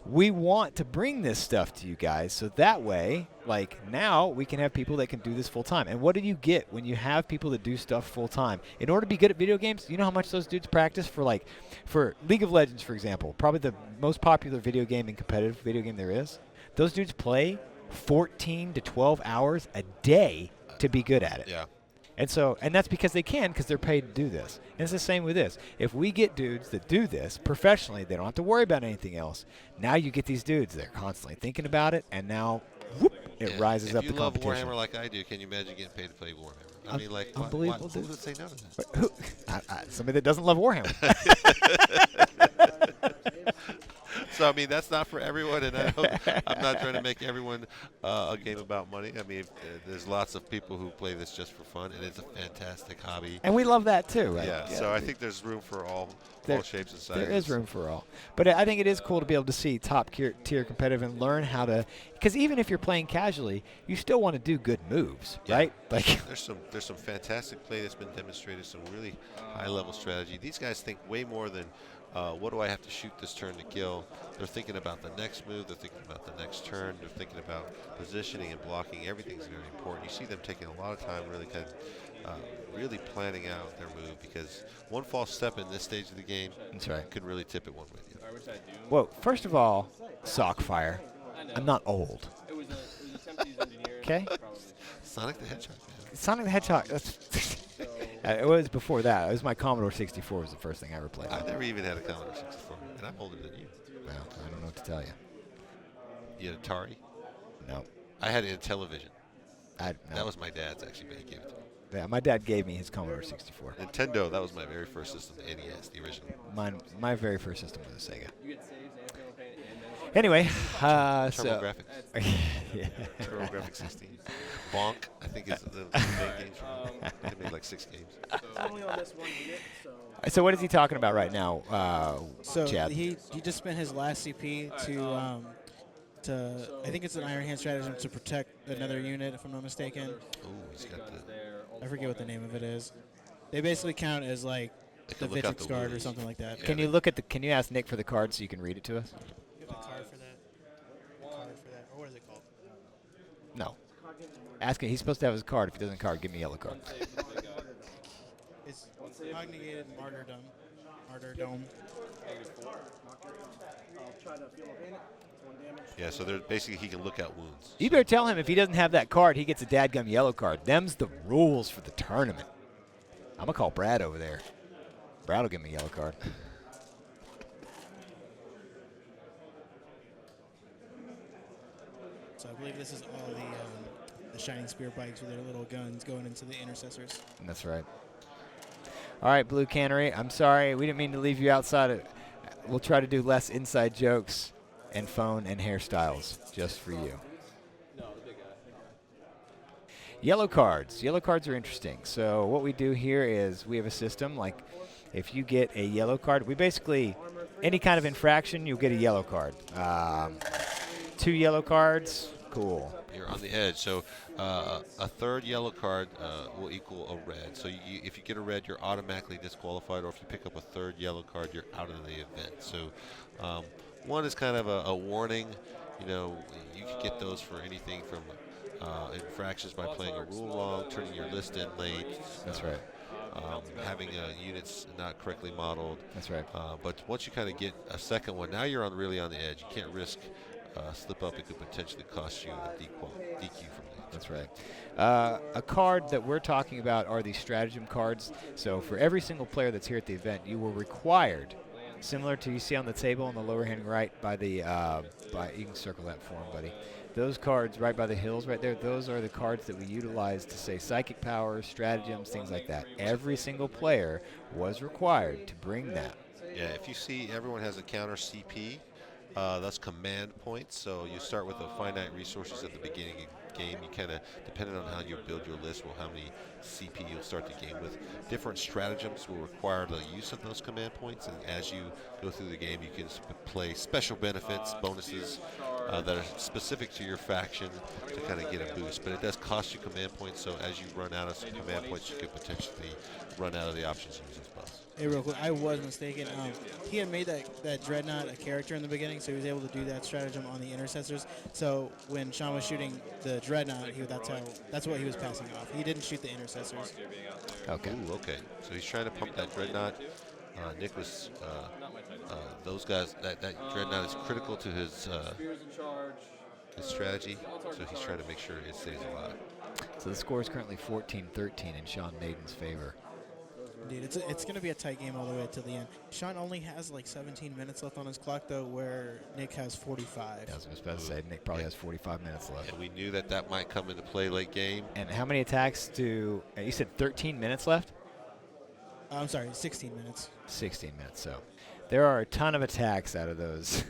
we want to bring this stuff to you guys so that way, like, now we can have people that can do this full time. And what do you get when you have people that do stuff full time? In order to be good at video games, you know how much those dudes practice for, like, for League of Legends, for example, probably the most popular video game and competitive video game there is. Those dudes play 14 to 12 hours a day to be good at it. Yeah. And that's because they can, because they're paid to do this. And it's the same with this. If we get dudes that do this professionally, they don't have to worry about anything else. Now you get these dudes, they're constantly thinking about it, and now whoop, it rises up the competition. If you love Warhammer like I do, can you imagine getting paid to play Warhammer? I mean, like, unbelievable. Who would say no to that? But who, somebody that doesn't love Warhammer. So, I mean, that's not for everyone, and I'm not trying to make everyone a game about money. I mean, there's lots of people who play this just for fun, and it's a fantastic hobby. And we love that, too, right? Yeah, so I think there's room for all shapes and sizes. There is room for all. But I think it is cool to be able to see top-tier competitive and learn how to – because even if you're playing casually, you still want to do good moves, right? Like there's some fantastic play that's been demonstrated, some really high-level strategy. These guys think way more than – what do I have to shoot this turn to kill? They're thinking about the next move. They're thinking about the next turn. They're thinking about positioning and blocking. Everything's very important. You see them taking a lot of time really kind of really planning out their move, because one false step in this stage of the game could really tip it one way or the other. Well, first of all, sock fire. I'm not old. Okay? Sonic the Hedgehog, man. Sonic the Hedgehog. It was before that. It was my Commodore 64 was the first thing I ever played. I never even had a Commodore 64, and I'm older than you. Well, I don't know what to tell you. You had Atari? No. I had Intellivision. No. That was my dad's, actually, but he gave it to me. Yeah, my dad gave me his Commodore 64. Nintendo, that was my very first system, the NES, the original. My very first system was a Sega. Anyway, TurboGrafx. Yeah. TurboGrafx 16. Bonk, I think, is the main game. They made like 6 games. Only on this one unit, So what is he talking about right now, Chad? He just spent his last CP to I think it's an Iron Hand stratagem to protect another unit, if I'm not mistaken. Ooh, he's got the. I forget what the name of it is. They basically count as like the Vicious Guard or something like that. Yeah, Can you ask Nick for the card so you can read it to us? You have a card for that. Or what is it called? No. Ask him. He's supposed to have his card. If he doesn't have a card, give me a yellow card. It's cognigated martyrdom. Martyrdom. Yeah, so they're basically he can look at wounds. You better tell him if he doesn't have that card, he gets a dadgum yellow card. Them's the rules for the tournament. I'm going to call Brad over there. Brad will give me a yellow card. So I believe this is all the Shining Spear bikes with their little guns going into the intercessors. That's right. All right, Blue Cannery, I'm sorry. We didn't mean to leave you outside. We'll try to do less inside jokes and phone and hairstyles just for you. Yellow cards. Yellow cards are interesting. So what we do here is we have a system like if you get a yellow card, we basically, any kind of infraction, you'll get a yellow card. 2 yellow cards, cool. You're on the edge. So a third yellow card will equal a red. So if you get a red, you're automatically disqualified. Or if you pick up a third yellow card, you're out of the event. So one is kind of a warning. You know, you can get those for anything from infractions by playing a rule wrong, turning your list in late. That's right. Having units not correctly modeled. That's right. But once you kind of get a second one, now you're really on the edge. You can't risk slip up. It could potentially cost you a DQ from that. That's right. A card that we're talking about are these stratagem cards. So for every single player that's here at the event, you were required, similar to you see on the table on the lower hand right by the, you can circle that for him, buddy. Those cards right by the hills right there, those are the cards that we utilize to say psychic powers, stratagems, things like that. Every single player was required to bring that. Yeah, if you see everyone has a counter CP, that's command points. So you start with a finite resources at the beginning of the game. You kind of, depending on how you build your list, will how many CP you'll start the game with. Different stratagems will require the use of those command points, and as you go through the game, you can play special benefits, bonuses that are specific to your faction to kind of get a boost. But it does cost you command points, so as you run out of some command points, you could potentially run out of the options to use those buffs. Hey, real quick, I was mistaken. He had made that Dreadnought a character in the beginning, so he was able to do that stratagem on the intercessors. So when Sean was shooting the Dreadnought, that's what he was passing off. He didn't shoot the intercessors. Okay. Ooh, okay. So he's trying to pump that Dreadnought. Nick was, those guys, that Dreadnought is critical to his strategy, so he's trying to make sure it stays alive. So the score is currently 14-13 in Sean Naden's favor. Dude, it's going to be a tight game all the way to the end. Sean only has like 17 minutes left on his clock, though, where Nick has 45. I was just about to say, Nick probably has 45 minutes left. And we knew that might come into play late game. And how many attacks do you said 13 minutes left? I'm sorry, 16 minutes. 16 minutes. So there are a ton of attacks out of those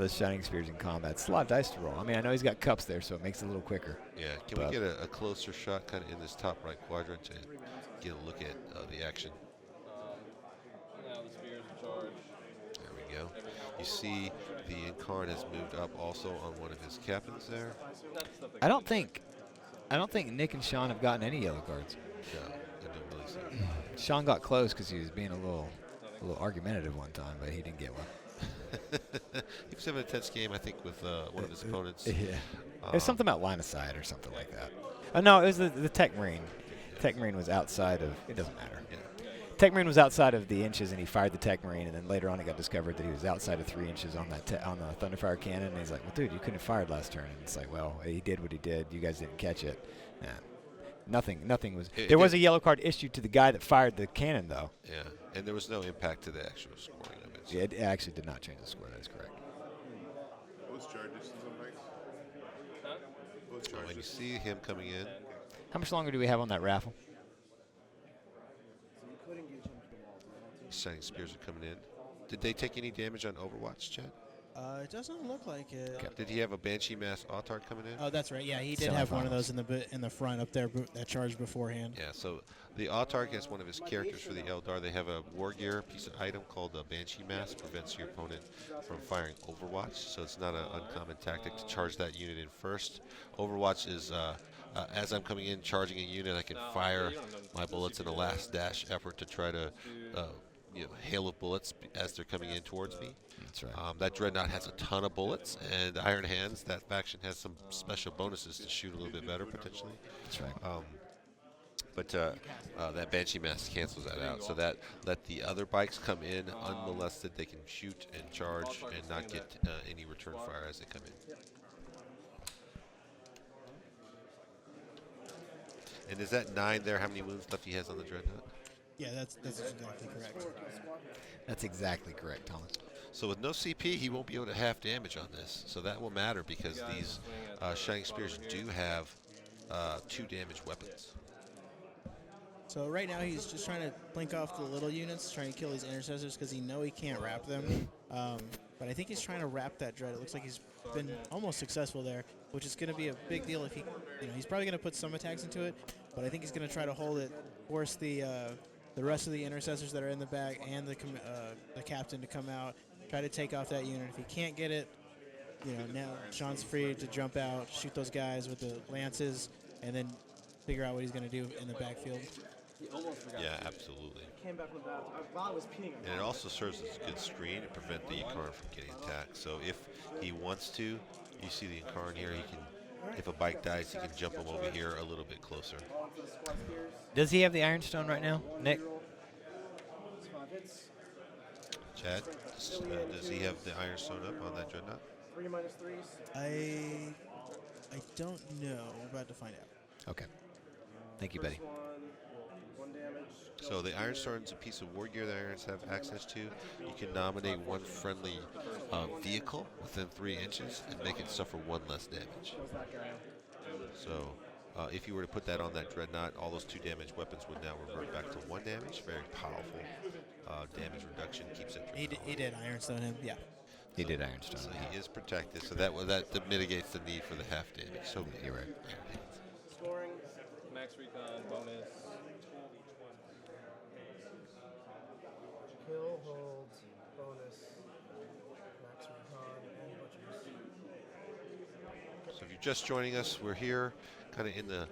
Shining Spears in combat. It's a lot of dice to roll. I mean, I know he's got cups there, so it makes it a little quicker. Yeah. Can we get a closer shot kind of in this top right quadrant and get a look at the action? Now the spears in charge. There we go. You see the Incarn has moved up also on one of his captains there. I don't think Nick and Sean have gotten any yellow cards. No, I don't really see. Sean got close because he was being a little argumentative one time, but he didn't get one. He was having a tense game, I think, with one of his opponents. Yeah. There's something about line of sight or something like that. Oh, no, it was the Tech Marine. Tech Marine was outside of, it doesn't matter. Yeah. Tech Marine was outside of the inches, and he fired the Tech Marine, and then later on it got discovered that he was outside of 3 inches on on the Thunderfire cannon, and he's like, well, dude, you couldn't have fired last turn. And it's like, well, he did what he did. You guys didn't catch it. Nah. Nothing was. There was a yellow card issued to the guy that fired the cannon, though. Yeah, and there was no impact to the actual scoring of it. So. Yeah, it actually did not change the score. That is correct. What's charges on bikes? What's So when you charges? see him coming in, How much longer do we have on that raffle? Shining Spears are coming in. Did they take any damage on Overwatch, Chad? It doesn't look like it. Okay. Did he have a Banshee Mass Autarch coming in? Oh, that's right. Yeah, he did have one of Semifinals. those in the front up there that charged beforehand. Yeah, so the Autarch is one of his characters for the Eldar. They have a war gear piece of item called a Banshee Mass. Prevents your opponent from firing Overwatch, so it's not an uncommon tactic to charge that unit in first. Overwatch is, as I'm coming in, charging a unit, I can fire my bullets in a last dash effort to try to hail of bullets as they're coming in towards me. That's right. That Dreadnought has a ton of bullets, and Iron Hands, that faction has some special bonuses to shoot a little bit better, potentially. That's right. But that Banshee Mass cancels that out, so that let the other bikes come in unmolested. They can shoot and charge and not get any return fire as they come in. And is that 9 there? How many wounds left he has on the Dreadnought? Yeah, that's exactly correct. That's exactly correct, Thomas. So with no CP, he won't be able to half damage on this. So that will matter because these Shining Spears do have 2 damage weapons. So right now he's just trying to blink off the little units, trying to kill these intercessors because he can't wrap them. But I think he's trying to wrap that dread. It looks like he's been almost successful there, which is going to be a big deal if he's probably going to put some attacks into it, but I think he's going to try to hold it, force the rest of the intercessors that are in the back and the captain to come out, try to take off that unit. If he can't get it, now Sean's free to jump out, shoot those guys with the lances, and then figure out what he's going to do in the backfield. Yeah, absolutely. Came back from the bathroom. While I was peeing. And it also serves as a good screen to prevent the Incarn from getting attacked. So if he wants to, you see the Incarn here, he can, if a bike dies, he can jump him over here a little bit closer. Does he have the Ironstone right now, Nick? Chad, does he have the Ironstone up on that Dreadnought? 3 minus 3s. I don't know. We're about to find out. Okay. Thank you, buddy. One damage. So the Ironstone is a piece of war gear that Irons have access to. You can nominate one friendly vehicle within 3 inches and make it suffer 1 less damage. So if you were to put that on that Dreadnought, all those 2 damage weapons would now revert back to 1 damage. Very powerful damage reduction. Keeps it. He did Ironstone him, yeah. He did Ironstone. So he is protected. So that mitigates the need for the half damage. So You're right. Scoring, max recon, bonus. Kill, hold, bonus, max recon, and butchers. So if you're just joining us, we're here, kind of in the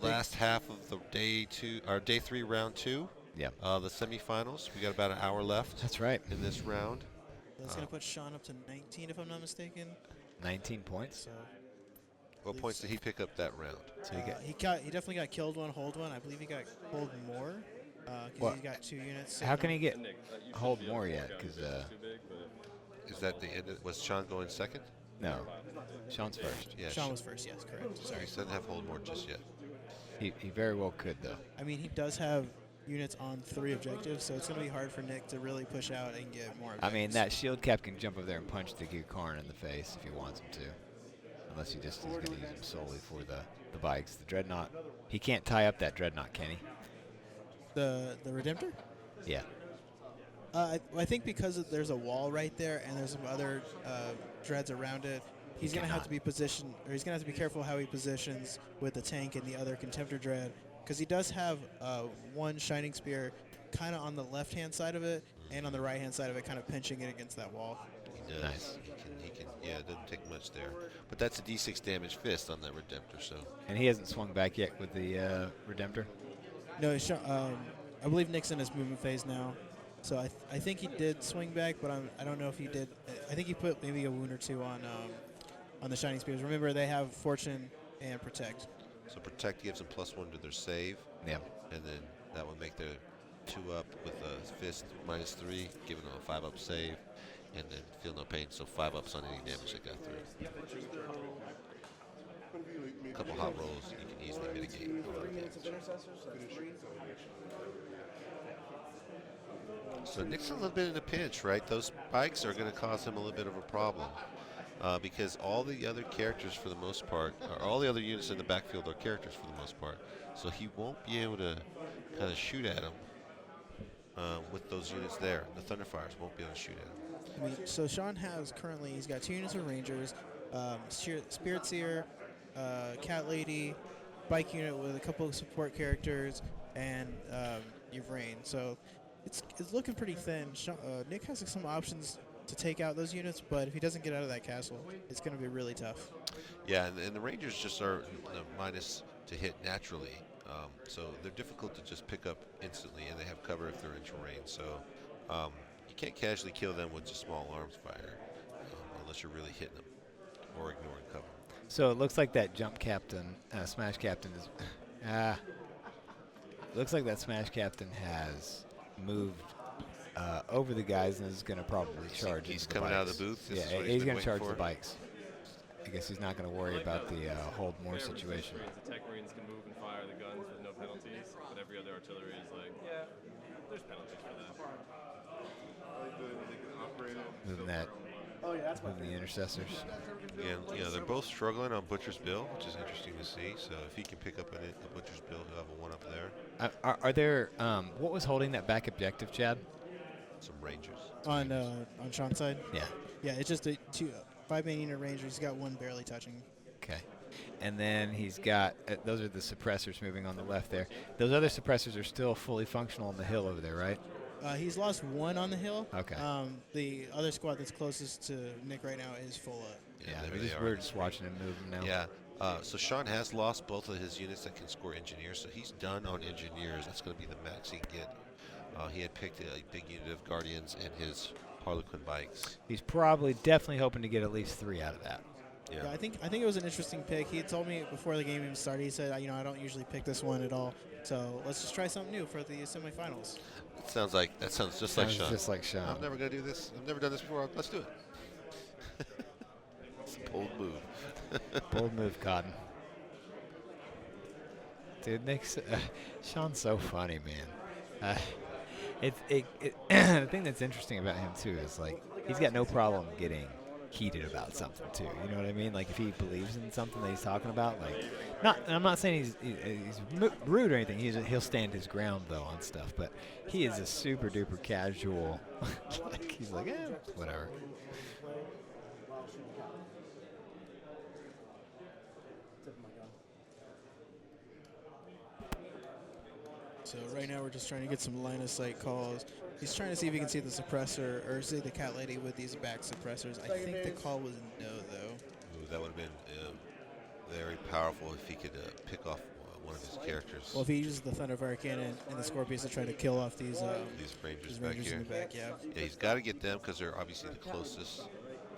last half of the day 3, round 2. Yeah. The semifinals. We got about an hour left That's right. in this round. That's going to put Sean up to 19, if I'm not mistaken. 19 points. So What points did he pick up that round? So he definitely got killed one, hold one. I believe he got hold more because What? he got 2 units. How can he get hold more yet? Because Is that the end? Was Sean going second? no, Sean's first. Yeah. Sean was first, yes, correct. Sorry, he doesn't have hold more just yet. He very well could though. I mean, he does have units on 3 objectives, so it's going to be hard for Nick to really push out and get more objectives. I mean, that shield cap can jump over there and punch the Karn in the face if he wants him to. Unless he just is going to use him solely for the bikes. The Dreadnought, he can't tie up that Dreadnought, can he? The Redemptor? Yeah. I think because there's a wall right there and there's some other dreads around it, he's going to have to be positioned, or he's going to have to be careful how he positions with the tank and the other Contemptor dread, because he does have one Shining Spear kind of on the left-hand side of it and on the right-hand side of it, kind of pinching it against that wall. He does. Nice. He can. Yeah, it doesn't take much there. But that's a D6 damage fist on that Redemptor. So. And he hasn't swung back yet with the Redemptor? No, I believe Nick's in his movement phase now. So I think he did swing back, but I don't know if he did. I think he put maybe a wound or 2 on the Shining Spears. Remember, they have Fortune and Protect. So Protect gives them +1 to their save. Yeah. And then that would make their 2 up with a fist -3, giving them a 5 up save. And then feel no pain, so 5 ups on any damage they got through. A couple hot rolls, you can easily mitigate. So Nick's a little bit in a pinch, right? Those spikes are going to cause him a little bit of a problem because all the other characters, for the most part, or all the other units in the backfield are characters for the most part. So he won't be able to kind of shoot at him with those units there. The Thunderfires won't be able to shoot at him. I mean, so Sean has currently, he's got 2 units of Rangers, Spirit Seer, Cat Lady, Bike unit with a couple of support characters, and Yvrain. So it's looking pretty thin. Nick has some options to take out those units, but if he doesn't get out of that castle, it's going to be really tough. Yeah, and the Rangers just are minus to hit naturally. So they're difficult to just pick up instantly, and they have cover if they're in terrain. So you can't casually kill them with just small arms fire unless you're really hitting them or ignoring cover. So it looks like that jump captain, Smash Captain is... looks like that Smash Captain has moved over the guys and is going to probably charge. He's into coming the out bikes. of the booth? This is Yeah, what he's he's been going to charge waiting the for? bikes. I guess he's not going to worry about the hold more situation. The Tech Marines can move and fire the guns with no penalties, but every other artillery is like, yeah, there's penalties for that. Moving that. Moving the intercessors. Again, they're both struggling on Butcher's Bill, which is interesting to see. So if he can pick up a Butcher's Bill, he'll have a 1 up there. Are there... what was holding that back objective, Chad? Some Rangers. On Sean's side? Yeah. Yeah, it's just a 5-man unit Ranger. He's got 1 barely touching. Okay. And then he's got... those are the suppressors moving on the left there. Those other suppressors are still fully functional on the hill over there, right? He's lost 1 on the hill. Okay. The other squad that's closest to Nick right now is full up. Yeah, there we're just watching him move now. Yeah. So Sean has lost both of his units that can score engineers, so he's done on engineers. That's going to be the max he can get. He had picked a big unit of Guardians and his Harlequin bikes. He's probably definitely hoping to get at least 3 out of that. Yeah. I think it was an interesting pick. He had told me before the game even started. He said, I don't usually pick this one at all. So let's just try something new for the semifinals. That sounds just like Sean. Just like Sean. I'm never gonna do this. I've never done this before. Let's do it. It's a bold move. Bold move, Cotton. Dude, Sean's so funny, man. The thing that's interesting about him too is like he's got no problem getting heated about something too. You know what I mean? Like if he believes in something that he's talking about, I'm not saying he's rude or anything. He'll stand his ground though on stuff. But he is a super duper casual. He's like, whatever. So right now we're just trying to get some line of sight calls. He's trying to see if he can see the suppressor or see the Cat Lady with these back suppressors. I think the call was no, though. Ooh, that would have been very powerful if he could pick off one of his characters. Well, if he uses the Thunderfire Cannon and the Scorpius to try to kill off these Rangers these back Rangers here. in the back, yeah. Yeah, he's got to get them because they're obviously the closest.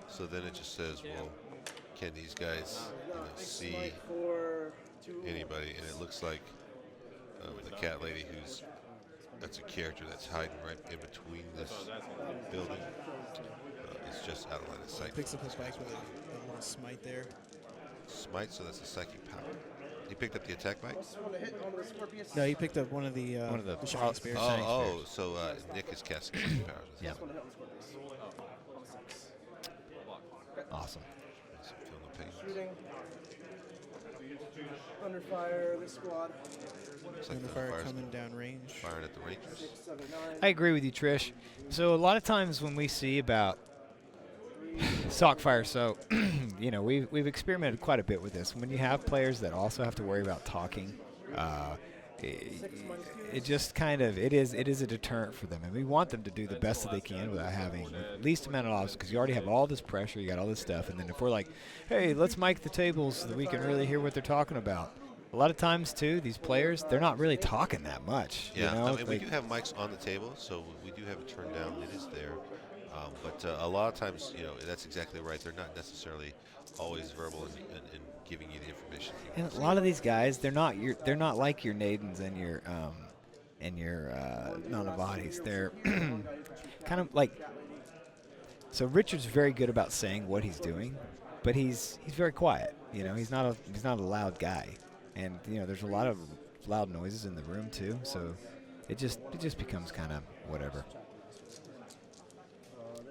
So then it just says, well, can these guys see anybody? And it looks like the cat lady that's a character that's hiding right in between this building. It's just out of line of sight. Picks up his bike with a little smite there. Smite, so that's a psychic power. He picked up the attack bike? No, he picked up one of the Shining Spears. So Nick is casting psychic powers. Yeah. Awesome. Under fire, this squad. Thunderfire coming down range. Firing at the Rangers. I agree with you, Trish. So a lot of times when we see about Sockfire, so we've experimented quite a bit with this. When you have players that also have to worry about talking, it just kind of it is a deterrent for them, and we want them to do the best that they can without having the least amount of obstacles. Because you already have all this pressure, you got all this stuff, and then if we're like, hey, let's mic the tables so that we can really hear what they're talking about. A lot of times too, these players, they're not really talking that much. Yeah, you know? I mean, we do have mics on the table, so we do have it turned down. It is there. But a lot of times, that's exactly right. They're not necessarily always verbal and giving you the information. And a lot of these guys, they're not like your Nadens and your Nanavadis. They're kind of like. So Richard's very good about saying what he's doing, but he's very quiet. He's not a loud guy, and there's a lot of loud noises in the room too. So it just becomes kind of whatever.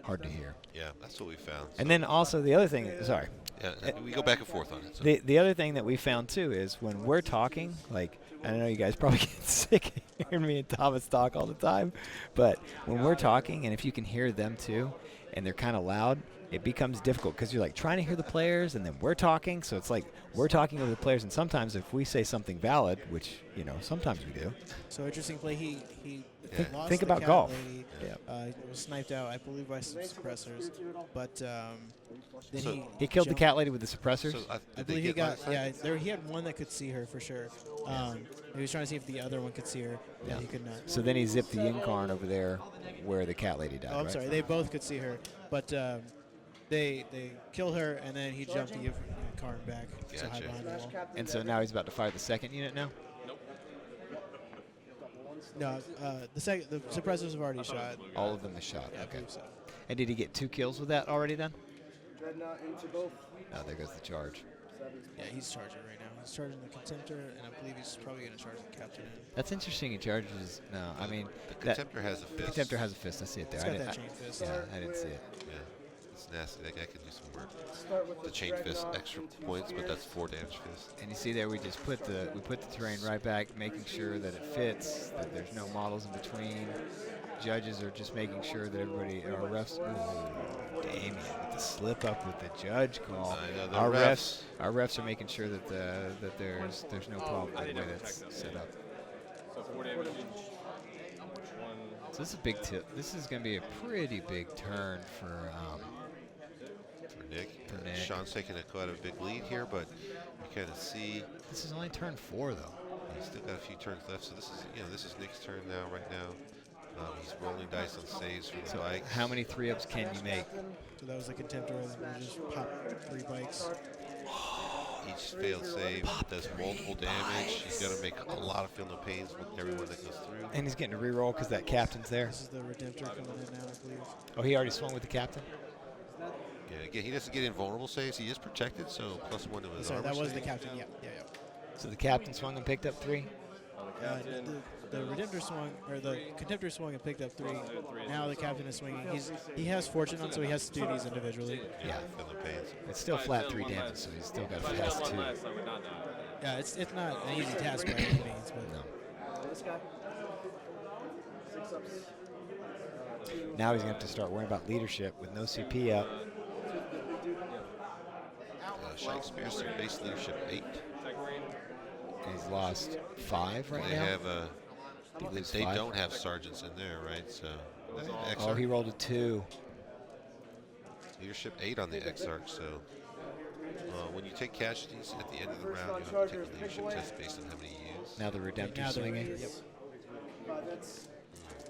Hard to hear. Yeah, that's what we found. And then also the other thing, sorry. Yeah, we go back and forth on it. So. The other thing that we found too is when we're talking, like I know you guys probably get sick of hearing me and Thomas talk all the time, but when we're talking and if you can hear them too, and they're kind of loud, it becomes difficult because you're like trying to hear the players and then we're talking, so it's like we're talking over the players, and sometimes if we say something valid, which sometimes we do. So interesting play. He lost think the about cat golf. lady. Was sniped out, I believe, by some suppressors, but then So He killed the jumped. cat lady with the suppressors. So I believe he got he had one that could see her for sure. He was trying to see if the other one could see her. Yeah, he could not. So then he zipped the Incarn over there where the cat lady died. Oh, I'm right? sorry. They both could see her, but they killed her, and then he jumped to give Karn back. So hide Gotcha. behind the wall. And so now he's about to fire the second unit now? No, the suppressors have already shot. All of them are shot. Yeah, I Okay. believe so. And did he get 2 kills with that already then? Dreadnought into both. Oh, there goes the charge. Yeah, he's charging right now. He's charging the Contemptor, and I believe he's probably going to charge the Captain. That's interesting. He charges. No, I mean The that Contemptor has a fist. Contemptor has a fist. I see it there. It's I got didn't, that chain fist. Yeah, I didn't see it. Yeah, it's nasty. That guy can do some work. Start with The chain fist, extra points, but that's 4 damage fist. And you see there, we put the terrain right back, making sure that it fits, that there's no models in between. Judges are just making sure that everybody, our refs. Ooh, Damien with the slip up with the judge call. I know, the Our refs. refs are making sure that there's no problem with the way that's set up. So 4 damage each. So this is a big tip. This is going to be a pretty big turn for Nick. Nick. Sean's taking quite a big lead here, but you kind of see This is only turn 4 though. he's still got a few turns left. So this is Nick's turn now. Right now, he's rolling dice on saves for the So bikes. how many 3-ups can you make? So that was the Contemptor. We just popped 3 bikes. Each failed save does multiple damage. He's going to make a lot of feel no pains with everyone that goes through. And he's getting a reroll because that captain's there. This is the Redemptor coming in now, I believe. Oh, he already swung with the captain? Yeah, again, he doesn't get invulnerable saves. He is protected, so +1 to his Sorry, armor that was the save. Captain. Yeah. So the captain swung and picked up 3? The Redemptor swung, or the Contemptor swung and picked up 3. Now the Captain is swinging. He has Fortune on, so he has to do these individually. Yeah. Feel no pains. It's still flat 3 damage, so he's still got If I a got fast one 2. less, I would not die. Yeah, it's not an easy task by any means, but No. This guy. 6 ups. Now he's going to have to start worrying about leadership with no CP up. Shakespeare's their base leadership 8. And he's lost 5 right They now. have lose they 5? don't have sergeants in there, right? So Oh, he Exarch, rolled a 2. leadership 8 on the Exarch. So When you take casualties at the end of the First round, you have to take a leadership test based on how many you use. Now the redemptor now the swinging. Yep. 5 hits.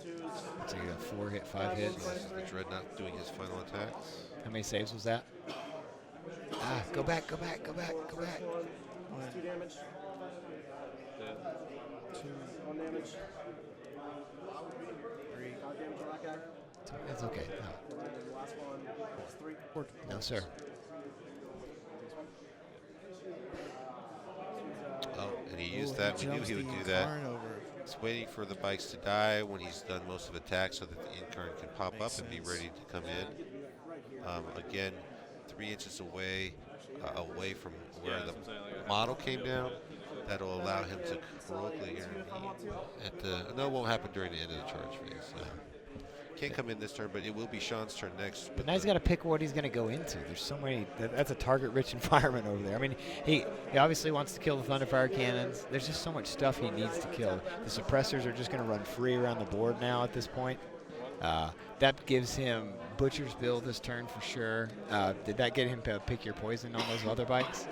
2s. So you got 4 hit, 5 hits. This is the Dreadnought doing his final attacks. How many saves was that? Ah, go back, go back, go back, go back. 2 damage. 1 damage. 3. 5 damage to that guy. It's okay. And then the last one is 3. No, no sir. Oh, and he used that. We knew he would do that. He's waiting for the bikes to die when he's done most of attacks so that the incarn can pop up and be ready to come in. Again, 3 inches away from where the model came down. That'll allow him to heroically intervene at the. No, it won't happen during the end of the charge phase. Can't come in this turn, but it will be Sean's turn next. But now he's got to pick what he's going to go into. There's so many. That's a target-rich environment over there. I mean, he obviously wants to kill the Thunderfire cannons. There's just so much stuff he needs to kill. The suppressors are just going to run free around the board now at this point. That gives him Butcher's Bill this turn for sure. Did that get him to pick your poison on those other bikes?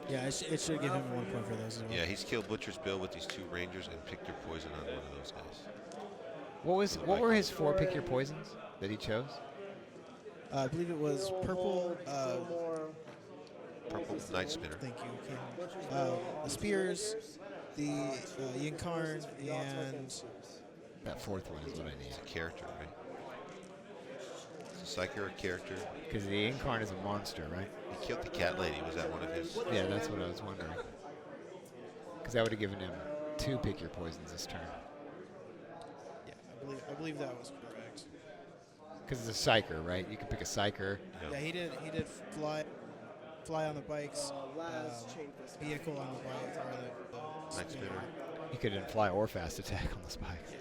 Yeah, it should give him 1 point for those as well. Yeah, he's killed Butcher's Bill with these 2 Rangers and picked your poison on one of those guys. What were his 4 pick your poisons that he chose? I believe it was purple. Purple Night Spinner. Thank you. Okay. The spears, the Yinkarn, and that 4th one is what I need. It's a character, right? It's a Psyker, a character. Because the Incarn is a monster, right? He killed the cat lady. Was that one of his? Yeah, that's what I was wondering. Because that would have given him 2 pick your poisons this turn. Yeah, I believe that was correct. Because it's a Psyker, right? You can pick a Psyker. Yeah, he did fly on the bikes. Vehicle on the bike or the Night Spinner. He couldn't fly or fast attack on the spikes.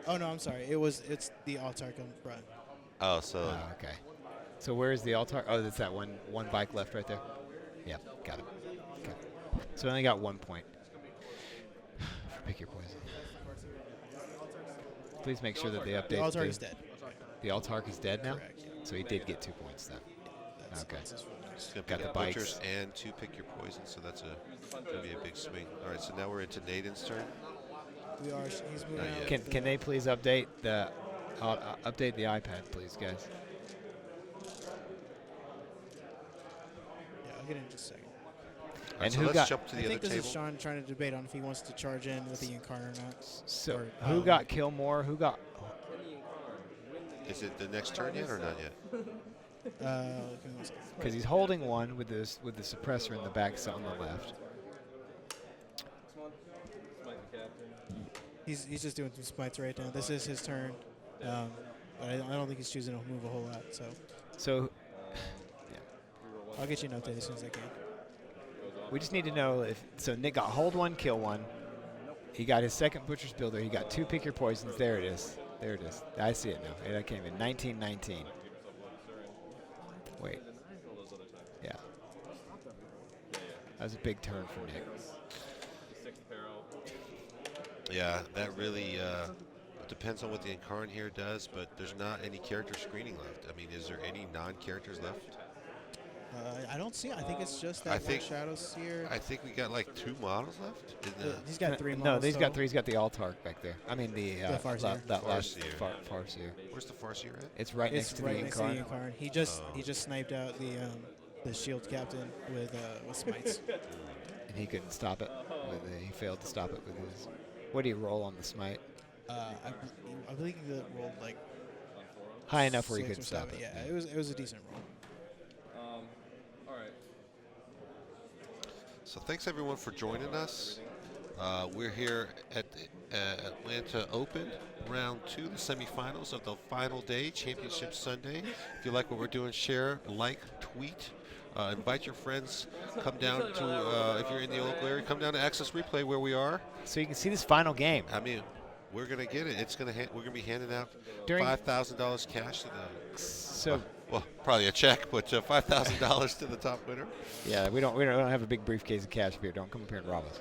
Oh no, I'm sorry. It's the Altark on front. Oh, so. Oh, okay. So where is the Altar? Oh, that's that one bike left right there. Yeah, got it. Okay. So I only got 1 point. Pick your poison. Please make sure that they update. The Altark is dead. The Altark is dead now? Correct, yeah. So he did get 2 points then. Okay. He's going to Got pick the up bikes. Butchers and 2 pick your poison, so that's going to be a big swing. All right, so now we're into Nathan's turn. We are. He's moving Not out. yet. Can they please update the iPad, please, guys? Yeah, I'll get in just a second. All right, And so who let's got? jump to I the other think this table. is Sean trying to debate on if he wants to charge in with the Incarn or not. So Or, who got kill more? Who got? Is it the next turn yet or not yet? Because he's holding one with the suppressor in the back, so on the left. He's just doing some smites right now. This is his turn, but I don't think he's choosing to move a whole lot. So I'll get you an update as soon as I can. We just need to know if so. Nick got hold 1, kill 1. He got his second Butcher's Builder. He got 2 pick your poisons. There it is. There it is. I see it now. That came in 1919. Wait. Yeah. That was a big turn for Nick. Yeah, that really depends on what the Incarn here does, but there's not any character screening left. I mean, is there any non-characters left? I don't see it. I think it's just I that think- Black Shadow Seer. I think we got like 2 models left. He's got 3 No, models. he's got total. 3. He's got the Altark back there. I mean the Farseer. that last Farseer. Farseer. Where's the Farseer at? It's right It's next to right the next to the Incarn. Incarn. He just sniped out the shield captain with smites. And he couldn't stop it. He failed to stop it with his. What did he roll on the smite? I believe he rolled like High enough where he 6 couldn't or stop 7. it. Yeah, it was a decent roll. All right. So thanks everyone for joining us. We're here at the Atlanta Open, round 2, the semifinals of the final day, Championship Sunday. If you like what we're doing, share, like, tweet, invite your friends. Come down to, if you're in the local area, come down to Access Replay where we are. So you can see this final game. I mean, we're gonna get it. It's gonna. We're gonna be handing out During- $5,000 cash to the. So Well, probably a check, but $5,000 to the top winner. yeah, we don't have a big briefcase of cash here. Don't come up here and rob us.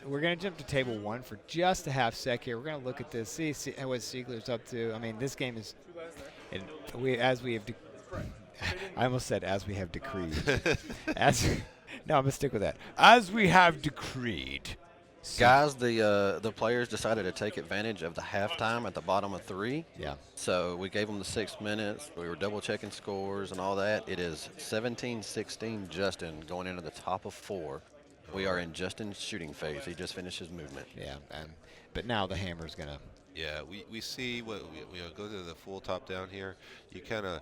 we're gonna jump to table 1 for just a half sec here. We're gonna look at this, see what Siegler's up to. I mean, this game is, and as we have, I almost said as we have decreed. No, I'm gonna stick with that. As we have decreed. Guys, the players decided to take advantage of the halftime at the bottom of 3. Yeah. So we gave them the 6 minutes. We were double checking scores and all that. It is 17-16 Justin going into the top of 4. We are in Justin's shooting phase. He just finished his movement. Yeah, but now the hammer's gonna. Yeah, we see what we go to the full top down here. You kind of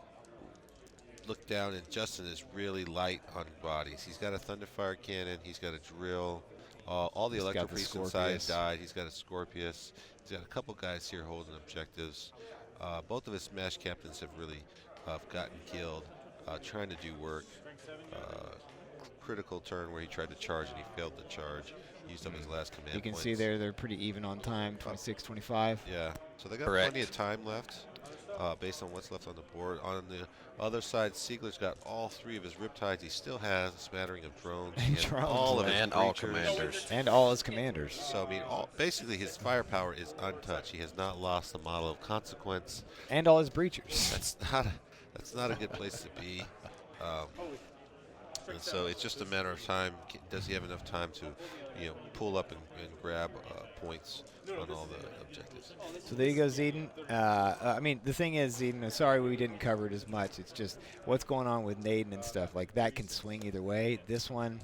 look down, and Justin is really light on bodies. He's got a Thunderfire cannon. He's got a drill. All the Electro Priests inside died. He's got a Scorpius. He's got a couple guys here holding objectives. Both of his Smash captains have really gotten killed trying to do work. Critical turn where he tried to charge and he failed to charge. Used up his last command. You can points. see there they're pretty even on time, 26-25. Yeah, so they got Correct. plenty of time left based on what's left on the board. On the other side, Siegler's got all 3 of his Riptides. He still has a smattering of drones. He has Drones. all of his And all creatures. commanders. And all his commanders. So, I mean, basically his firepower is untouched. He has not lost a model of consequence. And all his breachers. That's not a good place to be. And so it's just a matter of time. Does he have enough time to, pull up and grab points on all the objectives? So there you go, Zeden. I mean, the thing is, Zeden, sorry we didn't cover it as much. It's just what's going on with Naden and stuff. Like, that can swing either way. This one,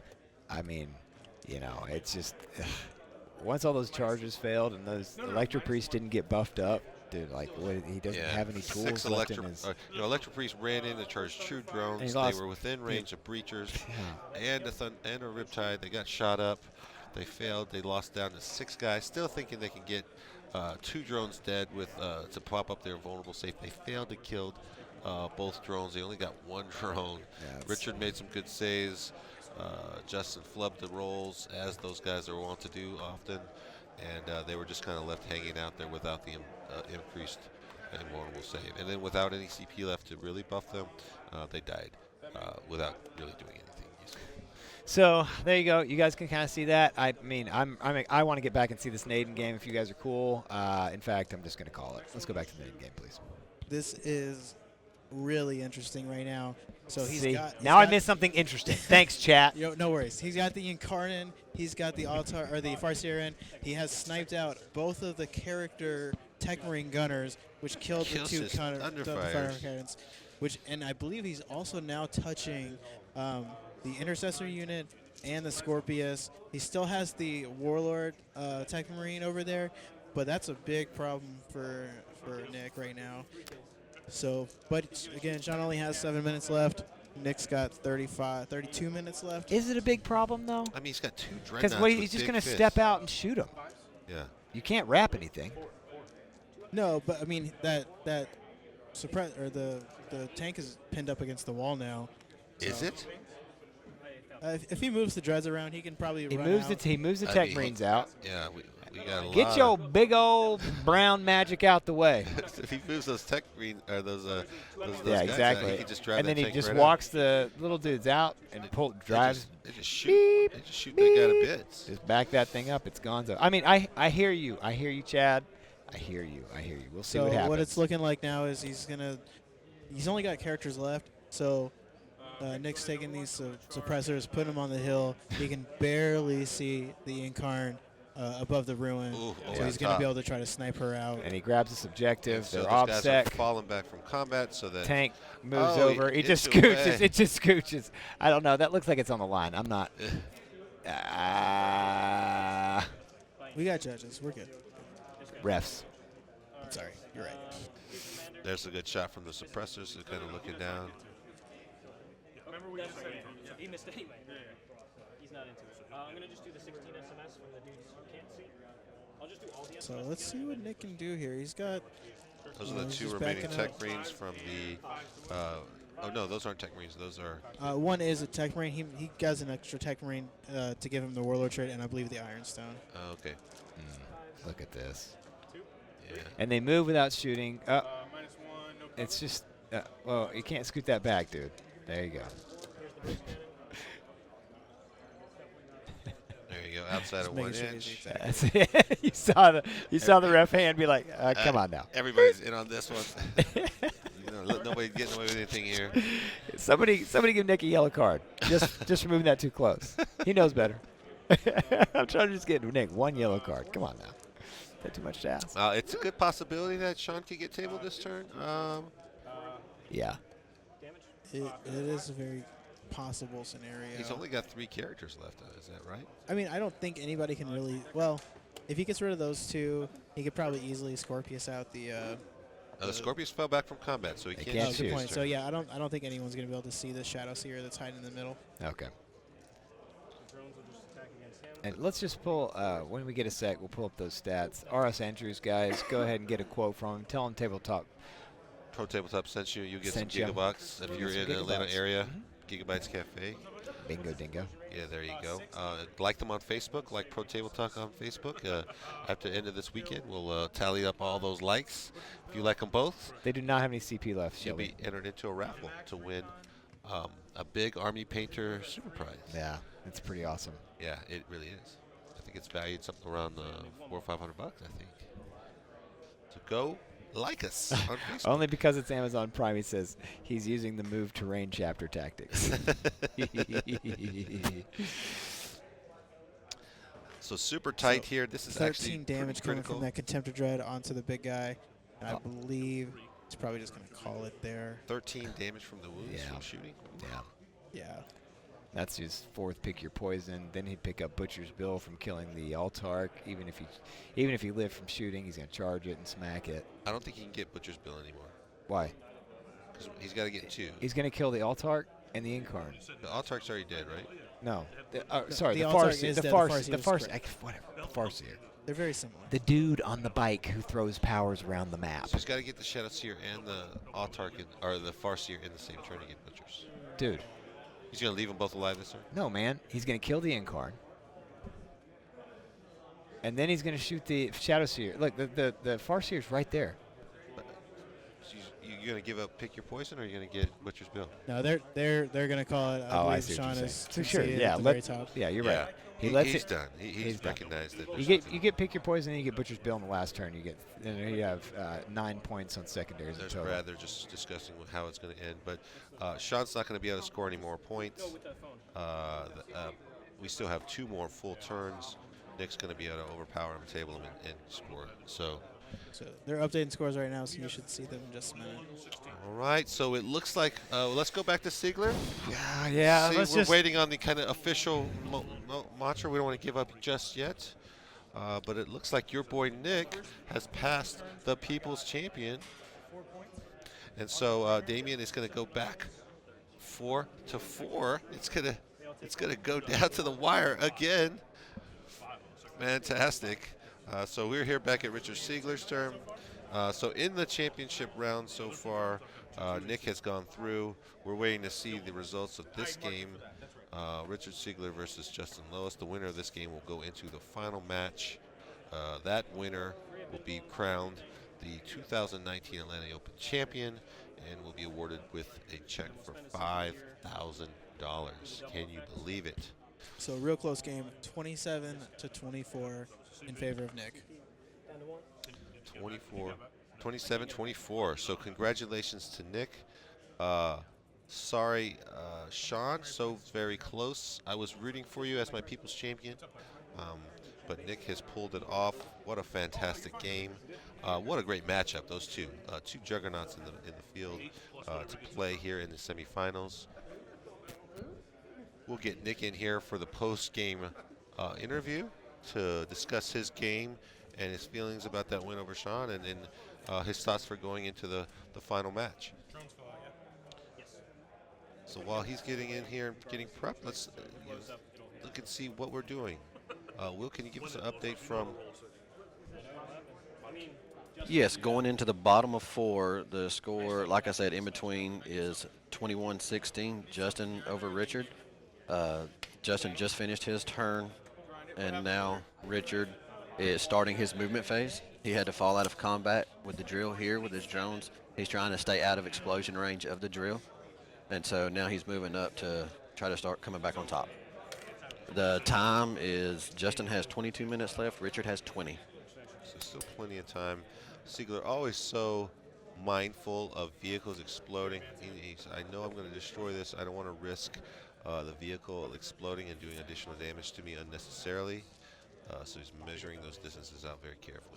I mean, it's just once all those charges failed and those Electro Priests didn't get buffed up, dude, like, he doesn't have any tools 6 left in his. Electro Priest ran in to charge true drones. They were within range of breachers and a Riptide. They got shot up. They failed. They lost down to 6 guys. Still thinking they can get 2 drones dead with to pop up their vulnerable safe. They failed to kill both drones. They only got 1 drone. Yeah, Richard made some good saves. Justin flubbed the rolls, as those guys are wont to do often. And they were just kind of left hanging out there without the increased invulnerable save. And then without any CP left to really buff them, they died without really doing anything useful. So there you go. You guys can kind of see that. I mean, I want to get back and see this Naden game if you guys are cool. In fact, I'm just going to call it. Let's go back to the Naden game, please. This is really interesting right now. So I missed something interesting. Thanks, chat. No worries. He's got the Incarnate. He's got the Altar or the Farseeran. He has sniped out both of the character Tech Marine gunners, which killed the 2 fire cannons. And I believe he's also now touching the Intercessor unit and the Scorpius. He still has the Warlord Tech Marine over there, but that's a big problem for Nick right now. So, but again, Sean only has 7 minutes left. Nick's got 32 minutes left. Is it a big problem, though? I mean, he's got 2 dreadnoughts. Because he's just going to step out and shoot him. Yeah. You can't wrap anything. No, but I mean that suppress or the tank is pinned up against the wall now. Is it? If he moves the dreads around, he can probably run out. He moves the Tech Marines out. Yeah, we got a Get lot your big old brown magic out the way. if he moves those Tech Marine or those yeah, guys exactly. out, he can just drive and then that he tank just right walks out. the little dudes out and drives. They just shoot. They just shoot the guy to bits. Just back that thing up. It's gonzo. I mean, I hear you. I hear you, Chad. I hear you. We'll see what happens. So what it's looking like now is he's only got characters left. So Nick's taking these suppressors, putting them on the hill. He can barely see the Incarn above the ruin. So he's going to be able to try to snipe her out. And he grabs this objective. So They're those guys are OBSEC. falling back from combat, so that Tank moves over. It just scooches. It just scooches. I don't know. That looks like it's on the line. I'm not. We got judges. We're good. Refs. I'm sorry. You're right. There's a good shot from the suppressors. They're kind of looking down. Remember we just said he missed anyway. He's not into it. I'm going to just do the 16 SMS from the dudes who can't see. I'll just do all the SMS. So let's see what Nick can do here. He's got. Those are the 2 remaining Tech Marines from the. Oh no, those aren't Tech Marines. Those are. One is a Tech Marine. He has an extra Tech Marine to give him the Warlord trait, and I believe the Ironstone. Oh, okay. Look at this. Yeah. And they move without shooting. It's just. Well, you can't scoot that back, dude. There you go. There you go. outside Just of making 1 sure inch. he's exact. That's it. You saw the ref hand be like, come on now. Everybody's in on this one. Nobody's getting away with anything here. Somebody give Nick a yellow card. Just for moving that too close. He knows better. I'm trying to just get Nick one yellow card. Come on now. Is that too much to ask? It's a good possibility that Sean could get tabled this turn. Yeah. It is a very possible scenario. He's only got 3 characters left. Is that right? I mean, I don't think anybody can really. Well, if he gets rid of those 2, he could probably easily Scorpius out the. The Scorpius fell back from combat, so he They can't. can't use shoot. his Good point. turn. So yeah, I don't think anyone's gonna be able to see the Shadow Seer that's hiding in the middle. Okay. Drones will just attack against him. And let's just pull, when we get a sec, we'll pull up those stats. R.S. Andrews, guys, go ahead and get a quote from him. Tell him Tabletop. Pro Tabletop sent you. You get Sent some you. gigabucks if You'll you're get in some the Atlanta gigabucks. area. Gigabytes Cafe. Bingo dingo. Yeah, there you go. Like them on Facebook, like Pro Tabletop on Facebook. After the end of this weekend, we'll tally up all those likes. If you like them both, They do not have any CP left, you'll Shelby. be entered into a raffle to win a big Army Painter Super Prize. Yeah, it's pretty awesome. Yeah, it really is. I think it's valued something around $400 or $500, I think. So go like us on Facebook. Only because it's Amazon Prime, he says he's using the move terrain chapter tactics. So super tight So here. This is 13 actually damage pretty coming from critical. that Contemptor Dread onto the big guy. And I Oh. believe he's probably just gonna call it there. 13 damage from the wounds Yeah. from shooting. Yeah. Yeah. That's his 4th pick your poison. Then he'd pick up Butcher's Bill from killing the Altark. Even if he lived from shooting, he's gonna charge it and smack it. I don't think he can get Butcher's Bill anymore. Why? Because he's got to get 2. He's gonna kill the Altark and the Incarn. The Altark's already dead, right? No. Sorry, the the Altark Farseer. is The dead, Farseer. the The Farseer is Farseer. Whatever. The Farseer. They're very similar. The dude on the bike who throws powers around the map. So he's got to get the Shadow Seer and the Altark, or the Farseer in the same turn to get Butchers. Dude. He's going to leave them both alive this turn? No, man. He's going to kill the Incarn. And then he's going to shoot the Shadow Seer. Look, the Farseer's right there. So you're going to give up Pick Your Poison, or are you going to get Butcher's Bill? No, they're gonna call it. I Oh, I believe see what Sean you're is saying. So sure, conceded yeah, at the let- very top. Yeah, you're Yeah. right. He lets he's it. done. He's done. recognized that. You get Pick Your Poison, and you get Butcher's Bill in the last turn. And you have 9 points on secondaries in There's total. Brad. They're just discussing how it's going to end. But Sean's not going to be able to score any more points. Go with that phone. We still have 2 more full turns. Nick's going to be able to overpower him, table him, and score. So, they're updating scores right now, so you should see them in just a minute. all right. So it looks like let's go back to Siegler. Yeah, See, let's we're just waiting on the kind of official mantra. We don't want to give up just yet. But it looks like your boy Nick has passed the People's Champion. And so Damien is going to go back 4-4. It's gonna go down to the wire again. Fantastic. So we're here back at Richard Siegler's turn. So in the championship round so far, Nick has gone through. We're waiting to see the results of this game. Richard Siegler versus Justin Lois. The winner of this game will go into the final match. That winner will be crowned the 2019 Atlanta Open champion and will be awarded with a check for $5,000. Can you believe it? So real close game, 27-24 in favor of Nick. 27-24. So congratulations to Nick. Sorry, Sean, so very close. I was rooting for you as my People's Champion, but Nick has pulled it off. What a fantastic game. What a great matchup, those two. Two juggernauts in the field to play here in the semifinals. We'll get Nick in here for the post-game interview to discuss his game and his feelings about that win over Sean and his thoughts for going into the final match. So while he's getting in here and getting prepped, let's look and see what we're doing. Will, can you give us an update from... Yes, going into the bottom of 4, the score, like I said, in between is 21-16, Justin over Richard. Justin just finished his turn, and now Richard is starting his movement phase. He had to fall out of combat with the drill here with his drones. He's trying to stay out of explosion range of the drill, and so now he's moving up to try to start coming back on top. The time is Justin has 22 minutes left. Richard has 20. So still plenty of time. Siegler always so mindful of vehicles exploding. I know I'm going to destroy this. I don't want to risk the vehicle exploding and doing additional damage to me unnecessarily. So he's measuring those distances out very carefully.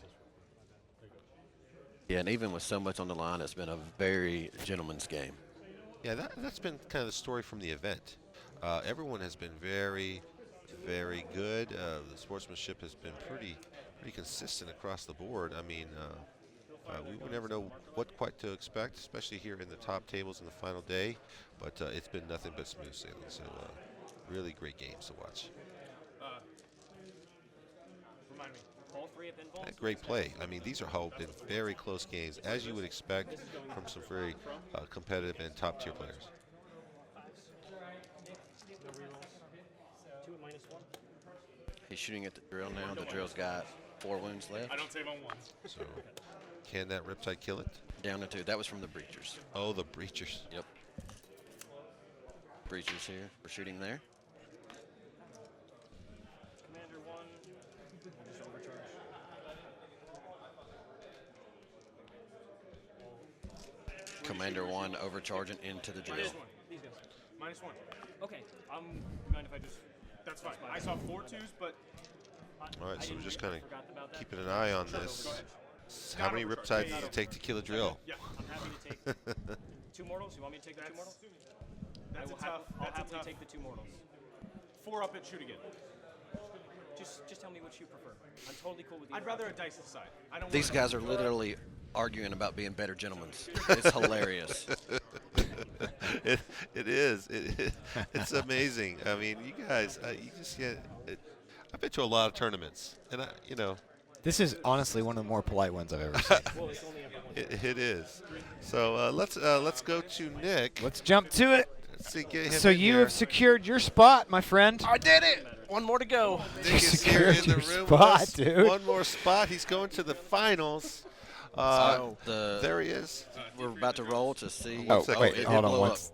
Yeah, and even with so much on the line, it's been a very gentleman's game. Yeah, that's been kind of the story from the event. Everyone has been very, very good. The sportsmanship has been pretty consistent across the board. I mean, we would never know what quite to expect, especially here in the top tables in the final day. But it's been nothing but smooth sailing. So really great games to watch. Remind me. All three have pinballs? And great play. I mean, these are all been very close games, as you would expect from some very competitive and top-tier players. No rerolls. 2 and -1. He's shooting at the drill now. The drill's got 4 wounds left. I don't save on ones. So can that Riptide kill it? Down to 2. That was from the breachers. Oh, the breachers. Yep. Breachers here. We're shooting there. Commander 1. Just overcharge. Commander 1 overcharging into the drill. These guys. -1. Okay. Mind if I just... That's fine. I saw 4 twos, but All right, so we're just kind forgot about of that. keeping an eye on this. How many Riptides does it take to kill a drill? yeah, I'm happy to take 2 mortals. You want me to take the 2 mortals? that's a I'll tough. That's a happily tough. take the 2 mortals. 4 up and shoot again. Just tell me what you prefer. I'm totally cool with you. I'd rather a dice aside. I don't. These wanna- guys are literally arguing about being better gentlemen. It's hilarious. It is. It's amazing. I mean, you guys, you just get. I've been to a lot of tournaments, and This is honestly one of the more polite ones I've ever seen. Well, it's only ever one. it is. So let's go to Nick. Let's jump to it. Let's see, get him So in you here. have secured your spot, my friend. I did it. One more to go. Nick is here in secured the your room. spot, with us. dude. One more spot. He's going to the finals. There he is. We're about to roll to see. Oh, second. wait, It hold did on. blow up. Once.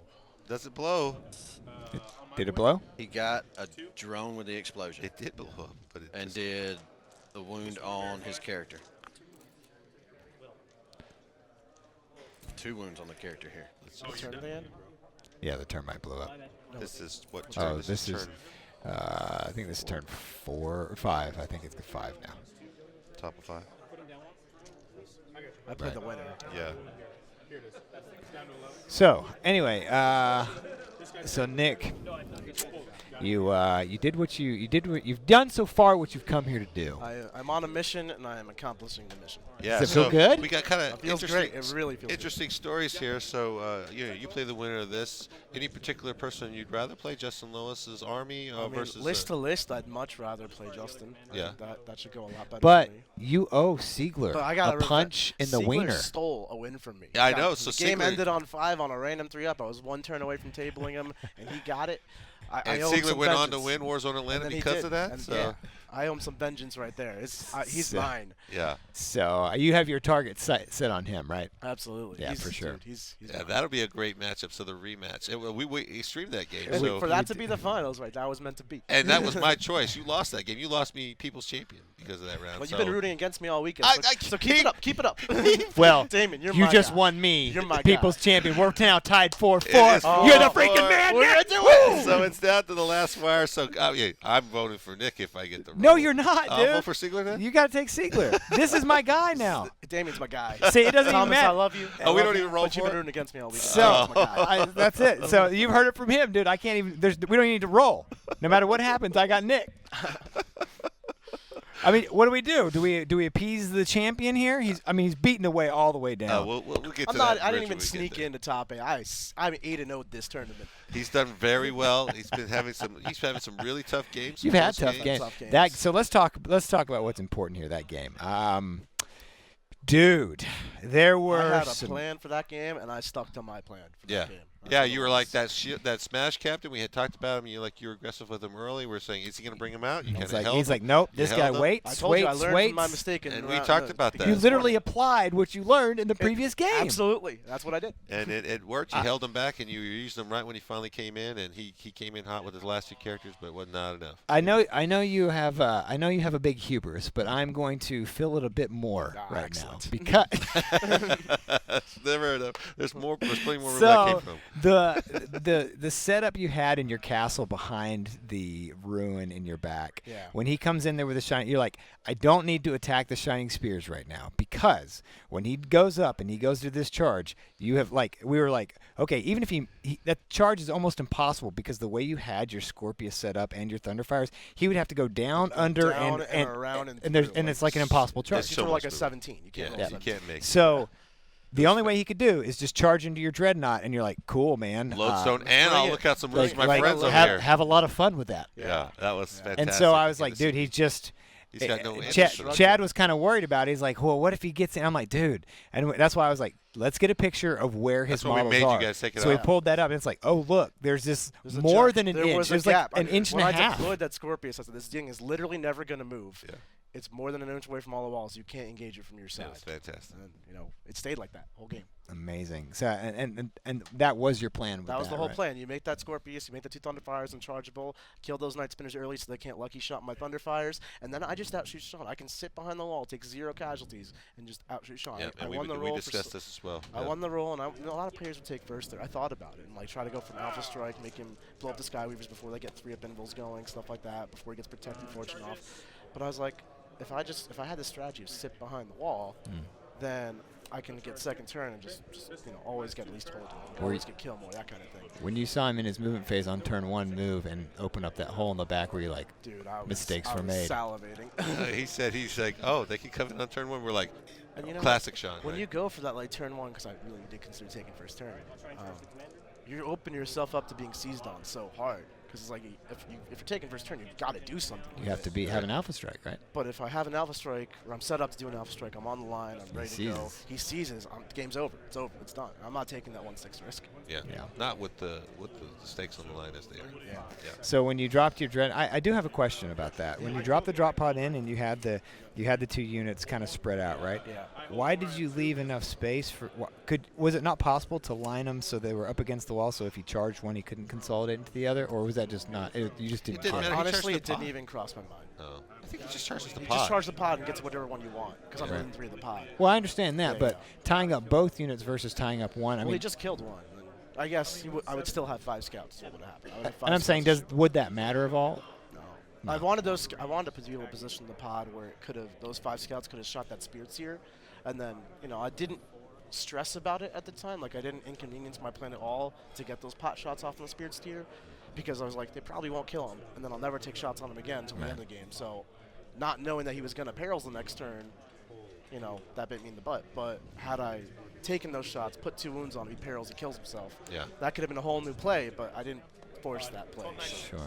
Does it blow? Did it blow? He got a drone with the explosion It did blow up, but it and just, did the wound on his character. 2 wounds on the character here. Turn it in. Yeah, the termite blew up. this is what turn? Oh, this is. turn I think this is turn 4 or 5. I think it's 5 now. top of 5. I played the winner. Yeah. So anyway, so Nick, you did what you've done so far. What you've come here to do. I'm on a mission and I am accomplishing the mission. Yeah. Does it feel so good? We got kind It of feels interesting. great. It really feels Interesting stories here. So, you play the winner of this. Any particular person you'd rather play? Justin Lewis's army good. I mean, versus list to list, I'd much rather play Justin. I Yeah. think that should go a lot better But for me. you owe Siegler But I got a punch in the Siegler wiener. stole a win from me. Yeah, I God, know, The so game Siegler- ended on 5 on a random 3-up. I was 1 turn away from tabling him, and he got it. I and owe him Siegler some went on to vengeance. win Warzone And Atlanta then he because did. of that. And So yeah, I owe him some vengeance right there. He's So- mine. yeah, So you have your target set on him, right? Absolutely. Yeah, He's, for sure. Dude, he's yeah, mine. that'll be a great matchup. So the rematch. We streamed that game. And So for that to be the finals, right? That was meant to be. and that was my choice. You lost that game. You lost me People's Champion because of that round. But so. you've been rooting against me all weekend. I So keep it up. Keep it up. Well, Damon, you're you my just guy. won me, You're my people's guy. champion. We're now tied 4-4. It is You're the 4-4. freaking man. We're Nick. gonna do it. So it's down to the last wire. So yeah, I'm voting for Nick if I get the. No, roll. you're not, I'll vote dude. for Siegler then. You got to take Siegler. This is my guy now. Damien's my guy. See, it doesn't even Thomas, matter. I love you. Oh, we I love don't you, even roll but you've for been it? rooting against me all weekend. So Thomas, my guy. that's it. So you've heard it from him, dude. I can't even. We don't even need to roll. No matter what happens, I got Nick. I mean, what do? Do we appease the champion here? He's beating away all the way down. We'll get to I'm not. that. I bridge didn't even when we get sneak there. into top 8. I'm 8-0 this tournament. He's done very well. He's been having some. He's having some really tough games. You've some had close tough games. Tough games. That so let's talk about what's important here. That game, dude. There were I had a some. plan for that game, and I stuck to my plan for Yeah. that game. Yeah, you were like that Smash captain. We had talked about him. You were aggressive with him early. We're saying, is he going to bring him out? You He's kinda held he's him. like, nope, You this held guy him. I waits, told you I waits, learned waits. from my mistake. And we talked about that. You literally applied what you learned in the previous game. Absolutely, that's what I did. And it worked. You held him back, and you used him right when he finally came in. And he came in hot with his last 2 characters, but it was not enough. I know you have a big hubris, but I'm going to fill it a bit more right excellent. now because Never enough. There's plenty more where that so came from. the setup you had in your castle behind the ruin in your back. Yeah. When he comes in there with a shining, you're like, I don't need to attack the shining spears right now because when he goes up and he goes to this charge, we were like, okay, even if he that charge is almost impossible because the way you had your Scorpius set up and your Thunderfires, he would have to go down, under, down and around and there's through, it's like an impossible charge. You so throw like much a move. 17. You can't. Yeah, roll you 17. can't make it. So the only way he could do is just charge into your Dreadnought, and you're like, cool, man. Lodestone, and I'll look out some moves for my like, friends over have, here. have a lot of fun with that. Yeah, that was fantastic. And so I was to get like, to dude, see. he's just. He's got no Chad was kind of worried about it. He's like, well, what if he gets in? I'm like, dude. And that's why I was like, let's get a picture of where his That's what we models made you are. guys take it so we out. pulled that up, and it's like, oh, look, there's There's a more jump. than an there inch. Was There's a like gap. an inch and when a half. I deployed that Scorpius, I said, this thing is literally never going to move. Yeah. It's more than an inch away from all the walls. You can't engage it from your side. That was fantastic. And it stayed like that whole game. Amazing. So and that was your plan. With That was the whole right? plan. You make that Scorpius, you make the 2 Thunderfires unchargeable, kill those Night Spinners early so they can't lucky shot my Thunderfires, and then I just outshoot Sean. I can sit behind the wall, take 0 casualties, and just outshoot Sean. Yeah, I and won the we roll. discussed this as well. I Yeah. won the roll, and a lot of players would take first there. I thought about it and try to go for an Alpha Strike, make him blow up the Skyweavers before they get 3-up invulns going, stuff like that, before he gets Protected Fortune off. But I was like, if I had this strategy of sit behind the wall, then I can get second turn and just always get at least hold him, always get kill more, that kind of thing. When you saw him in his movement phase on turn 1 move and open up that hole in the back where you're like, Dude, mistakes I were was made. salivating. He's like, oh, they can come in on turn 1. We're like, And classic Sean. When right? you go for that turn 1, because I really did consider taking first turn, you open yourself up to being seized on so hard. Because it's like, if you're taking first turn, you've got to do something. you have to have an Alpha Strike, right? But if I have an Alpha Strike, or I'm set up to do an Alpha Strike, I'm on the line, I'm ready to go. He seizes, game's over. It's over. It's done. I'm not taking that 1/6 risk. Yeah. Not with the stakes on the line as they are. Yeah. So when you dropped your Dread, I do have a question about that. When you dropped the drop pod in and you had the 2 units kind of spread out, right? Yeah. Why did you leave enough space for? Was it not possible to line them so they were up against the wall? So if he charged one, he couldn't consolidate into the other, or was that just not? You just didn't. didn't care? matter. He Honestly, charged it the didn't pod. even cross my mind. No. I think he just charges the You pod. just charge the pod and get to whatever one you want, because I'm running 3 of the pod. Well, I understand that, Yeah, but yeah. tying up both units versus tying up one. I Well, mean, he just killed one. And I guess I would still have 5 scouts. What would happen? I would have 5 and I'm saying, scouts. would that matter at all? No. I wanted to be able to position the pod where it could have, those 5 scouts could have shot that Spirit Seer, and then I didn't stress about it at the time. Like I didn't inconvenience my plan at all to get those pot shots off on the Spirit Seer, because I was like, they probably won't kill him, and then I'll never take shots on him again until the end of the game. So, not knowing that he was going to perils the next turn, that bit me in the butt. But had I taken those shots, put 2 wounds on him, he perils, he kills himself. Yeah. That could have been a whole new play, but I didn't force that play. So. Sure.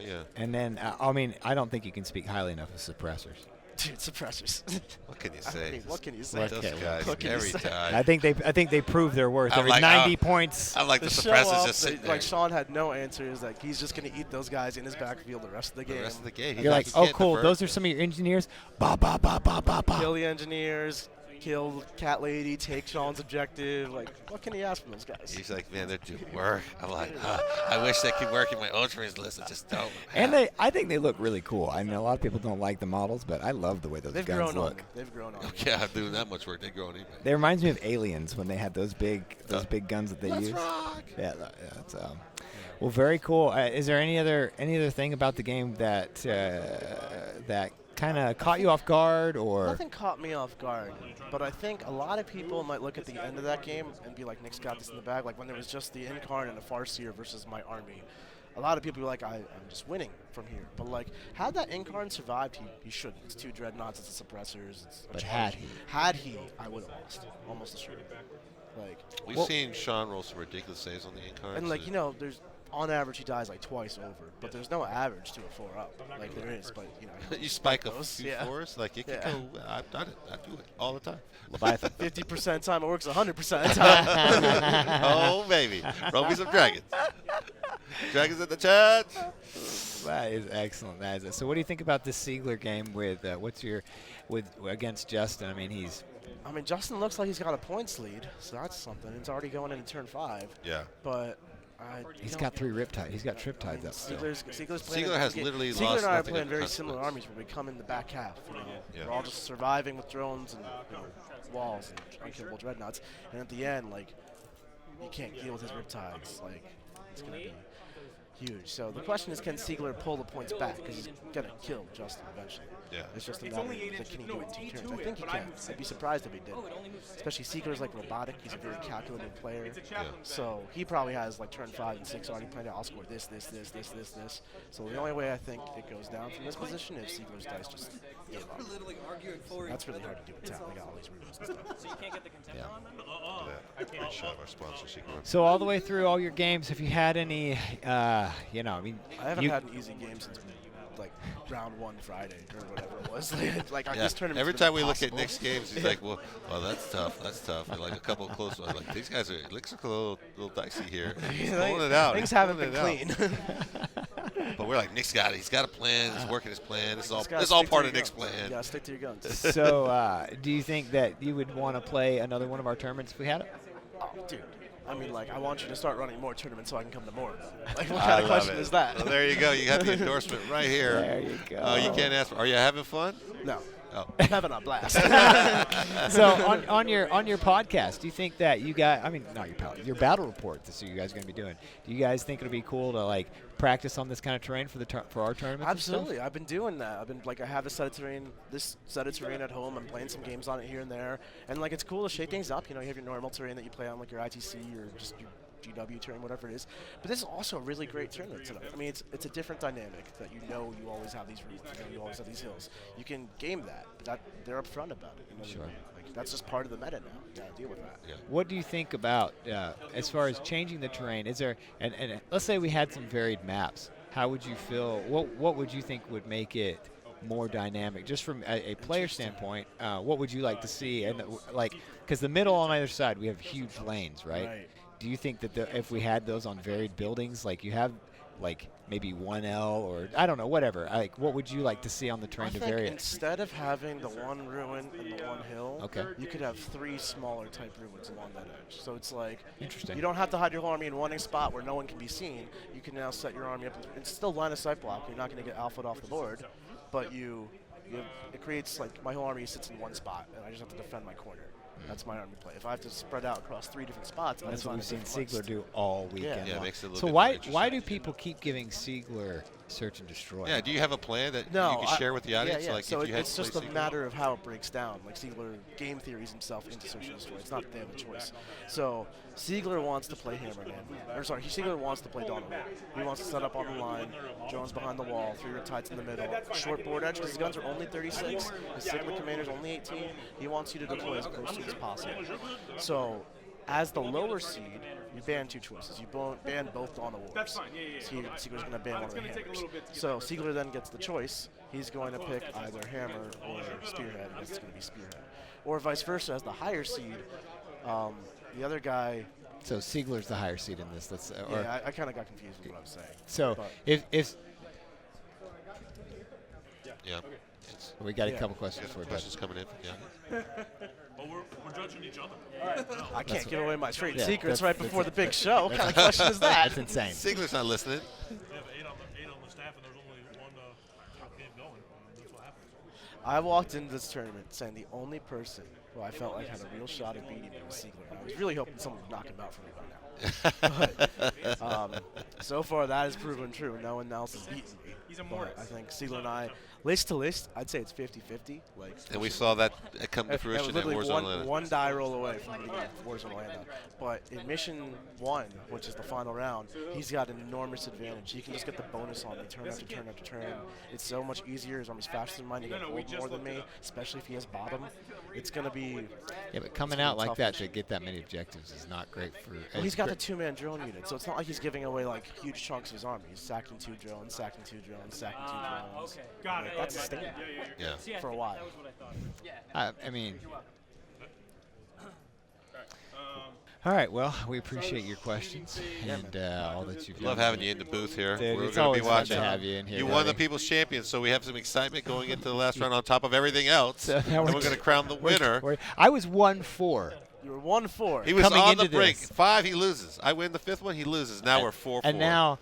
Yeah. And then, I don't think you can speak highly enough of suppressors. Dude, suppressors. What can you say? I mean, what can you say? Those Okay, guys what can you every say? time. I think they prove their worth. I'm Every like, 90 points. I like the show suppressors off, just sitting there. like Sean had no answers. Like he's just gonna eat those guys in his backfield the rest of the game. The rest of the game. You're like, oh, cool. Those are some of your engineers. Ba ba ba ba ba ba. Kill the engineers, kill Cat Lady, take Sean's objective. Like, what can he ask from those guys? He's like, man, they're doing work. I'm like, I wish that could work in my Ultramarines list. I just don't. And I think they look really cool. I mean, a lot of people don't like the models, but I love the way those They've guns grown on look. me. They've grown on me. Yeah, I'm doing that much work. They grow anyway. They reminds me of Aliens when they had those big guns that they Let's use. rock. Yeah, it's well, very cool. Is there any other thing about the game that that kind of caught you off guard, or? Nothing caught me off guard, but I think a lot of people might look at the end of that game and be like, Nick's got this in the bag. Like when there was just the Incarn and a Farseer versus my army. A lot of people were like, I'm just winning from here. But like, had that Incarn survived, he shouldn't. It's 2 Dreadnoughts, it's the Suppressors. It's a But charge. Had he, I would have lost. Almost assured. Like, We've seen Sean roll some ridiculous saves on the Incarn. and like, there's on average he dies like twice over, but there's no average to a 4-up. Like there is, but you know. You spike a those, few fours, like it can go. I've done it. I do it all the time. Leviathan. 50% of the time it works 100% of the time. Oh baby, roll me some dragons. Dragons in the chat. That is excellent. That is so. What do you think about this Siegler game with against Justin? I mean, Justin looks like he's got a points lead, so that's something. It's already going into turn 5. Yeah. But he's got 3 riptide. He's got triptides up still. Siegler has literally Siegler lost and I are nothing playing in very consequence. similar armies where we come in the back half. You know, Yeah. we're all just surviving with drones and walls and unkillable dreadnoughts, and at the end, like, you can't deal with his riptides. Like, it's gonna be huge. So the question is, can Siegler pull the points back? Because he's gonna kill Justin eventually. Yeah. It's just a matter of can he do it in 2 turns. I think he can. I'd be surprised if he did. Especially Siegler's like robotic. He's a very calculated player. Yeah. So he probably has like turn 5 and 6 already planned out. I'll score this. So the only way I think it goes down from this position is Siegler's dice just give up. So that's really hard to do with talent. They got all these rules and stuff. So you can't get the contempt on them? Great shot of our sponsor sequence. So all the way through all your games, have you had any? I haven't had an easy game since like round 1 Friday or whatever it was. Like this tournament. Every time we look at Nick's games, he's like, "Well, that's tough. That's tough." And like a couple of close ones, like these guys looks a little dicey here. He's pulling it out. Things haven't been clean. But we're like, Nick's got it. He's got a plan. He's working his plan. This is Just all gotta part stick of to Nick's your guns. plan. You gotta stick to your guns. So do you think that you would want to play another one of our tournaments if we had it? Oh, dude. I mean, like, I want you to start running more tournaments so I can come to more. Like, what kind of question is that? Well, there you go. You got the endorsement right here. There you go. Oh, you can't ask. Are you having fun? No. Oh. I'm having a blast. So on your podcast, do you think that you got? I mean, not your battle report. This you guys are going to be doing. Do you guys think it'll be cool to like practice on this kind of terrain for for our tournaments? Absolutely. I've been doing that. I've been like, I have this set of terrain at home. I'm playing some games on it here and there, and like it's cool to shake things up. You know, you have your normal terrain that you play on, like your ITC or just your GW terrain, whatever it is. But this is also a really great tournament setup. I mean, it's a different dynamic that you always have these routes, you always have these hills. You can game that, but they're upfront about it. You know, Sure. Like that's just part of the meta now. You gotta deal with that. Yeah. What do you think about as far as changing the terrain? Is there and let's say we had some varied maps. How would you feel? What would you think would make it more dynamic, just from a player standpoint? What would you like to see? And because the middle on either side, we have huge lanes, right? Do you think that if we had those on varied buildings, like you have, like maybe 1L or I don't know, whatever, like what would you like to see on the terrain to vary it? Instead of having the one ruin and the one hill, Okay. you could have 3 smaller type ruins along that edge. So it's like Interesting. you don't have to hide your whole army in one spot where no one can be seen. You can now set your army up. It's still line of sight block. You're not going to get alpha off the board, but it creates like my whole army sits in one spot, and I just have to defend my corner. That's my army play. If I have to spread out across 3 different spots, That's what we've seen Siegler do all weekend. Yeah, it long. makes it a little So bit why more interesting. why do people keep giving Siegler search and destroy? Yeah. Do you have a plan that No, you can share with the audience? Yeah. Like So if you had it's to just play a Siegler? matter of how it breaks down. Like Siegler game theories himself into search and destroy. It's not that they have a choice. So Siegler wants to play Hammer Man. Siegler wants to play Dawn of War. He wants to set up on the line, drones behind the wall, 3 riptides in the middle, short board edge because his guns are only 36. His Sigma commander's only 18. He wants you to deploy as close to as possible. So as the lower seed, you ban 2 choices. You ban both Dawn of Wars. That's fine. Siegler's going to ban one of the hammers. So Siegler then gets the choice. He's going to pick either hammer or spearhead, and it's going to be spearhead. Or vice versa, as the higher seed, the other guy. So Siegler's the higher seed in this. That's Yeah, I kind of got confused with what I was saying. So But if Yeah. we got a couple questions for you, bud. Questions coming in. Yeah. Well, we're judging each other. I can't give away my trade Yeah, secrets that's- right before the big show. What kind of question is that? That's insane. Siegler's not listening. We have 8 on the staff, and there's only one game going. That's what happens. I walked into this tournament saying the only person who I felt like had a real shot at beating me was Siegler. And I was really hoping someone would knock him out for me by now. But so far that has proven true. No one else has beaten me. But I think Siegler and I, list to list, I'd say it's 50-50. Like, And we saw that come to That was fruition at literally Warzone Atlanta. one die roll away from the beginning of Warzone Atlanta. But in Mission 1, which is the final round, he's got an enormous advantage. He can just get the bonus on me turn after turn after turn. It's so much easier. His army's faster than mine. He can hold more than me, especially if he has bottom. It's going to be... Yeah, but coming out like that to get that many objectives is not great for. Well, he's it's got got the 2-man drone unit, so it's not like he's giving away like huge chunks of his army. He's sacking 2 drones, sacking 2 drones, sacking 2 drones. Okay. Got it. That's sustainable. Yeah. See, I For a think while. That was what I thought. I mean. All right. Well, we appreciate your questions and all that you've done. Love having you in the booth here. Dude, We're it's going to always be fun watching. to have you in here. You won the buddy. People's Champion, so we have some excitement going into the last round on top of everything else. So And now we're going to crown the winner. I was 1-4. You were 1-4. He was coming on the into brink. this. 5, he loses. I win the 5th one, he loses. Now we're 4-4. And now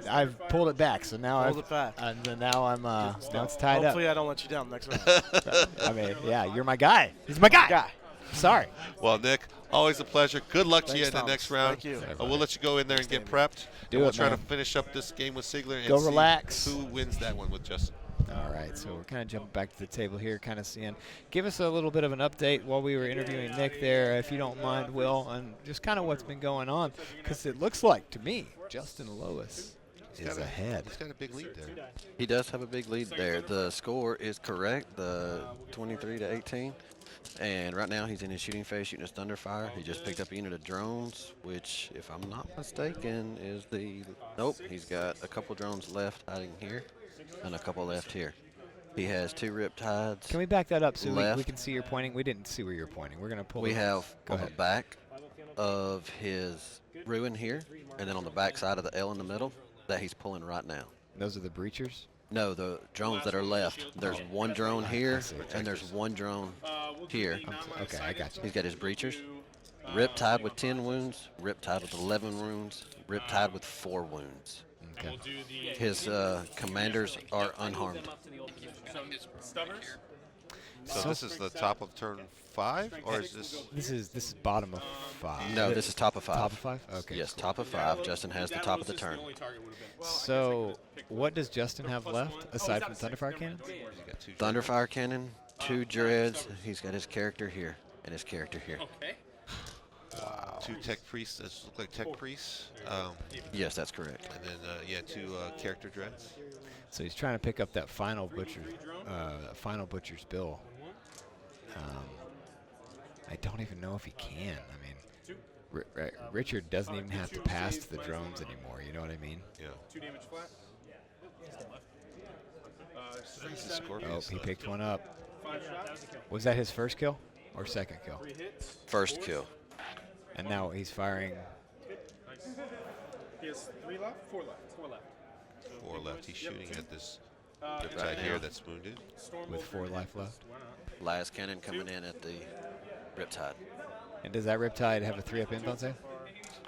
I've pulled it back. So now Pulled it back. And then now I'm now it's tied Hopefully I don't let you down next round. up. I mean, yeah, you're my guy. He's my guy. Sorry. Well, Nick, always a pleasure. Good luck to you in Thanks, the next Thomas. round. Thank you. We'll let you go in there and get prepped. Do and we'll it, try man. to finish up this game with Sigler and Go see relax. who wins that one with Justin. All right, so we're kind of jumping back to the table here, kind of seeing. Give us a little bit of an update while we were interviewing Nick there, if you don't mind, Will, and just kind of what's been going on, because it looks like to me Justin Lois is ahead. He's got a big lead there. He does have a big lead there. The score is correct, the 23-18. And right now he's in his shooting phase, shooting his Thunderfire. He just picked up a unit of drones, which, if I'm not mistaken, is the... Nope, he's got a couple drones left hiding here and a couple left here. He has 2 Riptides. Can we back that up so we left. can see your pointing? We didn't see where you're pointing. We're going to pull We it. have Go on ahead. the back of his Ruin here, and then on the back side of the L in the middle that he's pulling right now. Those are the breachers? No, the drones that are left. There's 1 drone here, and there's 1 drone here. Okay, I got you. He's got his breachers. Riptide with 10 wounds, Riptide with 11 wounds, Riptide with 4 wounds. Okay. His commanders are unharmed. So this is the top of turn 5, or is this? This is bottom of 5. No, this is top of 5. Top of 5? Okay. Yes, top of 5. Justin has the top of the turn. So, what does Justin have left aside from Thunderfire Cannons? Thunderfire Cannon, 2 Dreads. He's got his character here and his character here. Wow. 2 tech priests. Those look like tech priests. Yes, that's correct. And then, yeah, 2 character dreads. So he's trying to pick up that final butcher's bill. I don't even know if he can. I mean, Richard doesn't even have to pass to the drones anymore. You know what I mean? Yeah. 2 damage flat. This is Scorpius, Oh, he though. picked one up. 5 shots. Was that his first kill or second kill? 3 hits. First kill. And now he's firing. He has 3 left? 4 left. 4 left. 4 left. He's shooting at this Right Riptide now. here that's wounded. With 4 life left. Last cannon coming in at the Riptide. And does that Riptide have a 3-up inbound save?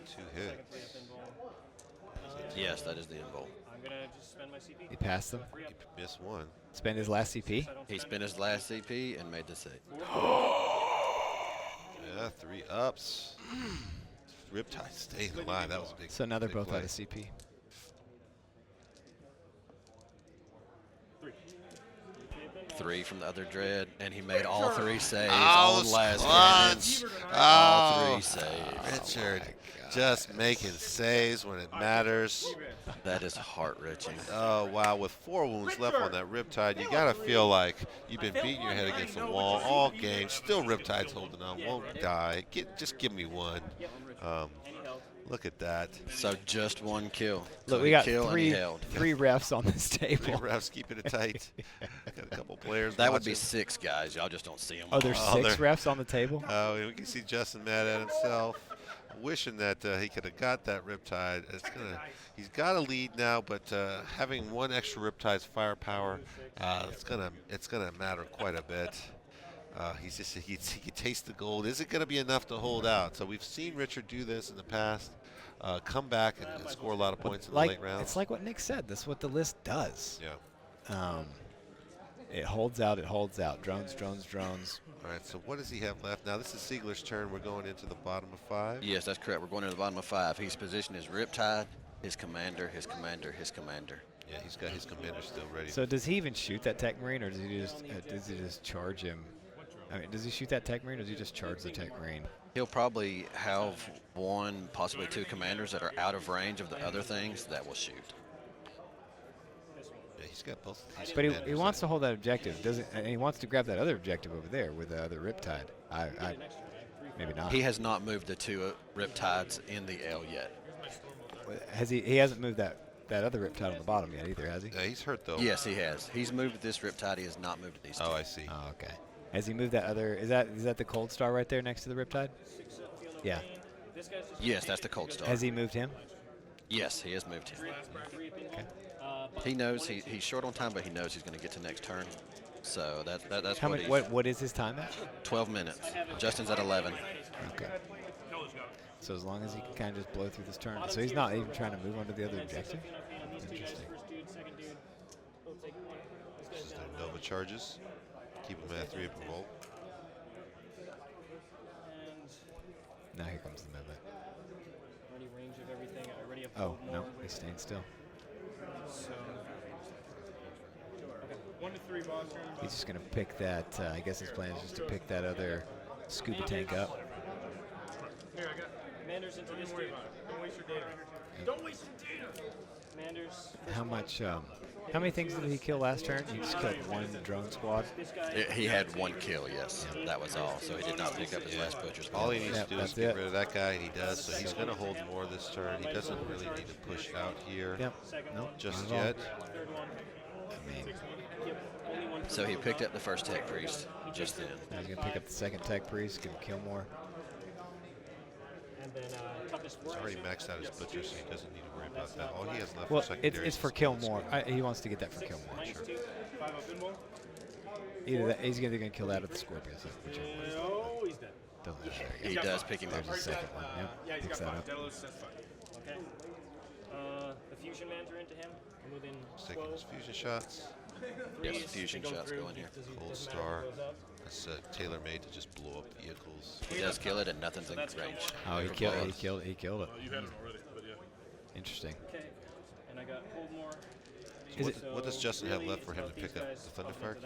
2 hits. Yes, that is the involt. I'm gonna just spend my CP. He passed them. He missed 1. Spend his last CP. He spent his last CP and made the save. Yeah, 3 ups. Riptide staying alive. That was a big. So now they're big both play. out of CP. 3 from the other Dread, and he made all 3 saves Oh, on last clutch. cannons. Oh, All 3 saves. Richard, just making saves when it matters. That is heart-wrenching. Oh, wow. With 4 wounds left on that Riptide, you got to feel like you've been beating your head against the wall all game. Still Riptide's holding on. Won't die. Just give me 1. Look at that. So just 1 kill. Look, So we he got killed and he 3 held. refs on this 3 table. refs keeping it tight. Got a couple players. That would be watching. 6 guys. Y'all just don't see them. Oh, there's Oh, 6 there- refs on the table? Oh, we can see Justin mad at himself, wishing that he could have got that Riptide. He's got a lead now, but having 1 extra Riptide's firepower, it's gonna matter quite a bit. He can taste the gold. Is it going to be enough to hold out? So we've seen Richard do this in the past, come back and score a lot of points in the late rounds. It's like what Nick said. That's what the list does. Yeah. It holds out. It holds out. Drones, drones, drones. All right. So what does he have left now? This is Siegler's turn. We're going into the bottom of 5. Yes, that's correct. We're going to the bottom of 5. He's positioned his Riptide, his commander, his commander, his commander. Yeah, he's got his commander still ready. So does he even shoot that Tech Marine, or does he just charge him? I mean, does he shoot that Tech Marine, or does he just charge the Tech Marine? He'll probably have 1, possibly 2 commanders that are out of range of the other things that will shoot. Yeah, he's got both. Of these But he commanders wants there. to hold that objective, doesn't? And he wants to grab that other objective over there with the other Riptide. Maybe not. He has not moved the 2 Riptides in the L yet. Has he? He hasn't moved that other Riptide on the bottom yet either, has he? Yeah, he's hurt though. Yes, he has. He's moved this Riptide. He has not moved these 2. Oh, I see. Oh, okay. Has he moved that other? Is that the Cold Star right there next to the Riptide? Yeah. Yes, that's the Cold Star. Has he moved him? Yes, he has moved him. Okay. He knows he's short on time, but he knows he's going to get to next turn. So that's How what many? he's. What is his time at? 12 minutes. Justin's at 11. Okay. So as long as he can kind of just blow through this turn, so he's not even trying to move onto the other objective. Interesting. This is their Nova charges. Keep him at 3 up in volt. Now here comes the movement. Already range of everything. I already have Oh more. no, he's staying still. So. Okay. 1 to 3 boss turn. He's just gonna pick that. I guess his plan is just to pick that other scuba tank up. Here, I got. Commanders into this dude. Don't waste your data. Don't waste your data. Commanders. How much? How many things did he kill last turn? He just killed 1 drone squad. He had 1 kill, yes. That was all. So he did not pick up his last Butcher's All Bill. he needs Yep, to do is that's get it. rid of that guy, and he does. So he's going to hold more this turn. He doesn't really need to push out here Yep. No. just not at all. yet. Third one. I mean, Yep. Only one. So he picked up the first Tech Priest just then. now he's gonna pick up the second tech priest. Gonna kill more. And then toughest He's already warrior. maxed out his butcher, so he doesn't need to worry about that. All he has left Well, for secondary it's for is kill his more. squad. He wants to get that for kill more. Minus 2. 5 up in more. Either that, he's either gonna kill that or the Scorpion. So whichever one. Oh, he's dead. Doesn't matter. He does pick him up. There's the second one. Yep. Picks that up. Okay. The fusion mans are into him. I'm within He's taking 12. his fusion shots. Yes, Threes, fusion they go shots through. go in here. Does he- Cold doesn't matter Star. if it goes up. That's tailor-made to just blow up vehicles. He does kill it, and nothing's in range. Oh, he for killed. He blows. killed. He killed it. You had it already, but yeah. Interesting. Okay. And I got hold more. Is What does Justin have left for him to These pick up? guys The Thunderfire augment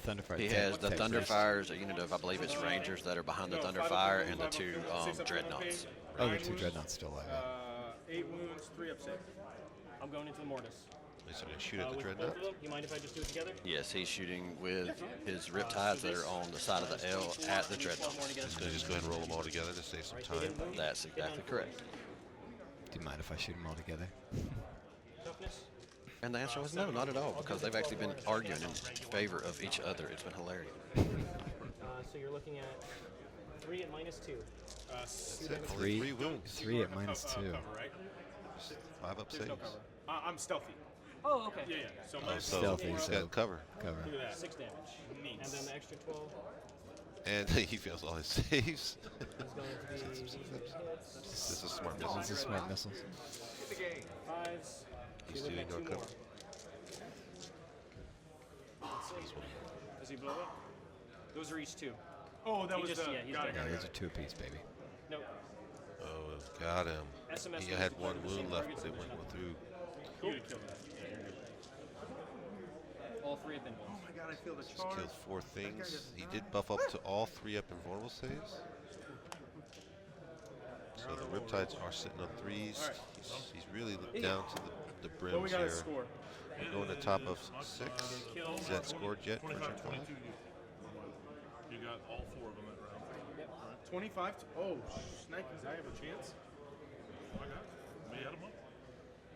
cannon? Thunderfire. He tech- has the tech priest. Thunderfires, a unit of, I believe it's Rangers that are behind the Thunderfire, and the 2 Dreadnoughts. Oh, the 2 dreadnoughts still alive. 8 wounds, 3 up 6. I'm going into the Mortis. He's going to shoot at the With both Dreadnought. of them, you mind if I just do it together? Yes, he's shooting with his Riptides that are on the side of the L at the Dreadnoughts. He's going to just go ahead and roll them all together to save some time. That's exactly correct. Do you mind if I shoot them all together? Toughness. And the answer was no, not at all, because they've actually been arguing in favor of each other. It's been hilarious. So you're looking at 3 at minus 2. That's it. Only 3 wounds. 3 at minus 2. 5 up saves. I'm stealthy. Oh, okay. Yeah. So Oh, so Stealthy, he's so- got cover. Cover. 6 damage. And then the extra 12 And he fails all his saves. is going to be hits. This is a smart missile. These are smart missiles. 5s. He's You're looking doing at no 2 more. cover. Does he blow it? Those are each 2. Oh, that He was just, the. yeah, he's got dead. it. Yeah, those are 2 apiece, baby. Nope. Oh, got him. SMS He was had the 1 same wound left, targets but it in went the through. You'd have killed that. All 3 have been Oh ones. my god, I feel the Just charge. killed 4 things. He did buff up to all 3 up invulnerable saves. So the Riptides are sitting on 3s. He's really down to the What we brims got here. a score? We're going to top of 6. Is that scored yet for 25, turn 5? 22. You got all 4 of them at round. All right. 25. Oh, Snikeys, I have a chance. Oh my god. We had them up.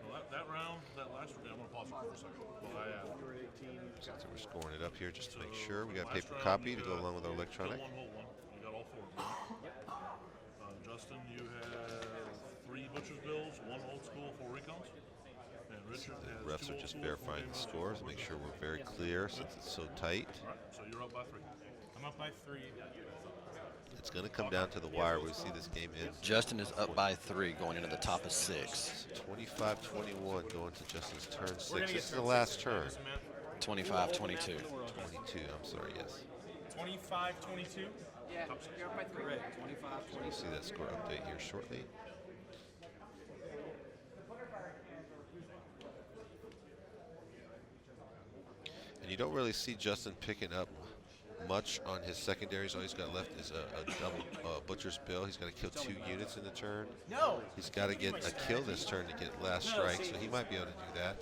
Well, that round, that last round, I'm going to pause it for a second. Well, I So we're scoring it up here just to make sure. We got paper copy to go along with our electronic. One whole one. You got all 4 of them. Justin, you had 3 Butcher's Bills, 1 old school, 4 recons. And Richard The has refs 2 are old just school, 4 verifying game the runs. scores, make sure we're very clear since it's so tight. All right, so you're up by 3. I'm up by 3. It's going to come down to the wire. We see this game end. Justin is up by 3 going into the top of 6. 25-21 going to Justin's turn 6. This is the last turn. 25-22. 22, I'm sorry, yes. 25, 22. Yeah, you're up by 3. Right, 25, We'll see that score update here shortly. And you don't really see Justin picking up much on his secondaries. All he's got left is a double Butcher's Bill. He's got to kill 2 units in the turn. No. He's got to get a kill this turn to get last strike, so he might be able to do that.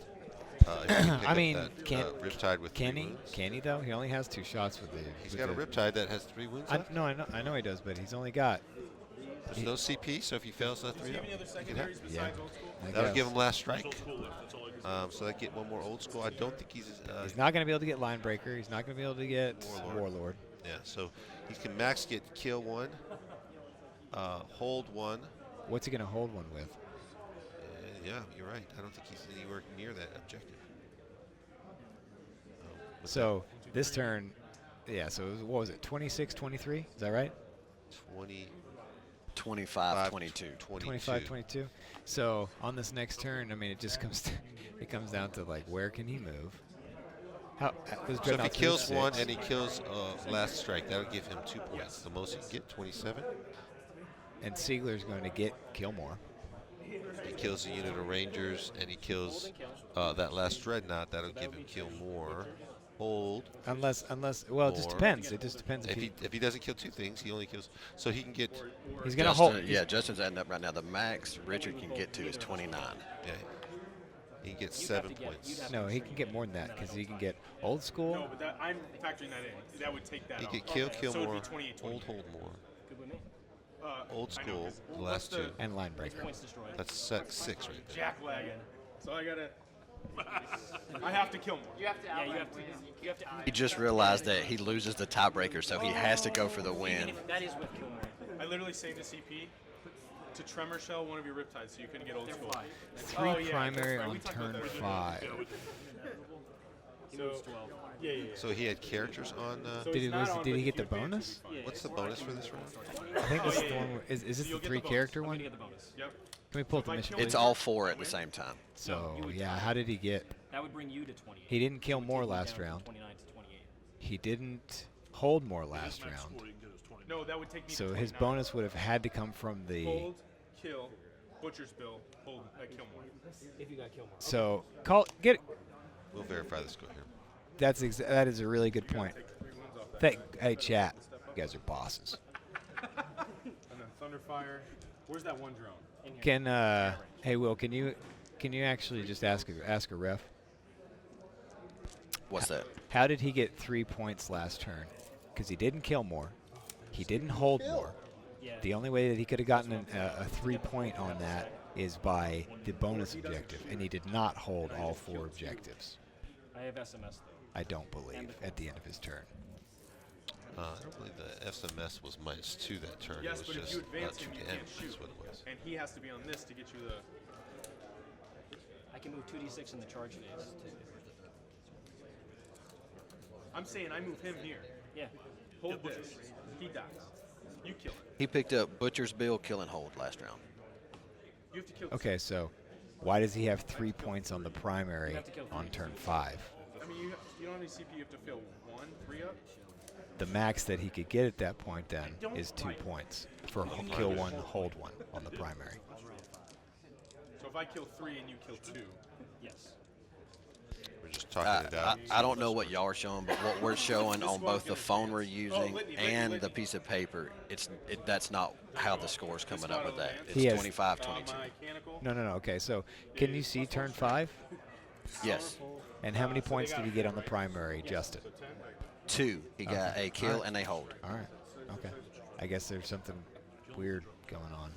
If you pick I up mean, that, can Riptide with can 3 he? wounds. Can he though? He only has 2 shots with the. He's with got a the- Riptide that has 3 wounds left. No, I know he does, but he's only got. There's no CP, so if he fails that 3 up, he can hit. Yeah. I That'll guess. give him last strike. Old school lift. That's all I can say. So that get one more old school. I don't think he's. He's not going to be able to get line breaker. He's not going to be able to get Warlord. warlord. Yeah, so he can max get kill 1, hold 1. What's he going to hold one with? Yeah, you're right. I don't think he's anywhere near that objective. With So this turn, yeah. So it was, what was it? 26, 23. Is that right? that 20, 25, 22. 25, 22. So on this next turn, I mean, it just comes it comes down to like where can he move? How was So if he Dreadnought's kills move 1 6? and he kills last strike, that'll give him 2 points. The most he can get, 27. And Siegler's going to kill more. He kills a unit of Rangers and he kills that last Dreadnought. That'll give him kill more. Hold. Unless, well, it just More. depends. It just depends If he doesn't kill 2 things, he only kills. So he can get. he's going to hold. Yeah, Justin's adding up right now. The max Richard can get to is 29. Yeah. He can get 7 points. No, he can get more than that because he can get old school. No, but that, I'm factoring that in. That would take that He off. can kill So it'd more. be 28, Hold 28. more. Good with me. Old I know, school. 'cause The what's last the 2. And line breaker. Points destroyed. That's 6 right there. Jack wagon. So I gotta. I have to kill more. Yeah, you have to. He just realized that he loses the tiebreaker, so he has to go for the Even win. if that is with kill more. I literally saved a CP to tremor shell one of your riptides so you couldn't get old They're school. 5. 3 Oh, yeah, primary that's right. We on talked about turn that. 5. He moves 12. Yeah. So he had characters on. So Did it's he- not was- on, did but he if get you the advance, bonus? you'll be fine. What's the bonus for this round? I think this is yeah, the yeah, one. Is this So the you'll get 3 the bonus. character I'm one? gonna get the bonus. Yep. Can we pull up So the if I mission? kill It's please? all 4 at the same time. So you would yeah, die. how did he get? That would bring you to 28. He didn't kill It would more take you last down from round. 29 to 28. He didn't hold more last Max round. score you can get is 20. No, that would take me So to his 29. bonus would have had to come from the. Hold, kill, butcher's bill, hold, kill more. If you got kill more. So get. We'll verify the score here. That is a really good point. Take 3 wounds off that. Hey chat, you guys are bosses. And then Thunderfire. Where's that one drone? In here. Can hey Will, can you actually just ask a ref? What's that? How did he get 3 points last turn? Because he didn't kill more. He didn't hold more. Yeah. The only way that he could have gotten a 3 point on that is by the bonus objective, and he did not hold all 4 objectives. I have SMS though. I don't believe at the end of his turn. I don't believe the SMS was -2 that turn. Yes, it but was if you just advance 2 him, you damage. can't shoot. That's what it was. And he has to be on this to get you the. I can move 2d6 in the charge phase. I'm saying I move him here. Yeah. Hold this. He dies. You kill him. He picked up Butcher's Bill, Kill and Hold last round. You have to kill. Okay, so why does he have 3 points on the primary on turn 5? I mean, you don't have any CP. You have to fill 1, 3 up. The max that he could get at that point then is 2 points for kill 1, hold 1 on the primary. So if I kill 3 and you kill 2. Yes. We're just talking it out. I don't know what y'all are showing, but what we're showing on both the phone we're using and the piece of paper, that's not how the score's coming up with that. He It's has- 25, 22. Mechanical. No. Okay, so can you see turn 5? Yes. And how many points did he get on the primary, Justin? 2. He got a kill and a hold. All right. Okay. I guess there's something weird going on.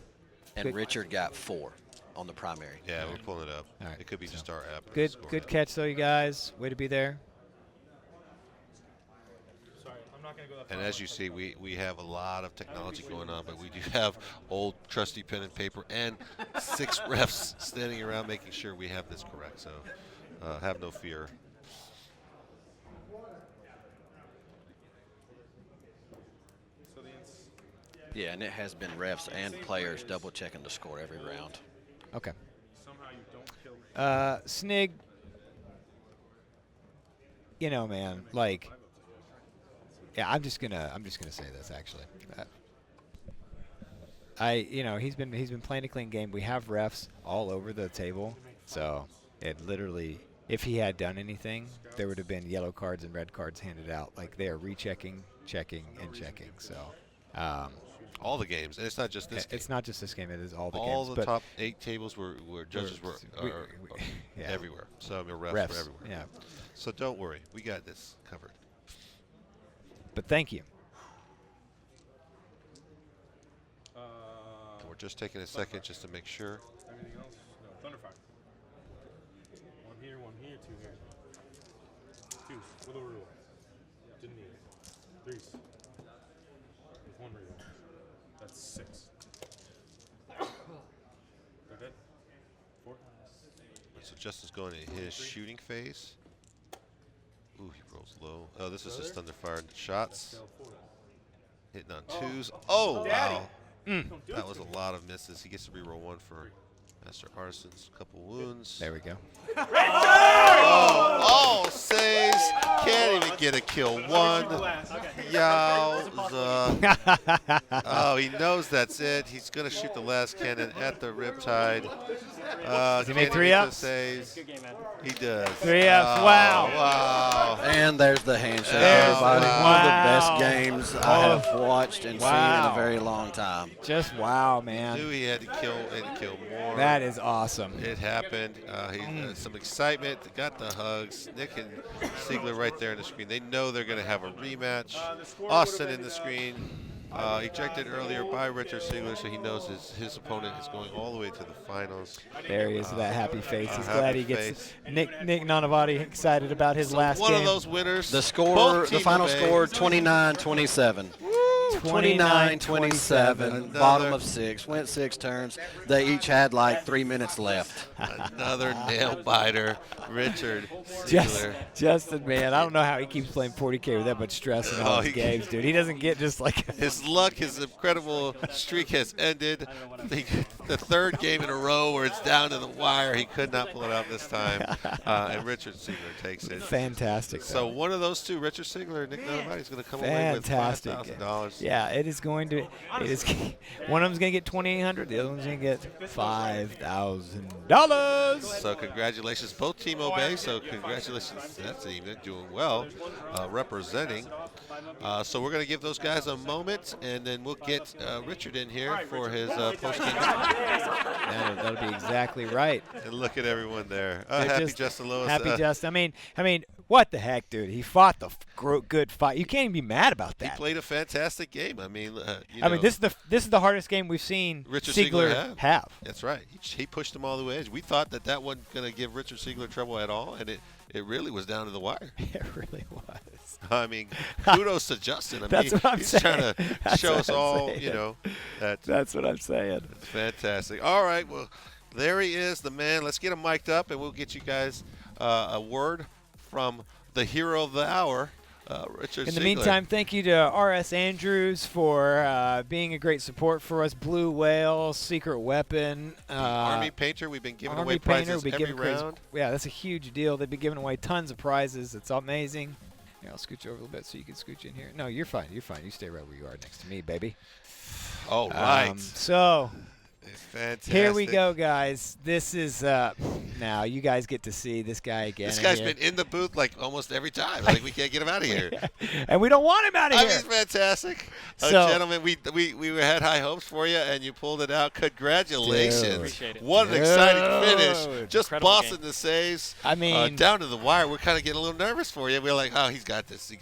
And Good. Richard got 4 on the primary. Yeah, we're pulling it up. All right, It could be so just our app. Good scoring good it. catch though, you guys. Way to be there. Sorry, I'm not gonna go that And far. as you see, we have a lot of technology going on, but we do have old trusty pen and paper and 6 refs standing around making sure we have this correct. So have no fear. So the Yeah, and it has been refs and players double checking the score every round. Okay. somehow you don't kill. Snig. You know, man, like, yeah, I'm just gonna say this actually. He's been playing a clean game. We have refs all over the table, so it literally, if he had done anything, there would have been yellow cards and red cards handed out. Like they are rechecking, checking, and checking. So All the games, and it's not just this game. It's not just this game; it is all the All games. the but top 8 tables were judges were yeah. everywhere. So I mean, refs Refs, were everywhere. yeah. So don't worry, we got this covered. But thank you. We're just taking a second just to make sure. Anything else? No. Thunderfire. One here, 2 here. 2s with a rule. Didn't need it. 3s. With 1 reroll. That's 6. Okay. 4. So Justin's going in his shooting phase. Ooh, he rolls low. Oh, this is his Thunderfire shots. Hitting on 2s. Oh, wow. That was a lot of misses. He gets to reroll 1 for Master Artisans. Couple wounds. There we go. Oh, all saves. Can't even get a kill 1. Yowza. Oh, he knows that's it. He's going to shoot the last cannon at the Riptide. Does he make 3 ups? Saves. He does. 3 ups. Wow. Wow. And there's the handshake, There's everybody. the- One of the wow. best games I have watched and seen in Wow. a very long time. Just wow, man. Knew he had to kill more. That is awesome. It happened. Some excitement. Got the hugs. Nick and Siegler right there on the screen. They know they're going to have a rematch. Austin in the screen. Ejected earlier by Richard Siegler, so he knows his opponent is going all the way to the finals. There he is with that happy face. He's happy glad he gets Nick Nanavati excited about his last One game. of those winners. The score, Both the team final obeyed. score, 29-27. 29-27. Bottom of 6. Went 6 turns. They each had like 3 minutes left. Another nail biter, Richard Siegler. Justin, man, I don't know how he keeps playing 40K with that much stress in all his games, dude. He doesn't get just like His luck, his incredible streak has ended. The 3rd game in a row where it's down to the wire. He could not pull it out this time. And Richard Siegler takes it. fantastic. So one of those two, Richard Siegler and Nick Nanavati, is going to come away with Fantastic. $5,000. Yeah, it is going to. It is. One of them's going to get 2,800. The other one's going to get $5,000. So congratulations, both team obey. So congratulations to that team. They're doing well, representing. So we're going to give those guys a moment, and then we'll get Richard in here for his post-game. That'll be exactly right. And look at everyone there. They're Happy just Justin Lewis. Happy Justin. I mean, what the heck, dude? He fought the good fight. You can't even be mad about He that. played a fantastic game. I mean, this is the hardest game we've seen Richard Siegler have. That's right. He pushed them all the way edge. We thought that wasn't going to give Richard Siegler trouble at all, and it really was down to the wire. It really was. I mean, kudos to Justin. I That's mean, what I'm he's saying. trying to That's show what us I'm all, saying. that's what I'm saying. fantastic. All right, well, there he is, the man. Let's get him mic'd up, and we'll get you guys a word from the hero of the hour, Richard In the Siegler. meantime, thank you to R.S. Andrews for being a great support for us. Blue Whale, Secret Weapon. Army Painter, we've been giving Army away Painter, prizes we've been every giving crazy- round. Yeah, that's a huge deal. They've been giving away tons of prizes. It's amazing. Here, I'll scooch over a little bit so you can scooch in here. No, you're fine. You're fine. You stay right where you are next to me, baby. All right. So Fantastic. here we go, guys. This is now you guys get to see this guy again. This guy's here. been in the booth like almost every time. Like we can't get him out of here. And we don't want him out of I here. mean, it's fantastic. So- Gentlemen, we had high hopes for you, and you pulled it out. Congratulations. Dude. Appreciate it. What an exciting finish. Dude. Just Incredible bossing game. the saves. I mean- down to the wire. We're kind of getting a little nervous for you. We're like, oh, he's got this. We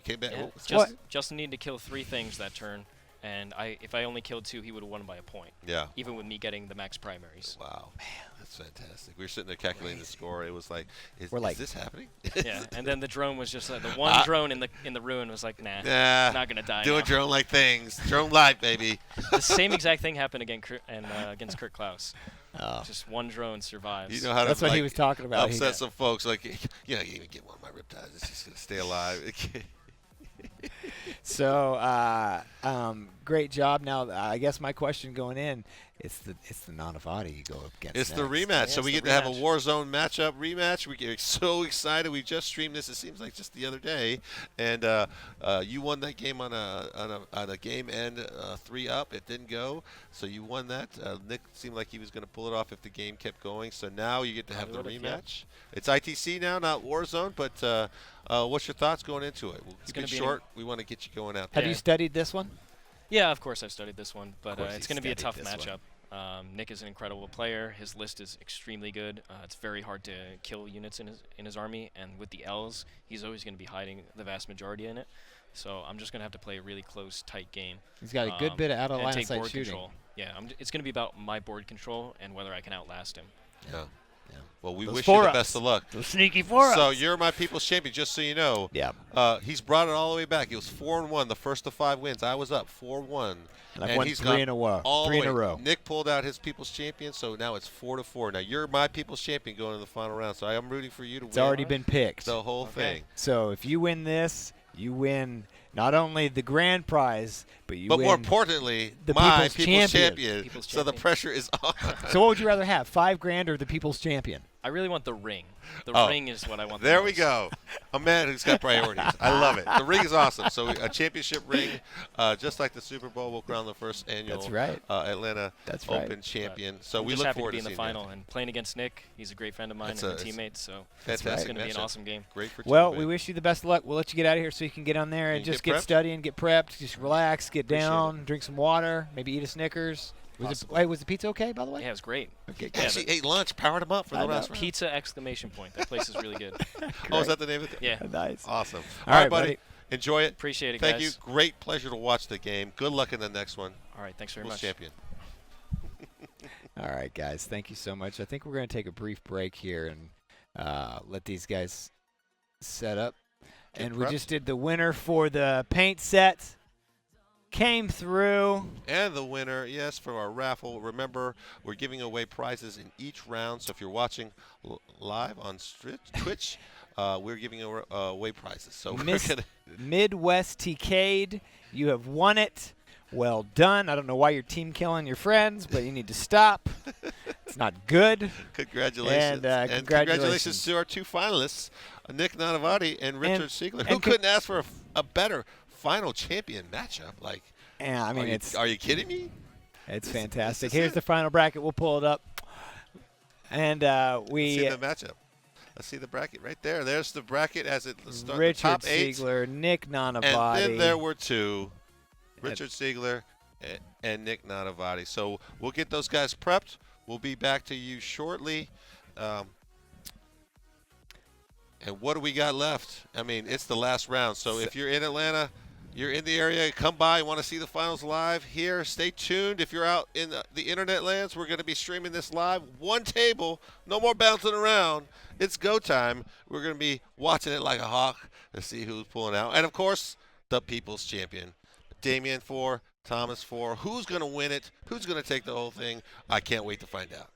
came back. Yeah. Oh, Justin needed to kill 3 things that turn, and if I only killed 2, he would have won by a point. Yeah. Even with me getting the max primaries. Wow. Man, that's fantastic. We were sitting there calculating the score. It was like, is this happening? Yeah, and then the drone was just like the one drone in the ruin was like, nah, not gonna die. Doing now. drone-like things. Drone live, baby. The same exact thing happened against Kurt Klaus. Oh. Just one drone survives. You know how That's to what he was talking about. upset some folks. Like, you even get one of my riptides. It's just going to stay alive. So great job. Now I guess my question going in, it's the Nanavati you go up against. It's the next. rematch. So it's we the get to have a rematch. Warzone matchup rematch. We get so excited. We just streamed this. It seems like just the other day, and you won that game on a game end 3-up. It didn't go, so you won that. Nick seemed like he was going to pull it off if the game kept going. So now you get to have the Probably would've, yeah. rematch. It's ITC now, not Warzone. But what's your thoughts going into it? We'll keep gonna it be short. We want to get you going out Have there. you studied this one? Yeah, of course I've studied this one, but course it's he going to be a tough studied this matchup. Nick is an incredible player. His list is extremely good. It's very hard to kill units in his army, and with the L's, he's always going to be hiding the vast majority in it. So I'm just going to have to play a really close, tight game. He's got a good bit of out of and line of take sight board shooting. control. Yeah, it's going to be about my board control and whether I can outlast him. Yeah. Well, we Those wish you the 4-ups. best of luck. Those sneaky 4-ups. So you're my people's champion, just so you know. Yeah. He's brought it all the way back. He was 4-1, the first of 5 wins. I was up 4-1. And I've won he's 3 in a row. all the 3 in way. a row. Nick pulled out his people's champion, so now it's 4-4. Now you're my people's champion going to the final round, so I am rooting for you to It's win already been picked. the whole thing. So if you win this, you win not only the grand prize, but you But win. more importantly, the my people's people's champion. champion. People's So the champion. pressure is on. So what would you rather have, $5,000 or the people's champion? I really want the ring. The Oh. ring is what I want. There the we most. go. A man who's got priorities. I love it. The ring is awesome. So a championship ring, just like the Super Bowl, will crown the first annual That's right. Atlanta That's right. Open champion. So I'm we just look happy forward to be in the seeing final that. and playing against Nick. He's a great friend of mine That's and a- a teammate. So Fantastic it's going to be an matchup. awesome game. Great for Well, teammates. we wish you the best of luck. We'll let you get out of here so you can get on there and Can you just get get prepped? studying, get prepped, just relax, get Appreciate down, drink some water, maybe eat a Snickers. Was the pizza okay, by the way? Yeah, it was great. Okay, Yeah, Actually ate lunch, powered him up for I the know. last round. Pizza exclamation point. That place is really good. Oh, is that the name of it? Yeah. Nice. Awesome. All All right, right, buddy. buddy. Enjoy it. Appreciate it, Thank guys. you. Great pleasure to watch the game. Good luck in the next one. All right, thanks very Who's much. champion? All right, guys. Thank you so much. I think we're going to take a brief break here and let these guys set up. Get And we prepped. just did the winner for the paint set. Came through. And the winner, yes, for our raffle. Remember, we're giving away prizes in each round. So if you're watching live on Twitch, we're giving away prizes. So we're Miss gonna Midwest TK'd. You have won it. Well done. I don't know why you're team killing your friends, but you need to stop. It's not good. congratulations. And, congratulations to our 2 finalists, Nick Nanavati and Richard Siegler. Who couldn't ask for a better final champion matchup? Like, Yeah, I mean, are you kidding me? It's fantastic. this is Here's the final bracket. We'll pull it up. And Let's we see the matchup. Let's see the bracket right there. There's the bracket as it starts. The Richard top 8. Siegler, Nick Nanavati. And then there were 2, Richard Siegler and Nick Nanavati. So we'll get those guys prepped. We'll be back to you shortly. And what do we got left? I mean, it's the last round. So if you're in Atlanta, you're in the area, come by, want to see the finals live here, stay tuned. If you're out in the internet lands, we're going to be streaming this live. 1 table, no more bouncing around. It's go time. We're going to be watching it like a hawk to see who's pulling out. And, of course, the people's champion. Damien 4, Thomas 4. Who's going to win it? Who's going to take the whole thing? I can't wait to find out.